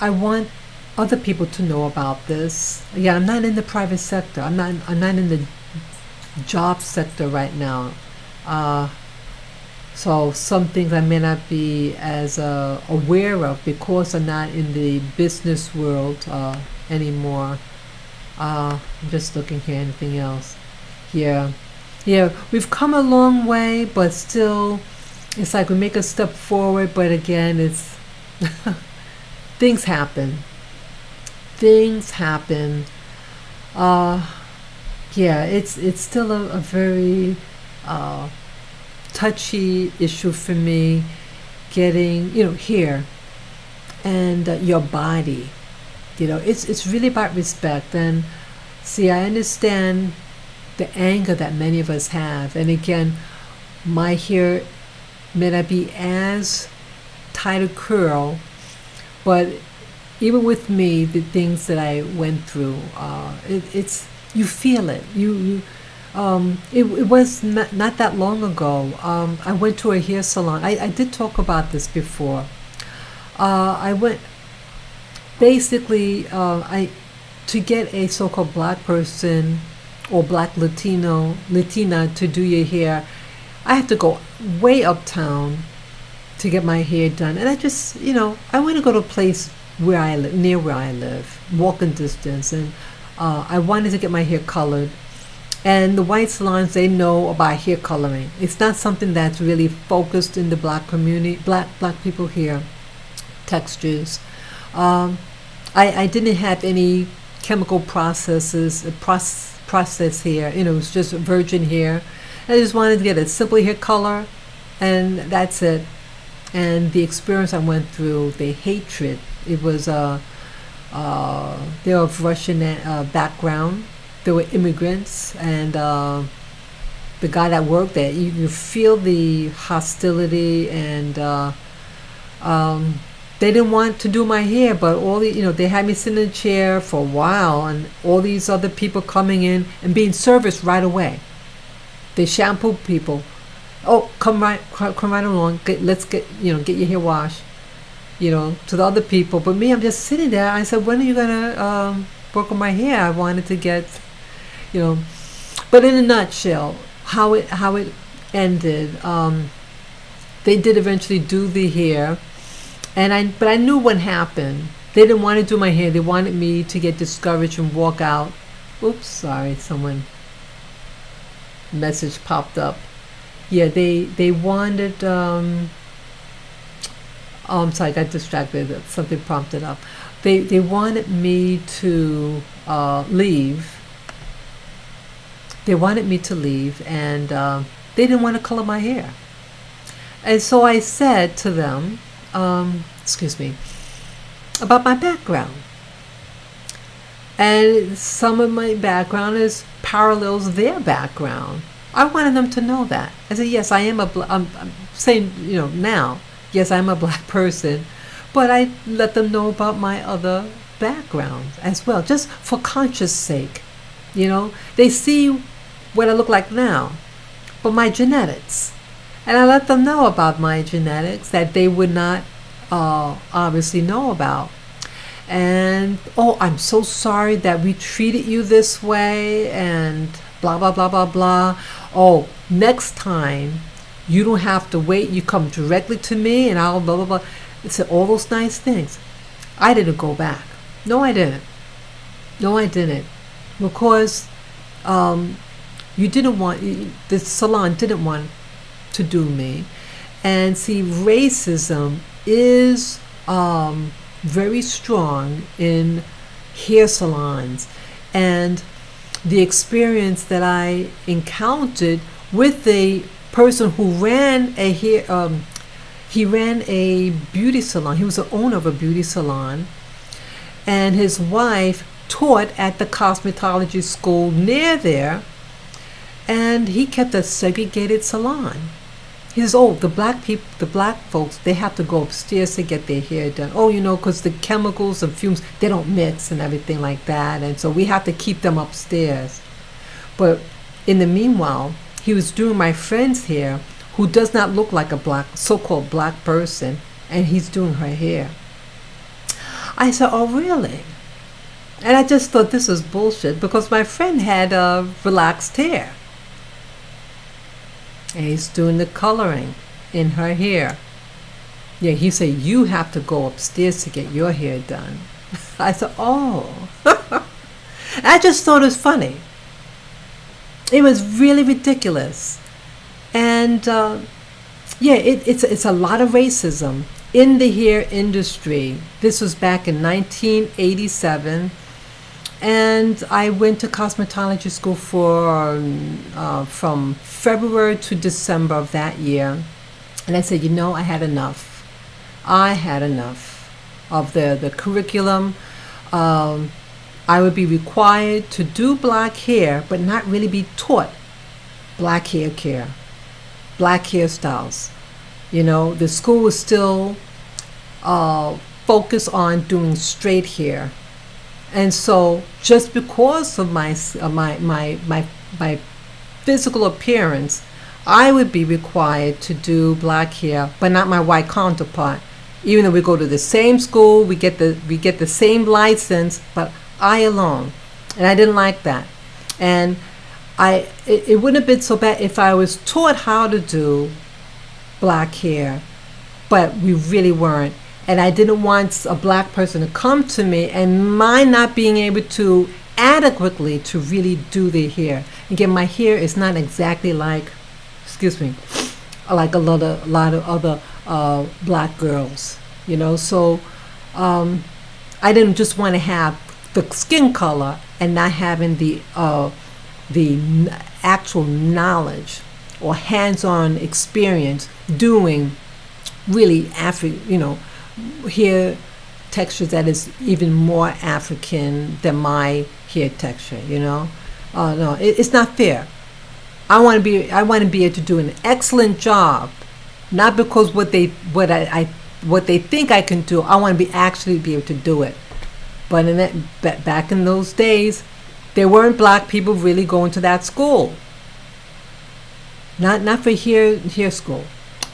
want other people to know about this. Yeah, I'm not in the private sector. I'm not in the job sector right now. So some things I may not be as aware of because I'm not in the business world anymore. I'm just looking here. Anything else? Yeah, we've come a long way, but still, it's like we make a step forward, but again, it's things happen. Yeah, it's still a very touchy issue for me, getting here and your body. It's really about respect. And see, I understand the anger that many of us have, and again, my hair may not be as tight a curl, but even with me, the things that I went through, it's you feel it. It was not that long ago. I went to a hair salon. I did talk about this before. I went basically to get a so-called black person or black Latina to do your hair. I have to go way uptown to get my hair done, and I just I want to go to a place where I live, near where I live, walking distance, and I wanted to get my hair colored. And the white salons, they know about hair coloring. It's not something that's really focused in the black community, black people here, textures. I didn't have any chemical process here. It was just virgin hair. I just wanted to get a simple hair color, and that's it. And the experience I went through, the hatred, it was they were of Russian background. They were immigrants, and the guy that worked there, you feel the hostility, and they didn't want to do my hair, but all they had me sit in a chair for a while, and all these other people coming in and being serviced right away. They shampoo people. Oh, come right along. Let's get your hair washed. To the other people, but me, I'm just sitting there. I said, when are you gonna work on my hair? I wanted to get, But in a nutshell, how it ended. They did eventually do the hair, But I knew what happened. They didn't want to do my hair. They wanted me to get discouraged and walk out. Oops, sorry, someone message popped up. Yeah, they wanted. Oh, I'm sorry, I got distracted. Something prompted up. They wanted me to leave. They wanted me to leave, and they didn't want to color my hair. And so I said to them, excuse me, about my background. And some of my background is parallels their background. I wanted them to know that. I said, yes, I am I'm saying, now, yes, I'm a black person, but I let them know about my other background as well, just for conscience sake. They see what I look like now, but my genetics. And I let them know about my genetics that they would not obviously know about. And, oh, I'm so sorry that we treated you this way, and blah, blah, blah, blah, blah. Oh, next time, you don't have to wait. You come directly to me, and I'll blah, blah, blah. It's all those nice things. I didn't go back. No, I didn't. No, I didn't. Because you didn't want, the salon didn't want to do me. And see, racism is very strong in hair salons. And the experience that I encountered with a person who ran a hair, he ran a beauty salon. He was the owner of a beauty salon. And his wife taught at the cosmetology school near there. And he kept a segregated salon. He says, oh, the black folks, they have to go upstairs to get their hair done. Oh, because the chemicals and fumes, they don't mix and everything like that. And so we have to keep them upstairs. But in the meanwhile, he was doing my friend's hair, who does not look like a so-called black person, and he's doing her hair. I said, oh, really? And I just thought this was bullshit, because my friend had relaxed hair. And he's doing the coloring in her hair. Yeah, he said, you have to go upstairs to get your hair done. I said, oh. I just thought it was funny. It was really ridiculous. And it's a lot of racism in the hair industry. This was back in 1987. And I went to cosmetology school from February to December of that year. And I said, I had enough. I had enough of the curriculum. I would be required to do black hair, but not really be taught black hair care, black hairstyles. The school was still focused on doing straight hair. And so, just because of my physical appearance, I would be required to do black hair, but not my white counterpart. Even though we go to the same school, we get the same license, but I alone. And I didn't like that. And it wouldn't have been so bad if I was taught how to do black hair, but we really weren't. And I didn't want a black person to come to me and my not being able to adequately to really do their hair. Again, my hair is not exactly like a lot of other black girls, So I didn't just want to have the skin color and not having the actual knowledge or hands-on experience doing really hair texture that is even more African than my hair texture, No, it's not fair. I want to be able to do an excellent job, not because what they think I can do. I want to actually be able to do it. But back in those days, there weren't black people really going to that school. Not for hair school.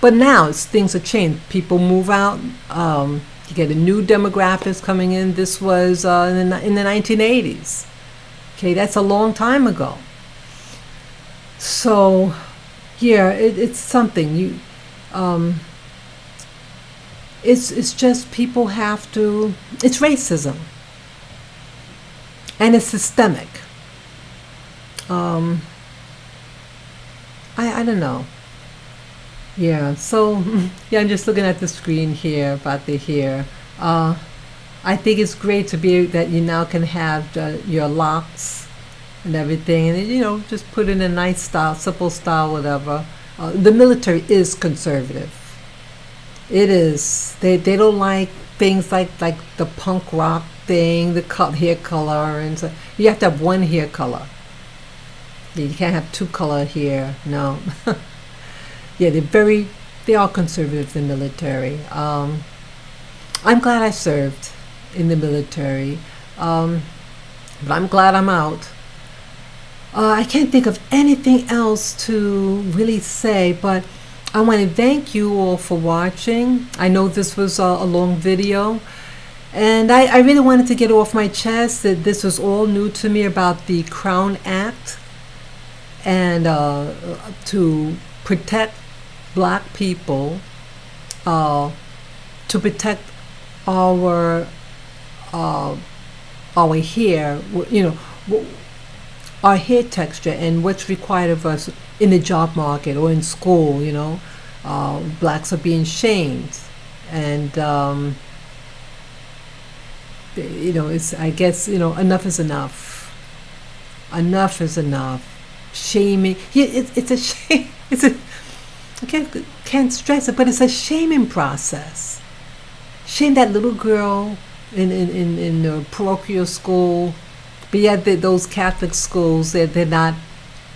But now things have changed. People move out. You get a new demographics coming in. This was in the 1980s. Okay, that's a long time ago. So, yeah, it's something. it's just people have to. It's racism, and it's systemic. Um, I don't know. Yeah. So yeah, I'm just looking at the screen here about the hair. I think it's great to be that you now can have your locks and everything, and just put in a nice style, simple style, whatever. The military is conservative. It is. They don't like things like the punk rock thing, the hair color, and so you have to have one hair color. You can't have two color hair. No. Yeah, they are conservative, the military. I'm glad I served in the military, but I'm glad I'm out. I can't think of anything else to really say, but I want to thank you all for watching. I know this was a long video, and I really wanted to get off my chest that this was all new to me about the Crown Act and to protect black people, to protect our hair, our hair texture and what's required of us in the job market or in school. Blacks are being shamed, and it's, I guess, enough is enough. Enough is enough. Shaming. Yeah, it's a shame. I can't stress it, but it's a shaming process. Shame that little girl in the parochial school, but yet those Catholic schools, they're not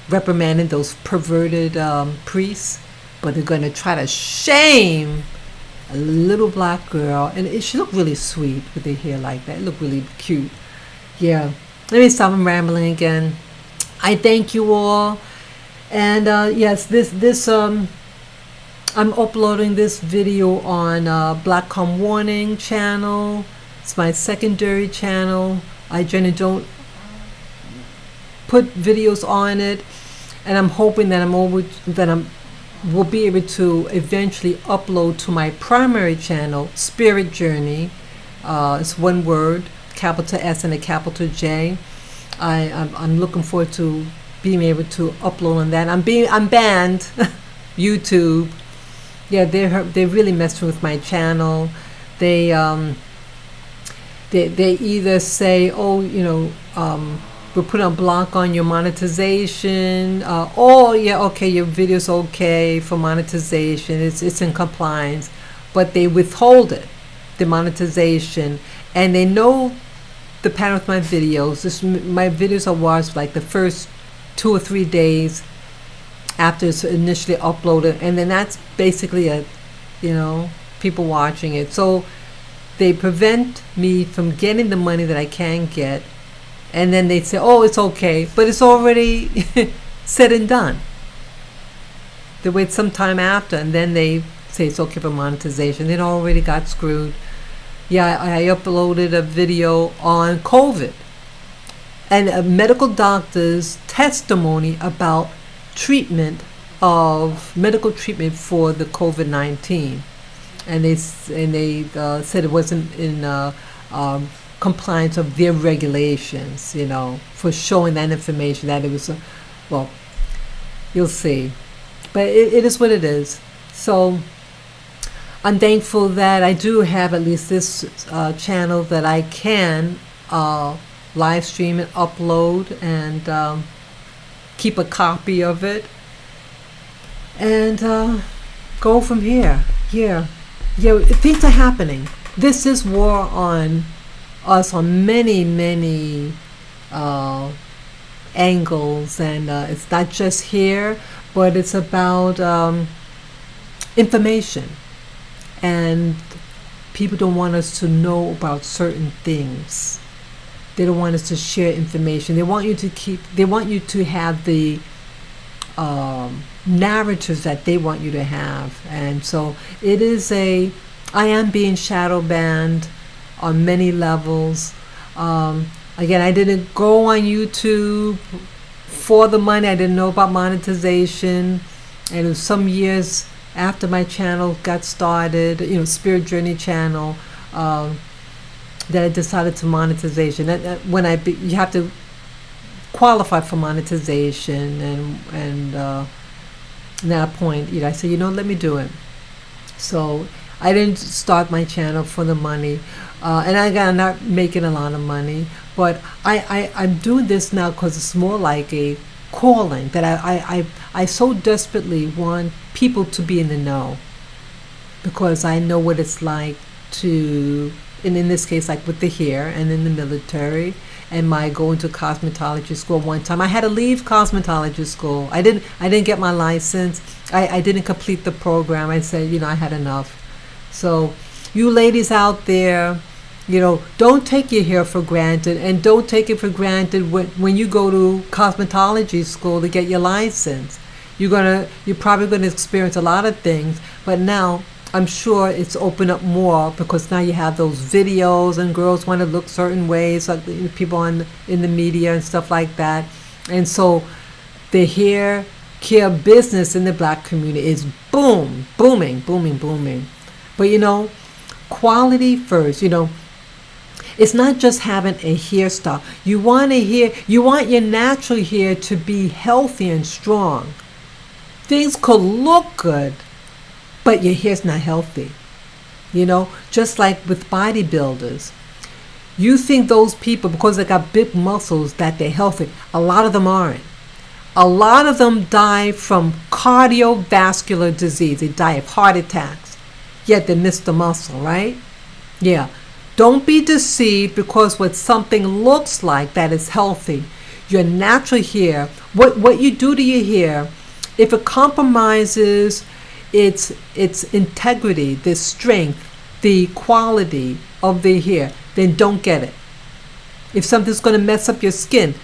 reprimanding those perverted priests, but they're going to try to shame a little black girl, and she looked really sweet with her hair like that. It looked really cute. Yeah. Let me stop. I'm rambling again. I thank you all, and yes, this I'm uploading this video on Black Com Warning channel. It's my secondary channel. I generally don't put videos on it, and I'm hoping that will be able to eventually upload to my primary channel, Spirit Journey. It's one word, capital S and a capital J. I'm looking forward to being able to upload on that. I'm banned, YouTube. Yeah, they're really messing with my channel. They either say, we'll put a block on your monetization. Yeah, okay, your video's okay for monetization. It's in compliance, but they withhold it, the monetization, and they know the pattern of my videos. My videos are watched like the first 2 or 3 days after it's initially uploaded, and then that's basically people watching it. So they prevent me from getting the money that I can get, and then they say, oh, it's okay, but it's already said and done. They wait some time after, and then they say it's okay for monetization. It already got screwed. Yeah, I uploaded a video on COVID and a medical doctor's testimony about medical treatment for the COVID-19, and they said it wasn't in compliance of their regulations, for showing that information, that it was well, you'll see, but it is what it is. So I'm thankful that I do have at least this channel that I can live stream and upload and keep a copy of it, and go from here. Yeah, things are happening. This is war on us on many angles, and it's not just here, but it's about information, and people don't want us to know about certain things. They don't want us to share information. They want you to have the narratives that they want you to have. And so I am being shadow banned on many levels. Again, I didn't go on YouTube for the money. I didn't know about monetization. And it was some years after my channel got started, Spirit Journey channel, that I decided to monetization. You have to qualify for monetization, and at that point, I said, let me do it. So I didn't start my channel for the money, and I'm not making a lot of money, but I'm doing this now because it's more like a calling that I so desperately want people to be in the know, because I know what it's like to, and in this case, like with the hair and in the military, and my going to cosmetology school one time. I had to leave cosmetology school. I didn't get my license. I didn't complete the program. I said, I had enough. So you ladies out there, don't take your hair for granted, and don't take it for granted when you go to cosmetology school to get your license. You're probably gonna experience a lot of things, but now I'm sure it's opened up more, because now you have those videos and girls want to look certain ways, like people in the media and stuff like that. And so the hair care business in the Black community is booming. But quality first. It's not just having a hairstyle. You want your natural hair to be healthy and strong. Things could look good, but your hair's not healthy. Just like with bodybuilders. You think those people, because they got big muscles, that they're healthy. A lot of them aren't. A lot of them die from cardiovascular disease. They die of heart attacks. Yet they miss the muscle, right? Yeah. Don't be deceived because what something looks like that is healthy. Your natural hair, what you do to your hair, if it compromises its integrity, the strength, the quality of the hair, then don't get it. If something's going to mess up your skin,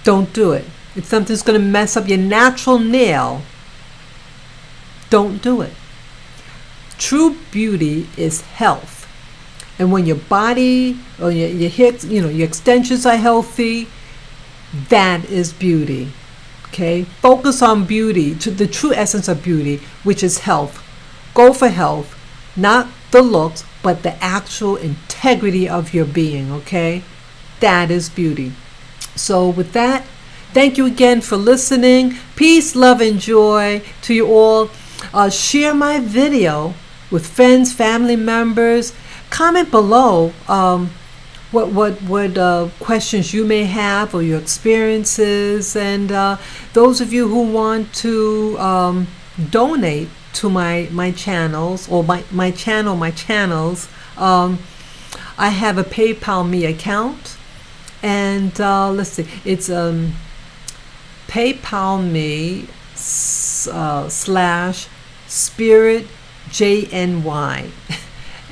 don't do it. If something's going to mess up your natural nail, don't do it. True beauty is health. And when your body or your hips, your extensions are healthy, that is beauty. Okay? Focus on beauty, to the true essence of beauty, which is health. Go for health, not the looks, but the actual integrity of your being, okay? That is beauty. So with that, thank you again for listening. Peace, love, and joy to you all. Share my video with friends, family members. Comment below what questions you may have, or your experiences, and those of you who want to donate to my channels, or my channels, I have a PayPal me account, and let's see, it's PayPal me /spirit JNY.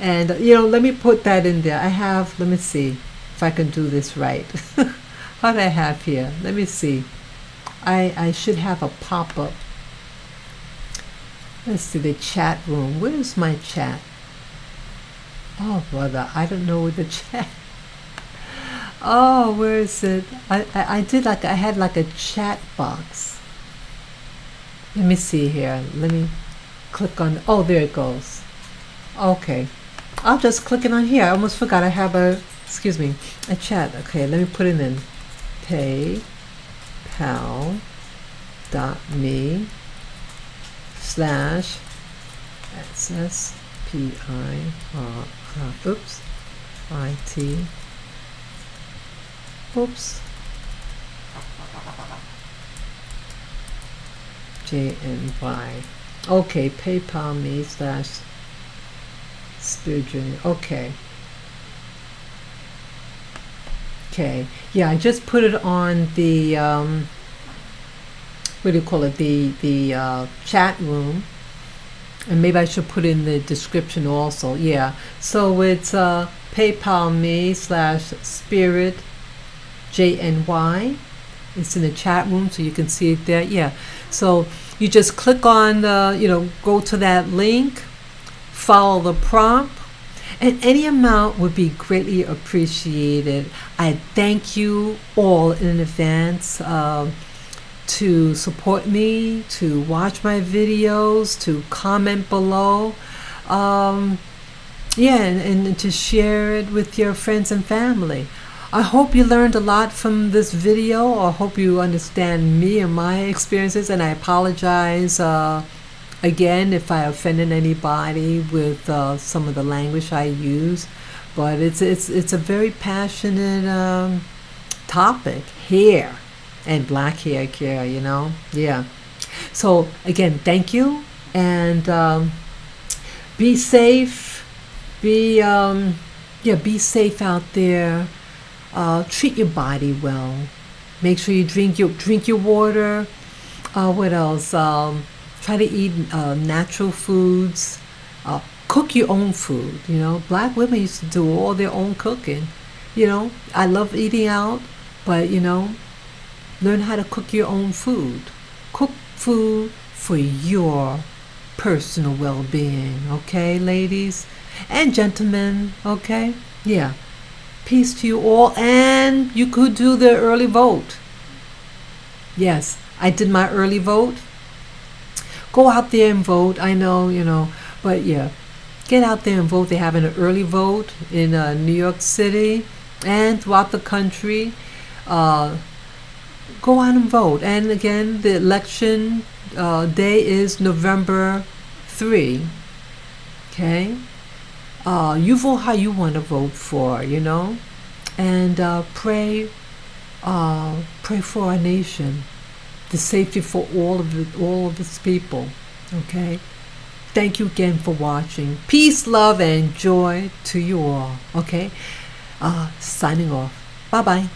And let me put that in there. Let me see if I can do this right. What do I have here? Let me see. I should have a pop-up. Let's see, the chat room. Where's my chat? Oh, brother, I don't know where the chat. Oh, where is it? I had like a chat box. Let me see here. Let me click on. Oh, there it goes. Okay. I'll just click it on here. I almost forgot I have a chat. Okay, let me put it in. PayPal.me JNY. Okay, PayPal me /Spirit Journey. Okay. Yeah, I just put it on the what do you call it? The chat room, and maybe I should put in the description also. Yeah. So it's PayPal me /Spirit JNY. It's in the chat room, so you can see it there. Yeah. So you just click on go to that link, follow the prompt, and any amount would be greatly appreciated. I thank you all in advance. to support me, to watch my videos, to comment below. Yeah, and to share it with your friends and family. I hope you learned a lot from this video. I hope you understand me and my experiences, and I apologize again if I offended anybody with some of the language I use. But it's a very passionate topic, hair and black hair care, you know. Yeah. So again, thank you, and be safe. Be safe out there. Treat your body well. Make sure you drink your water. What else? Try to eat natural foods. Cook your own food. You know, black women used to do all their own cooking. You know, I love eating out, but you know, learn how to cook your own food. Cook food for your personal well-being. Okay, ladies and gentlemen. Okay, yeah. Peace to you all, and you could do the early vote. Yes, I did my early vote. Go out there and vote. I know, you know, but yeah, get out there and vote. They're having an early vote in New York City and throughout the country. Go out and vote. And again, the election day is November 3. Okay? You vote how you want to vote for, you know, and pray for our nation, the safety for all of its people. Okay, thank you again for watching. Peace, love, and joy to you all. Okay, signing off. Bye bye.